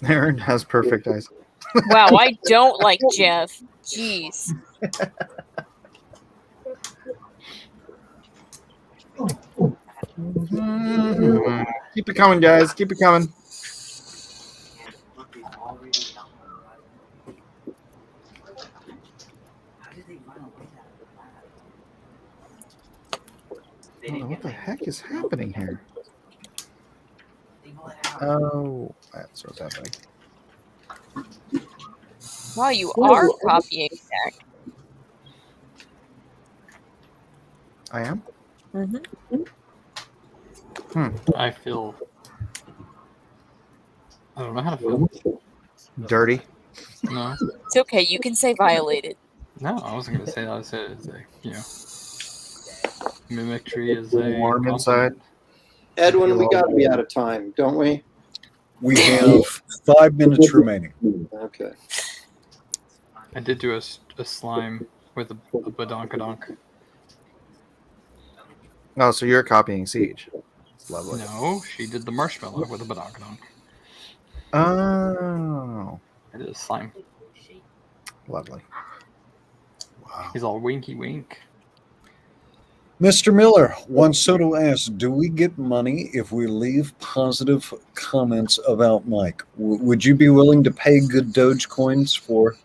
Aaron has perfect eyes. Wow, I don't like Jeff. Jeez. Keep it coming, guys. Keep it coming. What the heck is happening here? Oh, that's what's happening. Wow, you are copying Zach. I am? Mm-hmm. I feel. I don't know how to feel. Dirty. No. It's okay. You can say violated. No, I wasn't going to say that. I said it's a, mimicry is a warm inside. Edwin, we got to be out of time, don't we? We have 5 minutes remaining. Okay. I did do a slime with a badonkadonk. Oh, so you're copying Siege. It's lovely. No, she did the marshmallow with a badonkadonk. Oh. I did a slime. Lovely. Wow. He's all winky wink. Mr. Miller, Juan Soto asks, do we get money if we leave positive comments about Mike? Would you be willing to pay good Dogecoins for?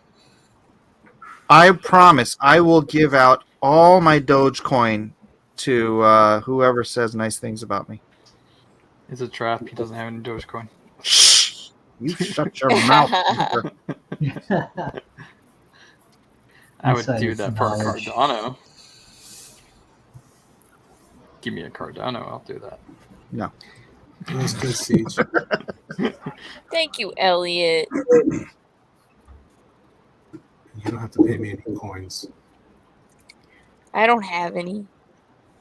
I promise I will give out all my Dogecoin to whoever says nice things about me. It's a trap. He doesn't have any Dogecoin. Shh! You shut your mouth. I would do that for a Cardano. Give me a Cardano, I'll do that. No. That's good, Siege. Thank you, Elliot. You don't have to pay me any coins. I don't have any.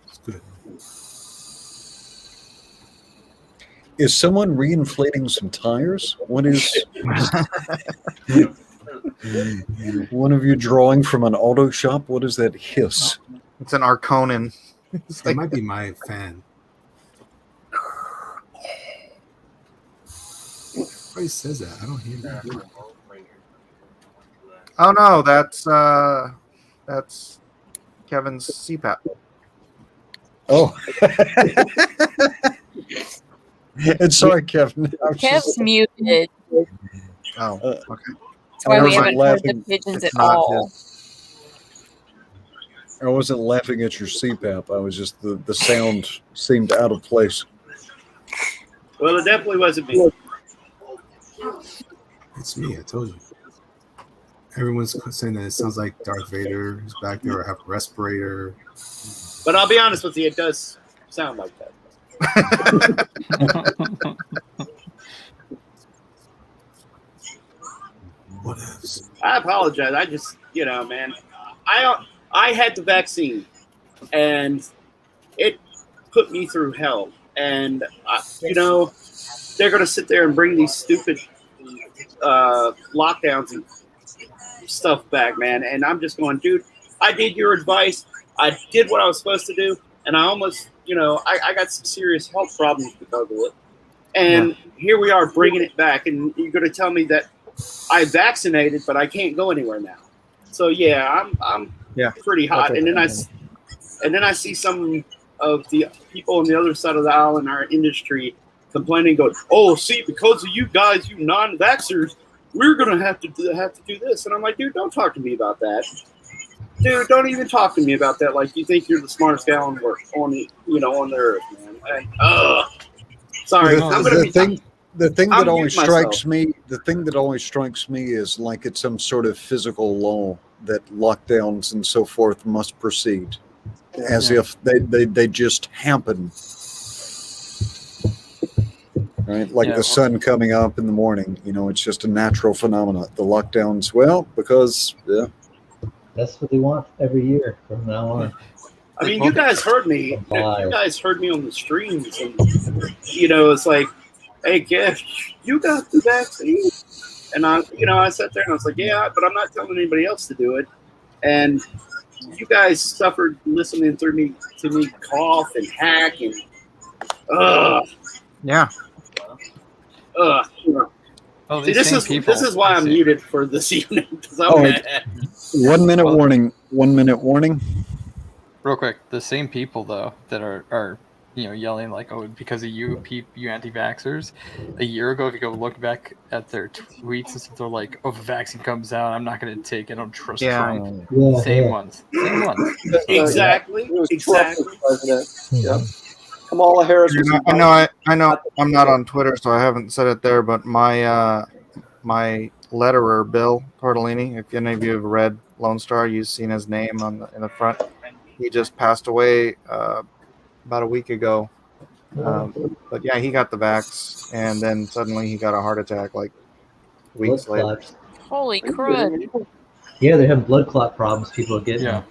It's good. Is someone reinflating some tires? What is one of you drawing from an auto shop? What is that hiss? It's an Arconin. It might be my fan. Everybody says that. I don't hear that. Oh no, that's Kevin's CPAP. Oh. And sorry, Kevin. Kev's muted. Oh, okay. That's why we wasn't haven't heard the laughing. pigeons It's at not all. I wasn't laughing at your CPAP. I was just the sound seemed out of place. Well, it definitely wasn't me. It's me. I told you. Everyone's saying that it sounds like Darth Vader is back there, or have a respirator. But I'll be honest with you, it does sound like that. What else? I apologize. I just, man, I had the vaccine, and it put me through hell. And they're going to sit there and bring these stupid lockdowns and stuff back, man. And I'm just going, dude, I did your advice. I did what I was supposed to do, and I almost, I got some serious health problems because of it. And here we are bringing it back, and you're going to tell me that I vaccinated, but I can't go anywhere now. So yeah, I'm pretty hot. And then I see some of the people on the other side of the aisle in our industry complaining, going, "Oh, see, because of you guys, you non-vaxxers, we're gonna have to do this." And I'm like, dude, don't talk to me about that. Dude, don't even talk to me about that. Like you think you're the smartest guy on the earth, man. Sorry, The thing I'll that always mute strikes me, is like it's some sort of physical law that lockdowns and so forth must proceed, as if they just happen. Right, like the sun coming up in the morning. It's just a natural phenomenon. The lockdowns, because That's what they want every year from now on. I mean, you guys heard me. You guys heard me on the streams, and it's like, hey, Kev, you got the vaccine, and I sat there and I was like, yeah, but I'm not telling anybody else to do it. And you guys suffered listening to me cough and hack and yeah. Oh, See, this is why I'm muted for this evening, because I'm mad. 1 minute warning. 1 minute warning. Real quick, the same people though that are yelling like, "Oh, because of you anti-vaxxers." A year ago, if you go look back at their tweets and stuff, they're like, "Oh, if a vaccine comes out, I'm not going to take it. I don't trust Trump." Same ones. Exactly. Yep. Kamala Harris. I know. I'm not on Twitter, so I haven't said it there. But my letterer, Bill Tortellini, if any of you have read Lone Star, you've seen his name in the front. He just passed away about a week ago. But yeah, he got the vax, and then suddenly he got a heart attack like weeks later. Holy crud! Yeah, they're having blood clot problems. People are getting. Yeah.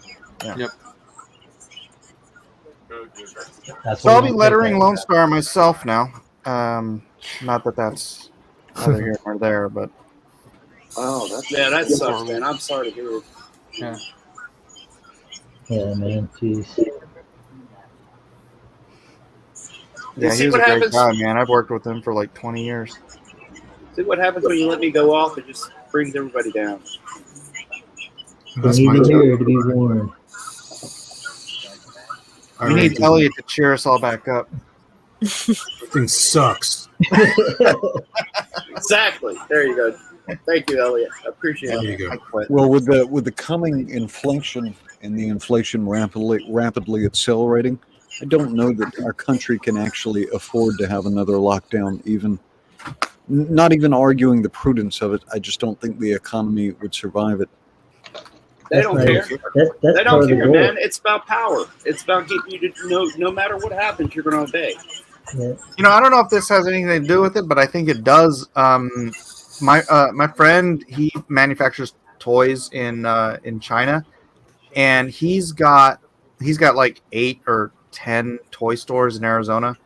Yep. So I'll be lettering Lone Star myself now. Not that that's either here or there, but that sucks, man. I'm sorry to hear it. Yeah. Yeah, man. Jeez. yeah, he's a great guy, man. I've worked with him for like 20 years. See what happens when you let me go off? It just brings everybody down. We need to hear to be warned. We need Elliot to cheer us all back up. Thing sucks. Exactly. There you go. Thank you, Elliot. I appreciate it. There you go. Well, with the coming inflation and the inflation rapidly accelerating, I don't know that our country can actually afford to have another lockdown. Even not even arguing the prudence of it, I just don't think the economy would survive it. They don't care. That's They don't part of the care, goal. man. It's about power. It's about getting you to know no matter what happens, you're going to obey. Yeah. I don't know if this has anything to do with it, but I think it does. My friend, he manufactures toys in China, and he's got like 8 or 10 toy stores in Arizona.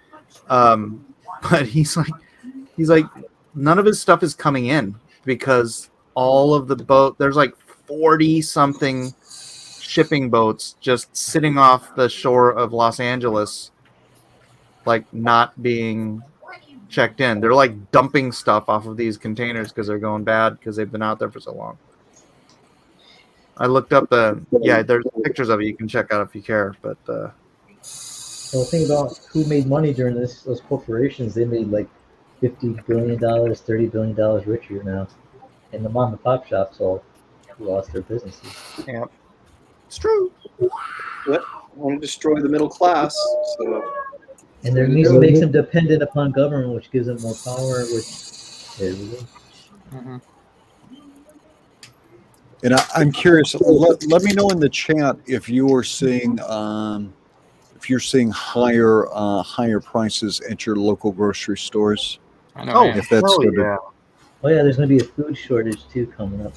But he's like none of his stuff is coming in because all of the there's like 40 something shipping boats just sitting off the shore of Los Angeles, like not being checked in. They're like dumping stuff off of these containers because they're going bad because they've been out there for so long. I looked up there's pictures of it you can check out if you care. But Well, think about who made money during this. Those corporations, they made like $50 billion, $30 billion richer now. And the mom and pop shops all lost their businesses. yeah, it's true. Yep. Want to destroy the middle class. So. And their needs makes them dependent upon government, which gives them more power. There we go. Mm-hmm. And I'm curious. Let me know in the chat if you're seeing higher prices at your local grocery stores. I know. If that's sort of, Oh yeah, there's going to be a food shortage too coming up.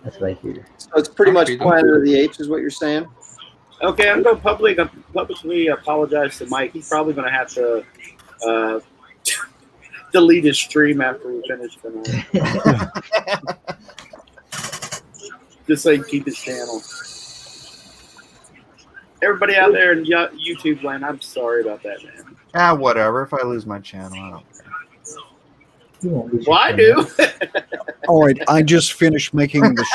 That's what I hear. So it's pretty much Planet of the Apes, is what you're saying. Okay, I'm going to publicly apologize to Mike. He's probably going to have to delete his stream after we finish tonight. Just so he can keep his channel. Everybody out there in YouTube land, I'm sorry about that, man. Whatever. If I lose my channel, I don't care. Well, I do. All right, I just finished making the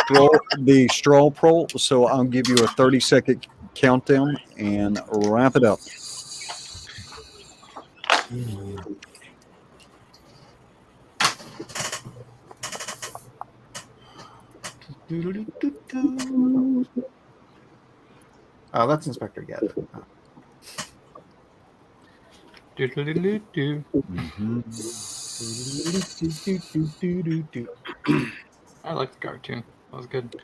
straw poll, so I'll give you a 30-second countdown and wrap it up. Oh, that's Inspector Gadget. I like the cartoon. That was good.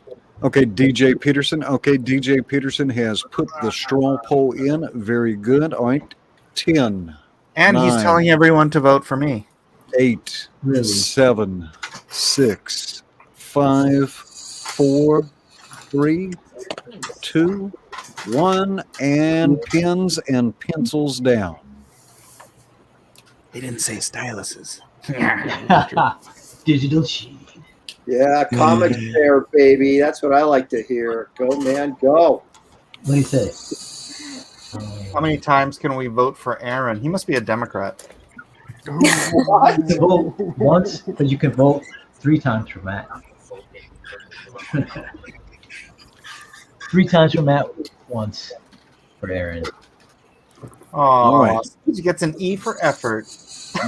Okay, DJ Peterson. Okay, DJ Peterson has put the straw poll in. Very good. All right, 10. And 9, he's telling everyone to vote for me. 8, Really? 7, 6, 5, 4, 3, 2, 1, and pens and pencils down. They didn't say styluses. Digital sheet. Yeah, comic fair, baby. That's what I like to hear. Go, man, go. What do you say? How many times can we vote for Aaron? He must be a Democrat. What? You can vote once, but you can vote 3 times for Matt. 3 times for Matt, once for Aaron. Oh, right. he gets an E for effort.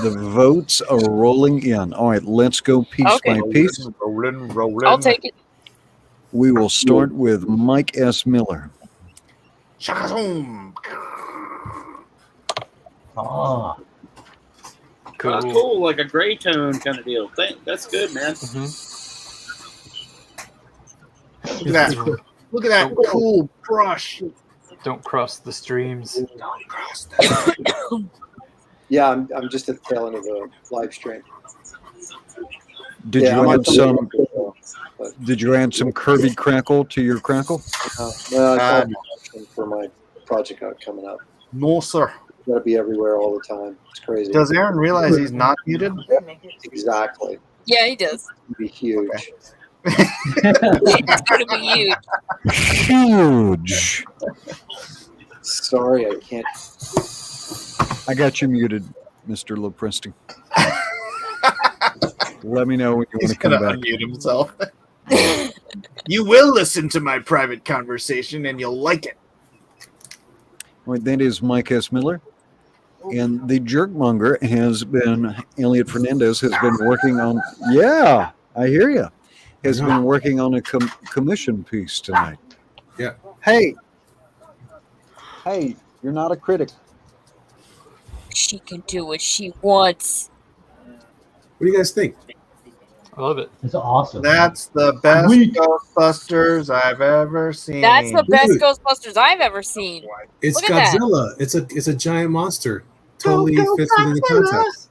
The votes are rolling in. All right, let's go piece by piece. Rolling. I'll take it. We will start with Mike S. Miller. Shakazoom. Ah, Cool. Cool, like a gray tone kind of deal. That's good, man. Look at that. Look at that cool brush. Don't cross the streams. Don't cross the Yeah, I'm just at the tail end of the live stream. Did Yeah, I'm you on add the some? video, but, Did you add some Kirby crackle to your crackle? no, I for my project coming up. No, sir. Got to be everywhere all the time. It's crazy. Does Aaron realize he's not muted? Exactly. Yeah, he does. It'd be huge. Okay. It's going to be huge. Huge. Sorry, I can't. I got you muted, Mr. Lopresti. Let me know when you want to come back. Unmute himself. You will listen to my private conversation and you'll like it. All right, that is Mike S. Miller. And the jerkmonger has been, Elliot Fernandez has been working on, yeah, I hear you, has been working on a commission piece tonight. Yeah. Hey, you're not a critic. She can do what she wants. What do you guys think? I love it. it's awesome. That's the best Ghostbusters I've ever seen. That's the best Dude. Ghostbusters I've ever seen. It's Look at that. Godzilla. It's a giant monster. Totally fits within the context.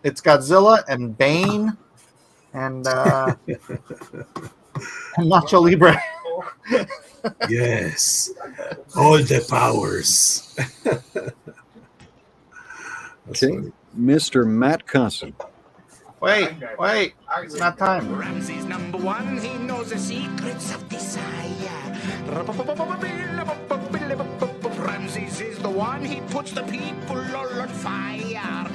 It's Godzilla and Bane and Nacho Libre. Yes. All the powers. That's Okay, funny. Mr. Matt Constant. Wait, it's not time. Ramsey's number one, he knows the secrets of desire. Ramses is the one, he puts the people all on fire.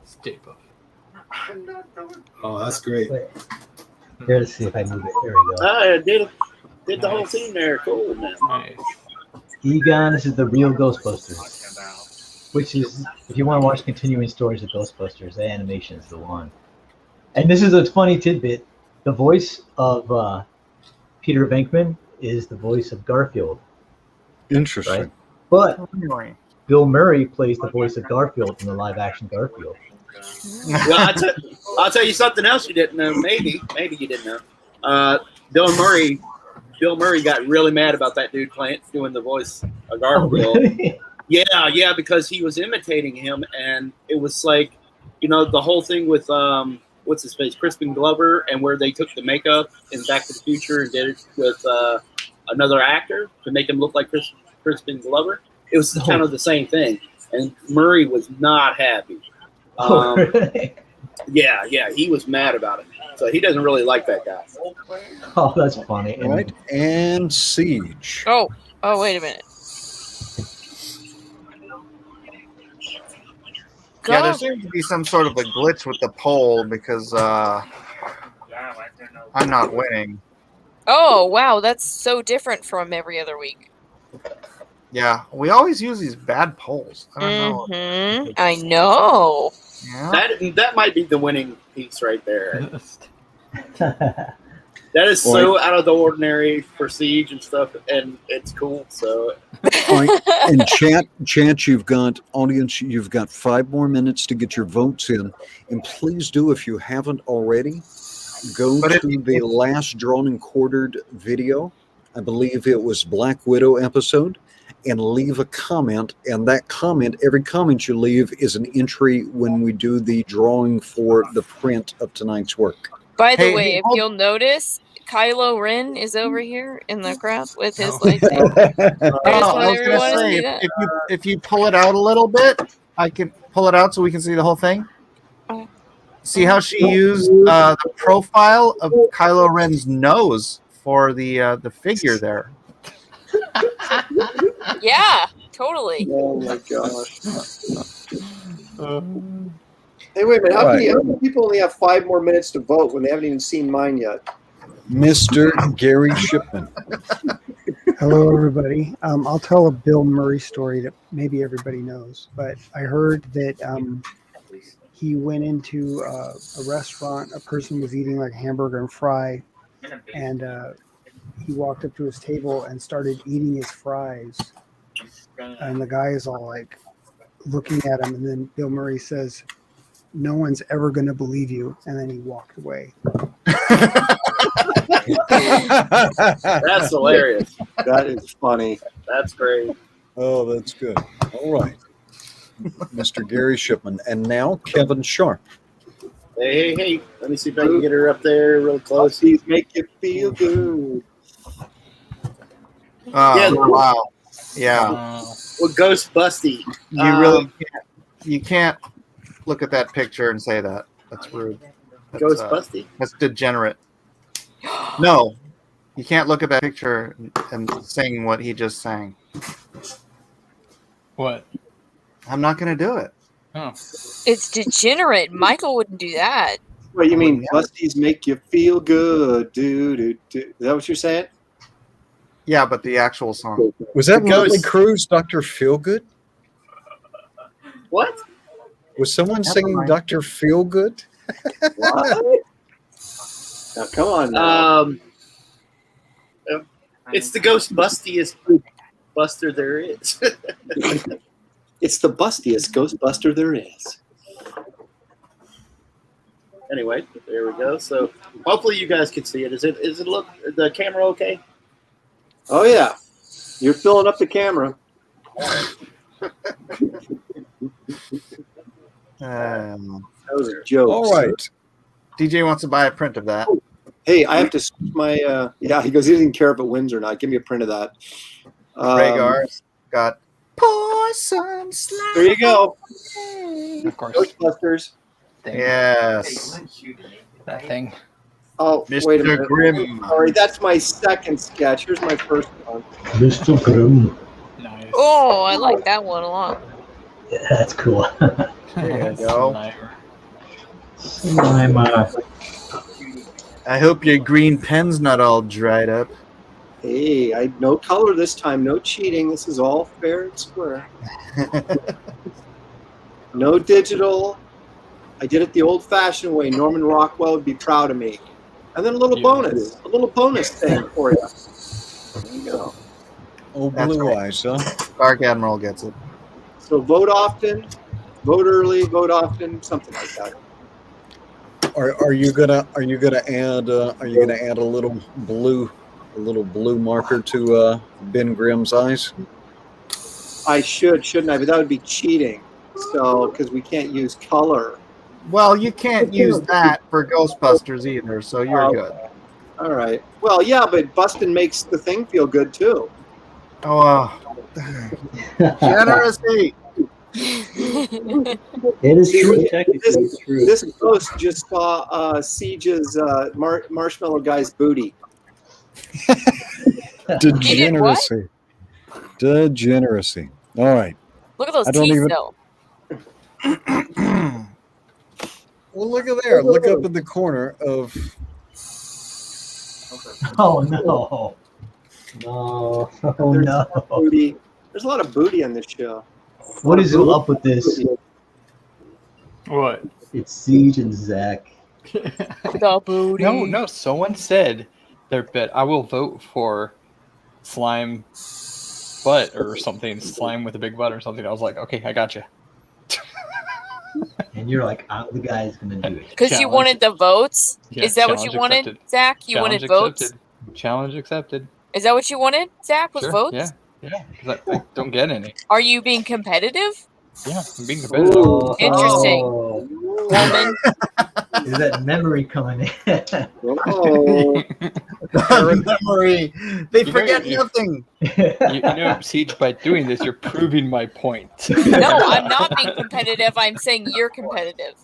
Stay Puft. Oh, that's great. Wait. Here, let's see if I move it. There we go. I did the whole team there. Cool, man. Nice. Egon, this is the real Ghostbusters. Which is, if you want to watch continuing stories of Ghostbusters, the animation is the one. And this is a funny tidbit. The voice of Peter Venkman is the voice of Garfield. Interesting. Right? But Bill Murray plays the voice of Garfield in the live-action Garfield. Well, I'll tell you something else you didn't know. Maybe you didn't know. Bill Murray got really mad about that dude doing the voice of Garfield. Oh, really? Yeah, because he was imitating him, and it was like, the whole thing with what's his face, Crispin Glover, and where they took the makeup in Back to the Future and did it with another actor to make him look like Crispin Glover. It was kind of the same thing, and Murray was not happy. Really? Yeah, he was mad about it. So he doesn't really like that guy. Oh, that's funny. Right, and Siege. Oh, wait a minute. Yeah, there seems to be some sort of a glitch with the poll because I'm not winning. Oh, wow, that's so different from every other week. Yeah, we always use these bad polls. I don't know. Mm-hmm. I know. Yeah. That might be the winning piece right there. That is so out of the ordinary for Siege and stuff, and it's cool. So, and chat, you've got audience. You've got 5 more minutes to get your votes in, and please do, if you haven't already, go to the last drawn and quartered video. I believe it was Black Widow episode, and leave a comment. And that comment, every comment you leave, is an entry when we do the drawing for the print of tonight's work. By the way, if you'll notice, Kylo Ren is over here in the crowd with his lightsaber. I was going to say, if you pull it out a little bit, I can pull it out so we can see the whole thing. See how she used the profile of Kylo Ren's nose for the figure there. Yeah, totally. Oh my gosh. Hey, wait a minute. How many people only have 5 more minutes to vote when they haven't even seen mine yet? Mr. Gary Shipman. Hello, everybody. I'll tell a Bill Murray story that maybe everybody knows, but I heard that he went into a restaurant. A person was eating like a hamburger and fry, and he walked up to his table and started eating his fries. And the guy is all like looking at him, and then Bill Murray says, "No one's ever going to believe you," and then he walked away. That's hilarious. That is funny. That's great. Oh, that's good. All right. Mr. Gary Shipman. And now Kevin Sharp. Hey. Let me see if I can get her up there real close. These make you feel good. Oh, wow. Yeah. Well, Ghostbusty. You can't look at that picture and say that. That's rude. That's, Ghostbusty? That's degenerate. No, you can't look at that picture and sing what he just sang. What? I'm not going to do it. Oh. It's degenerate. Michael wouldn't do that. What you mean? Busties make you feel good, dude. Is that what you're saying? Yeah, but the actual song. Was that Motley Crue's Dr. Feelgood? What? Was someone singing Dr. Feelgood? What? Now, come on now. It's the Ghostbustiest buster there is. It's the bustiest Ghostbuster there is. Anyway, there we go. So hopefully you guys can see it. Is it look the camera okay? Oh yeah, you're filling up the camera. Those are jokes. All right. DJ wants to buy a print of that. Hey, I have to switch my. Yeah, he goes. He doesn't care if it wins or not. Give me a print of that. Rhaegar's got pour some slime. There you go. Of course. Ghostbusters. Yes. That thing. Oh, Mr. wait a minute. Grimm. Sorry, that's my second sketch. Here's my first one. Mr. Grimm. Nice. Oh, I like that one a lot. Yeah, that's cool. There you go. Slimer. I hope your green pen's not all dried up. Hey, no color this time. No cheating. This is all fair and square. No digital. I did it the old-fashioned way. Norman Rockwell would be proud of me. And then a little bonus thing for you. There you go. Oh, That's blue right. eyes, huh? Dark Admiral gets it. So vote often, vote early, vote often, something like that. Are you gonna add a little blue marker to Ben Grimm's eyes? I shouldn't I? But that would be cheating. So because we can't use color. Well, you can't use that for Ghostbusters either, so you're good. All right. Well, yeah, but busting makes the thing feel good too. Oh, generosity. It is true. Technically, it's true. This ghost just saw Siege's marshmallow guy's booty. Degeneracy. Degeneracy. All right. Look at those I don't teeth, even- though. Well, look at there. Look up in the corner of. Oh no! No! Oh There's no! booty. There's a lot of booty on this show. What is up with this? What? It's Siege and Zach. The booty. No. Someone said their bet. I will vote for slime butt or something. Slime with a big butt or something. I was like, okay, I got you. And you're like, the guy's gonna do it. Because you wanted the votes? Yeah, Is that what you challenge wanted, accepted. Zach? You wanted votes? Accepted. Challenge accepted. Is that what you wanted, Zach? Was Sure, votes? Yeah, because I don't get any. Are you being competitive? Yeah, I'm being competitive. Interesting. Oh, Woman. is that memory coming in? Oh, Memory. They forget you- nothing. You know, Siege, by doing this, you're proving my point. No, I'm not being competitive. I'm saying you're competitive.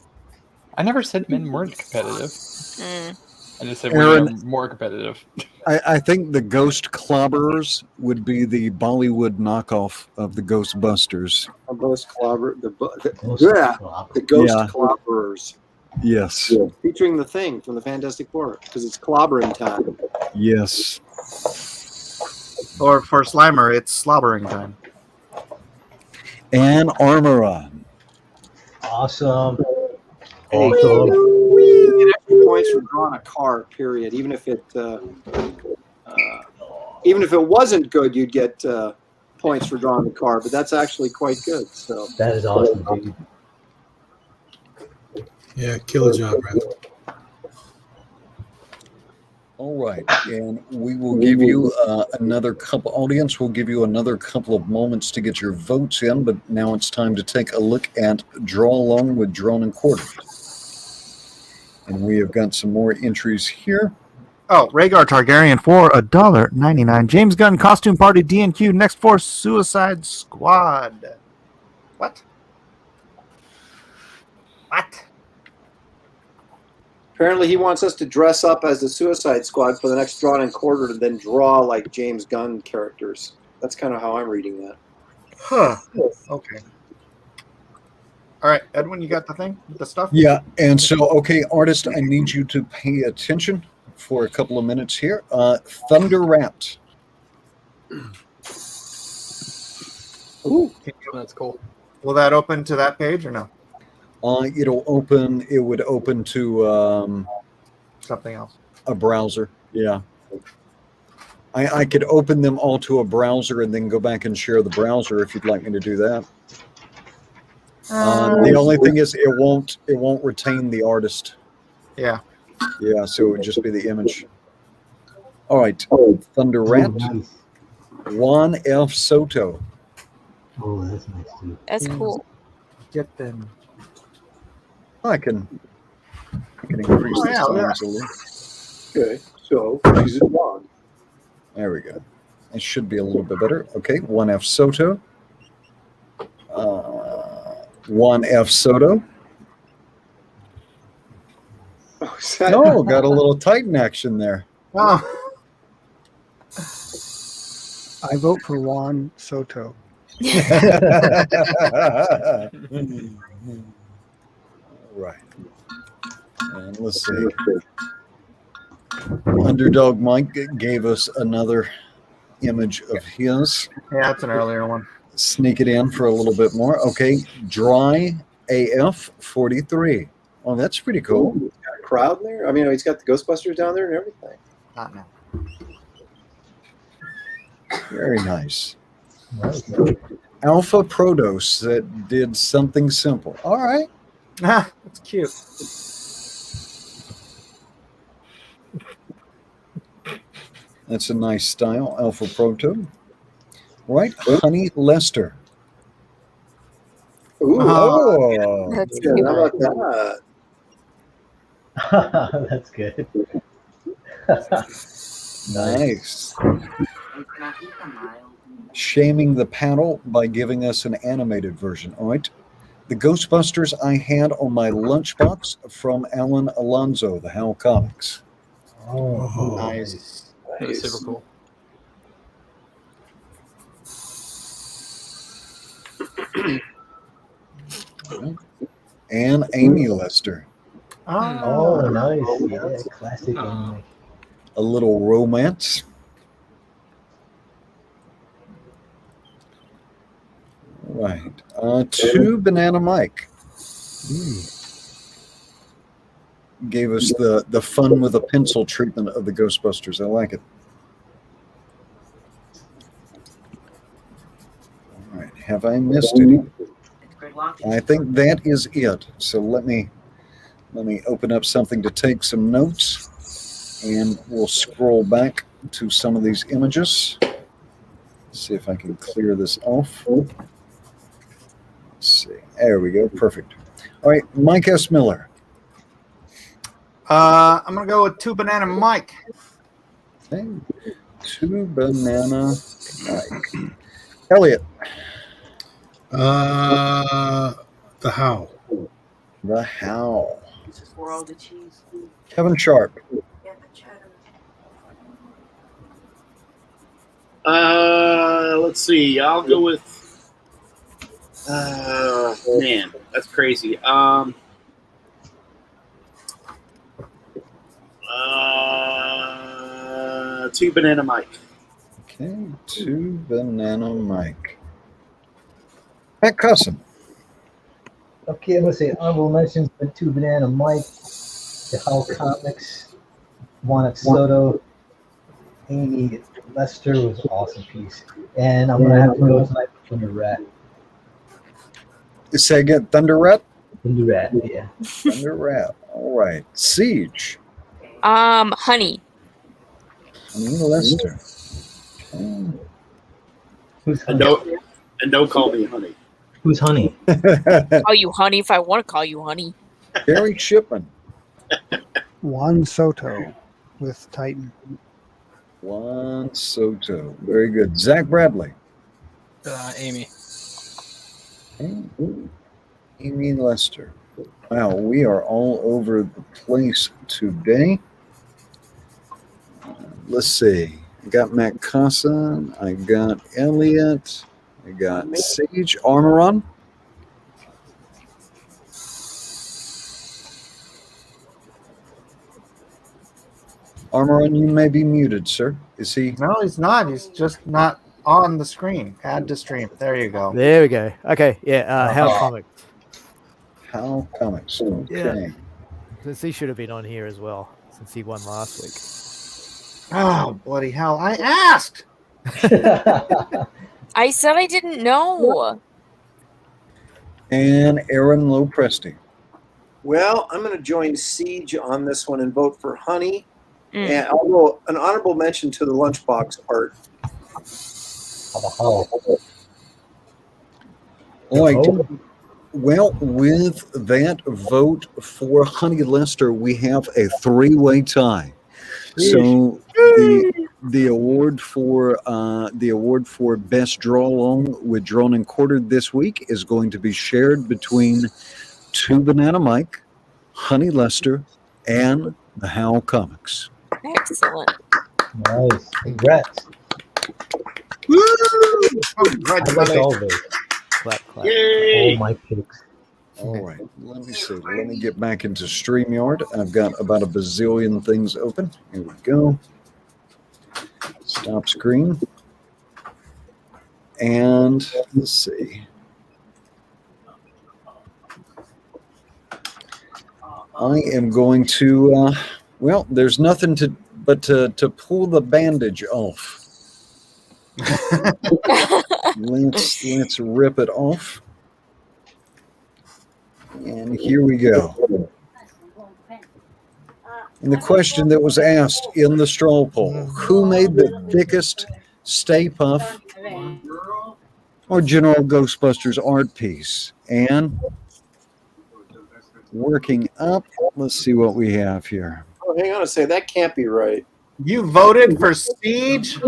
I never said men weren't competitive. Mm. I just said Aaron- women are more competitive. I think the Ghost Clobberers would be the Bollywood knockoff of the Ghostbusters. a ghost clobber. The Ghost ghost Yeah. clobberers. Yes. Featuring the Thing from the Fantastic Four because it's clobbering time. Yes. Or for Slimer, it's slobbering time. And Armora. Awesome. Hey, Awesome. you get extra points for drawing a card. Period. Even if it wasn't good, you'd get points for drawing the card. But that's actually quite good. So That is awesome, dude. Yeah, killer job, Brad. All right, and we will give you another couple. Audience, we'll give you another couple of moments to get your votes in. But now it's time to take a look at Draw Along with Drawn and Quartered. And we have got some more entries here. Oh, Rhaegar Targaryen for $1.99. James Gunn Costume Party DNQ next for Suicide Squad. What? What? apparently he wants us to dress up as the Suicide Squad for the next Drawn and Quartered and then draw like James Gunn characters. That's kind of how I'm reading that. Huh. Okay. All right, Edwin, you got the thing, the stuff? Yeah, and so, okay, artist, I need you to pay attention for a couple of minutes here. Thunder Rat. Ooh, that's cool. Will that open to that page or no? It'll open. It would open to Something else. a browser. Yeah, I could open them all to a browser and then go back and share the browser if you'd like me to do that. The only thing is, it won't retain the artist. Yeah. Yeah, so it would just be the image. All right, Thunder Rat. Juan F. Soto. Oh, that's nice too. That's cool. Get them. I can increase the size a little. Okay, so she's at one. There we go. It should be a little bit better. Okay, 1F Soto. 1F Soto. Oh, got a little Titan action there. Oh. I vote for Juan Soto. Right. And let's see. Underdog Mike gave us another image of his. Yeah, that's an earlier one. Sneak it in for a little bit more. Okay, Dry AF 43. Oh, that's pretty cool. Ooh, he's got a crowd there. I mean, he's got the Ghostbusters down there and everything. Not now. Very nice. Alpha Protos that did something simple. All right. Ah, that's cute. That's a nice style, Alpha Proto. Right, Honey Lester. Ooh, oh, That's yeah, cute. how about that? That's good. Nice. Shaming the paddle by giving us an animated version. All right. The Ghostbusters I had on my lunchbox from Alan Alonso, the Hal Comics. Oh, Nice. That was super cool. And Amy Lester. Oh, nice. Yeah, classic. A little romance. Right. To Banana Mike. Gave us the fun with a pencil treatment of the Ghostbusters. I like it. All right. Have I missed any? I think that is it. So let me open up something to take some notes, and we'll scroll back to some of these images. See if I can clear this off. Let's see. There we go. Perfect. All right, Mike S. Miller. I'm gonna go with 2 Banana Mike. Okay. 2 Banana Mike. Elliot. The How. The How. Kevin Sharp. Let's see. I'll go with. Man, that's crazy. 2 Banana Mike. Okay, 2 Banana Mike. Pat Cusson. Okay, I'm gonna say honorable mentions: the 2 Banana Mike, the Hal Comics, Juan Soto, Amy Lester was an awesome piece, and I'm gonna have to go tonight with Thunder Rat. Say again, Thunder Rat? Thunder Rat, yeah. Thunder Rat. All right. Siege. Honey. Honey Lester. Who's And Honey? don't call me honey. Who's Honey? Call you honey if I want to call you honey. Barry Shipman. Juan Soto with Titan. Juan Soto. Very good. Zach Bradley. Amy. Amy Lester. Wow, we are all over the place today. Let's see. I got Matt Casa. I got Elliot. I got Sage. Armoron. Armoron, you may be muted, sir. Is he? No, he's not. He's just not on the screen. Add to stream. There you go. There we go. Okay, yeah, Hal Comics. Hal Comics. Okay. Yeah. Since he should have been on here as well, since he won last week. Oh, bloody hell. I asked. I said I didn't know. And Aaron Lopresti. Well, I'm going to join Siege on this one and vote for Honey. And I'll go an honorable mention to the lunchbox art. All right. Well, with that vote for Honey Lester, we have a 3-way tie. So the award for best draw along with Drawn and Quartered this week is going to be shared between 2 Banana Mike, Honey Lester, and the Hal Comics. Excellent. Nice. Congrats. Woo! I like all of those. Clap, clap. Yay! All my picks. All right, let me see. Let me get back into StreamYard. I've got about a bazillion things open. Here we go. Stop screen. And let's see. I am going to, well, there's nothing but to pull the bandage off. Let's rip it off. And here we go. And the question that was asked in the straw poll, who made the thickest Stay Puft or General Ghostbusters art piece? And working up, let's see what we have here. Oh, hang on a second. That can't be right. You voted for Siege?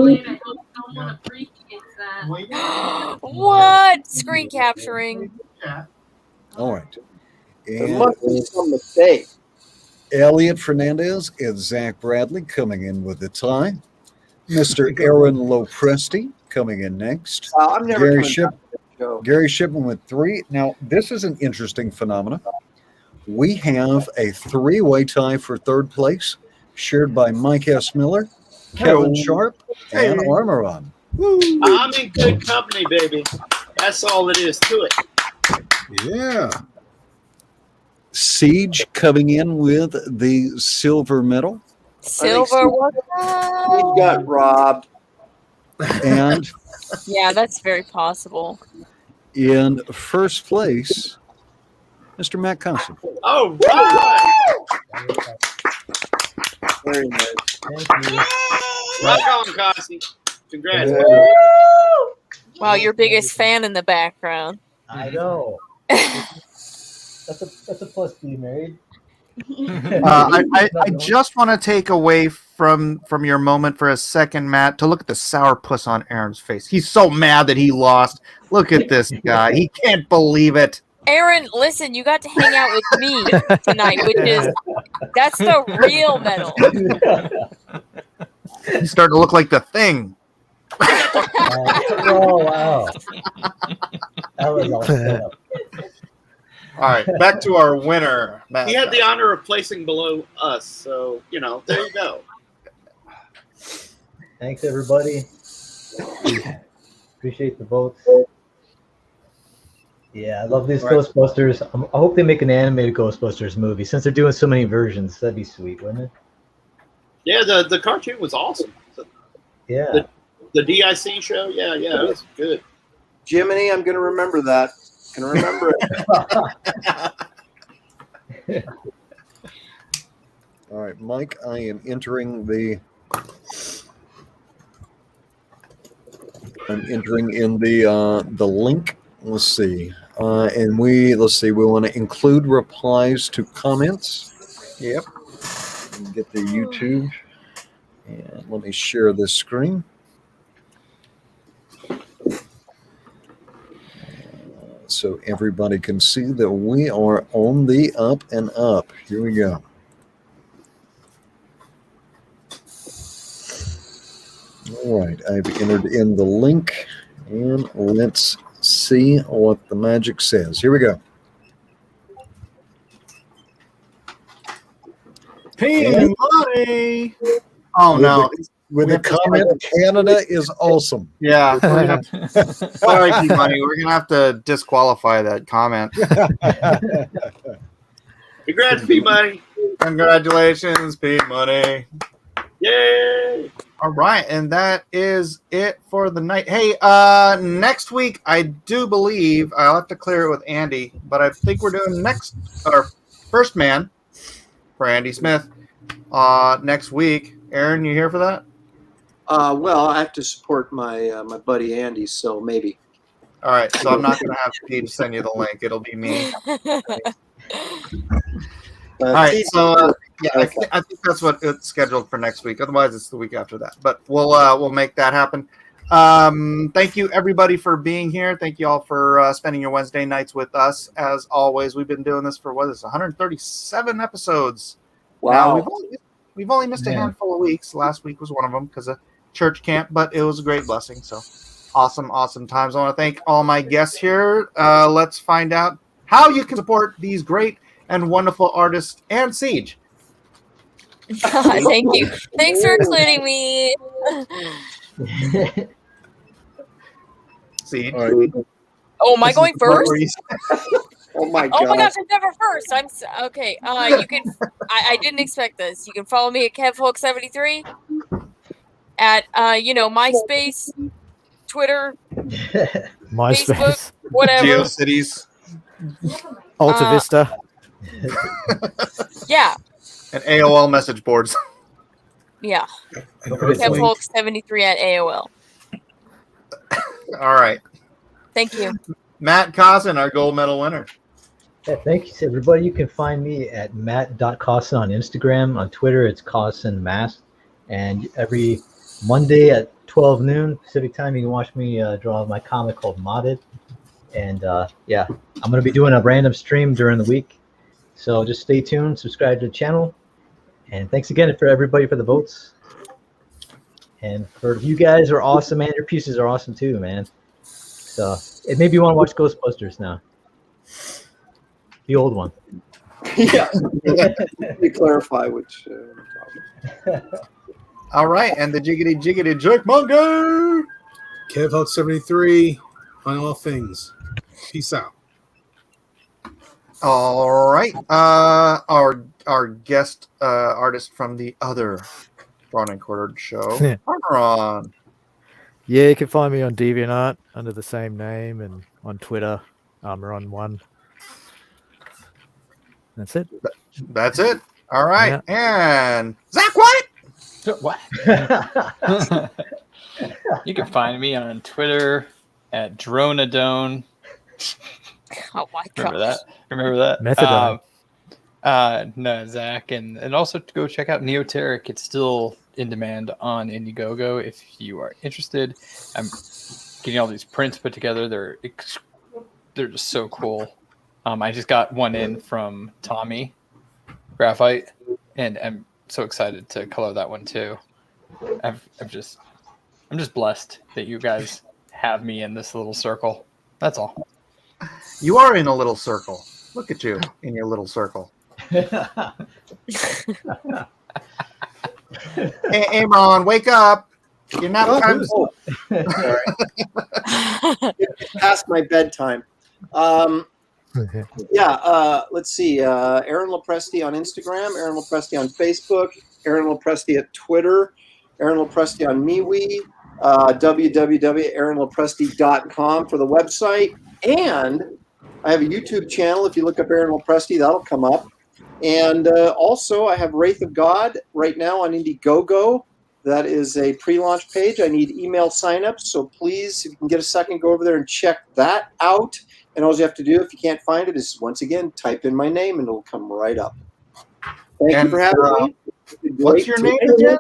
What? Screen capturing. All right. There And must be some mistake. Elliot Fernandez and Zach Bradley coming in with the tie. Mr. Aaron Lopresti coming in next. I'm never Gary coming back to this show. Gary Shipman with 3. Now, this is an interesting phenomenon. We have a 3-way tie for third place, shared by Mike S. Miller, Kevin Sharp, and Armoron. I'm in good company, baby. That's all it is to it. Yeah. Siege coming in with the silver medal. Silver what? He got robbed. And Yeah, that's very possible. in first place, Mr. Matt Constant. Oh, right. Very nice. Thank you. Rock on, Cossie. Congrats. Wow, your biggest fan in the background. I know. That's a plus to be married. I just want to take away from your moment for a second, Matt, to look at the sourpuss on Aaron's face. He's so mad that he lost. Look at this guy. He can't believe it. Aaron, listen, you got to hang out with me tonight, that's the real medal. He's starting to look like the Thing. Oh, wow. That was all set up. All right, back to our winner, Matt. He had the honor of placing below us, so, there you go. Thanks, everybody. Appreciate the votes. Yeah, I love these Ghostbusters. I hope they make an animated Ghostbusters movie. Since they're doing so many versions, that'd be sweet, wouldn't it? Yeah, the cartoon was awesome. Yeah. The DIC show, yeah, it was good. Jiminy, I'm going to remember that. Can remember it. All right, Mike, I am entering the. I'm entering in the link. Let's see, and let's see. We want to include replies to comments. Yep. And get the YouTube, and let me share this screen. So everybody can see that we are on the up and up. Here we go. All right, I've entered in the link, and let's see what the magic says. Here we go. Hey, money. Oh, no. With the comment, Canada is awesome. Yeah. Sorry, P-Money. We're going to have to disqualify that comment. Congrats, P-Money. Congratulations, P-Money. Yay. All right, and that is it for the night. Hey, next week, I do believe, I'll have to clear it with Andy, but I think we're doing First Man for Andy Smith next week. Aaron, you here for that? Well, I have to support my my buddy Andy, so maybe. All right, so I'm not going to have Steve send you the link. It'll be me. All right, so yeah, I think that's what it's scheduled for next week. Otherwise, it's the week after that. But we'll make that happen. Thank you, everybody, for being here. Thank you all for spending your Wednesday nights with us. As always, we've been doing this for 137 episodes. Wow. Now, we've only missed a handful of weeks. Last week was one of them because of church camp, but it was a great blessing. So Awesome times. I want to thank all my guests here. Let's find out how you can support these great and wonderful artists and Siege. Thank you. Thanks for including me. Siege. Oh, am I going first? Oh my Oh my god. gosh, I'm never first. Okay. You can. I didn't expect this. You can follow me at KevHulk73 at MySpace, Twitter, MySpace. Facebook, whatever. GeoCities. Alta Vista. Yeah. And AOL message boards. Yeah. And Earthlink. KevHulk73 at AOL. All right. Thank you. Matt Cossin, our gold medal winner. Yeah, thanks, everybody. You can find me at matt.cossin on Instagram. On Twitter, it's Cossin Mask. And every Monday at 12 noon Pacific time, you can watch me draw my comic called Modded. And yeah, I'm going to be doing a random stream during the week. So just stay tuned, subscribe to the channel. And thanks again for everybody for the votes. And for you guys are awesome, man. Your pieces are awesome too, man. So it made me want to watch Ghostbusters now. The old one. Yeah. Let me clarify which. All right, and the jiggity jerk monger. KevHulk73 on all things. Peace out. All right. Our guest artist from the other Drawn and Quartered show, Armoron. Yeah, you can find me on DeviantArt under the same name, and on Twitter, Armoron1. That's it. That's it. All right. Yeah. And Zach, what? What? You can find me on Twitter at Dronadone. Oh my god. Remember that? Methadone. No, Zach, and also to go check out Neoteric. It's still in demand on Indiegogo if you are interested. I'm getting all these prints put together. They're just so cool. I just got one in from Tommy Graphite, and I'm so excited to color that one too. I'm just blessed that you guys have me in this little circle. That's all. You are in a little circle. Look at you in your little circle. Hey, Amron, wake up. You're not It's past my bedtime. Let's see. Aaron Lopresti on Instagram, Aaron Lopresti on Facebook, Aaron Lopresti at Twitter, Aaron Lopresti on MeWe, www.aaronlopresti.com for the website. And I have a YouTube channel. If you look up Aaron Lopresti, that'll come up. And also, I have Wraith of God right now on Indiegogo. That is a pre-launch page. I need email signups, so please, if you can get a second, go over there and check that out. And all you have to do, if you can't find it, is once again type in my name, and it'll come right up. Thank you for having me. What's your name again?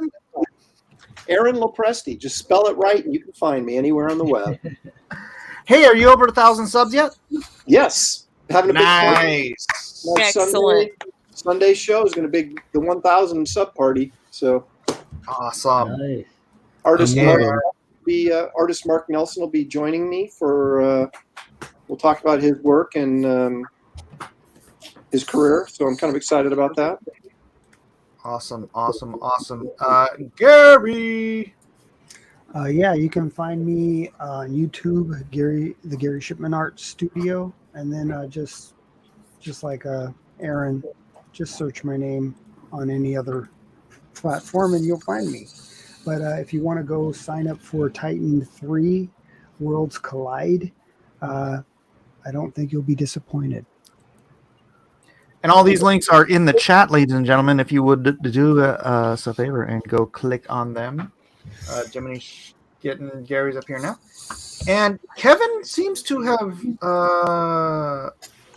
Aaron Lopresti. Just spell it right, and you can find me anywhere on the web. Hey, are you over 1,000 subs yet? Yes, having a big nice. Excellent. Sunday show is going to be the 1,000 sub party. So awesome. Nice. Artist Mark Nelson will be joining me for. We'll talk about his work and his career. So I'm kind of excited about that. Awesome. Gary. Yeah, you can find me on YouTube, the Gary Shipman Art Studio, and then just like Aaron, just search my name on any other platform and you'll find me. But if you want to go sign up for Titan 3 Worlds Collide, I don't think you'll be disappointed. And all these links are in the chat, ladies and gentlemen. If you would do us a favor and go click on them. Jiminy's getting Gary's up here now. And Kevin seems to have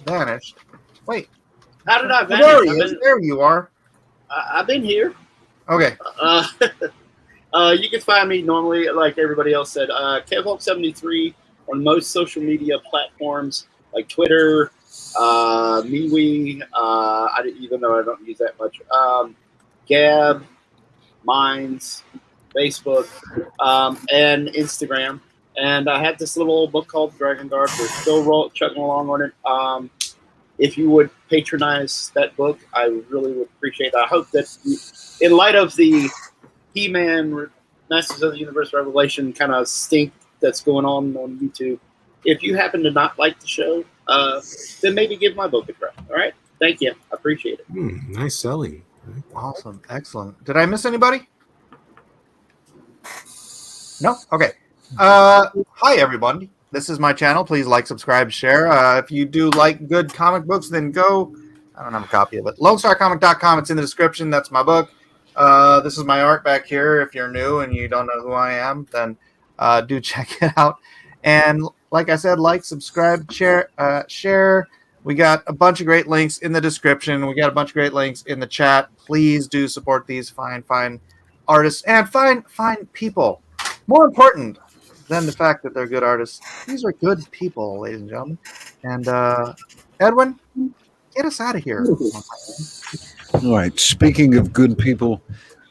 vanished. Wait. How did I vanish? There you are. I've been here. Okay. You can find me normally, like everybody else said, KevHulk73 on most social media platforms like Twitter, MeWe, even though I don't use that much, Gab, Minds, Facebook, and Instagram. And I have this little old book called Dragon Guard. We're still chugging along on it. If you would patronize that book, I really would appreciate that. I hope that, in light of the He-Man Masters of the Universe Revelation kind of stink that's going on YouTube, if you happen to not like the show, then maybe give my book a try. All right? Thank you. I appreciate it. Nice selling. Awesome. Excellent. Did I miss anybody? No? Okay. Hi, everyone. This is my channel. Please like, subscribe, share. If you do like good comic books, then go. I don't have a copy of it. LoneStarComic.com. It's in the description. That's my book. This is my art back here. If you're new and you don't know who I am, then do check it out. And like I said, like, subscribe, share. We got a bunch of great links in the description. We got a bunch of great links in the chat. Please do support these fine artists and fine people. More important than the fact that they're good artists, these are good people, ladies and gentlemen. And Edwin, get us out of here. All right. Speaking of good people,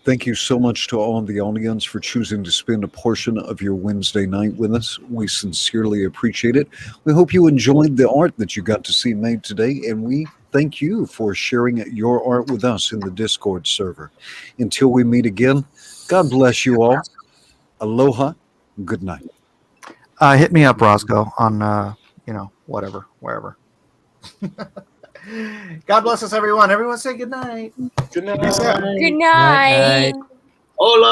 thank you so much to all of the audience for choosing to spend a portion of your Wednesday night with us. We sincerely appreciate it. We hope you enjoyed the art that you got to see made today, and we thank you for sharing your art with us in the Discord server. Until we meet again, God bless you all. Aloha. Good night. Hit me up, Roscoe, on whatever, wherever. God bless us, everyone. Everyone say good night. Good night. Good night. Hola.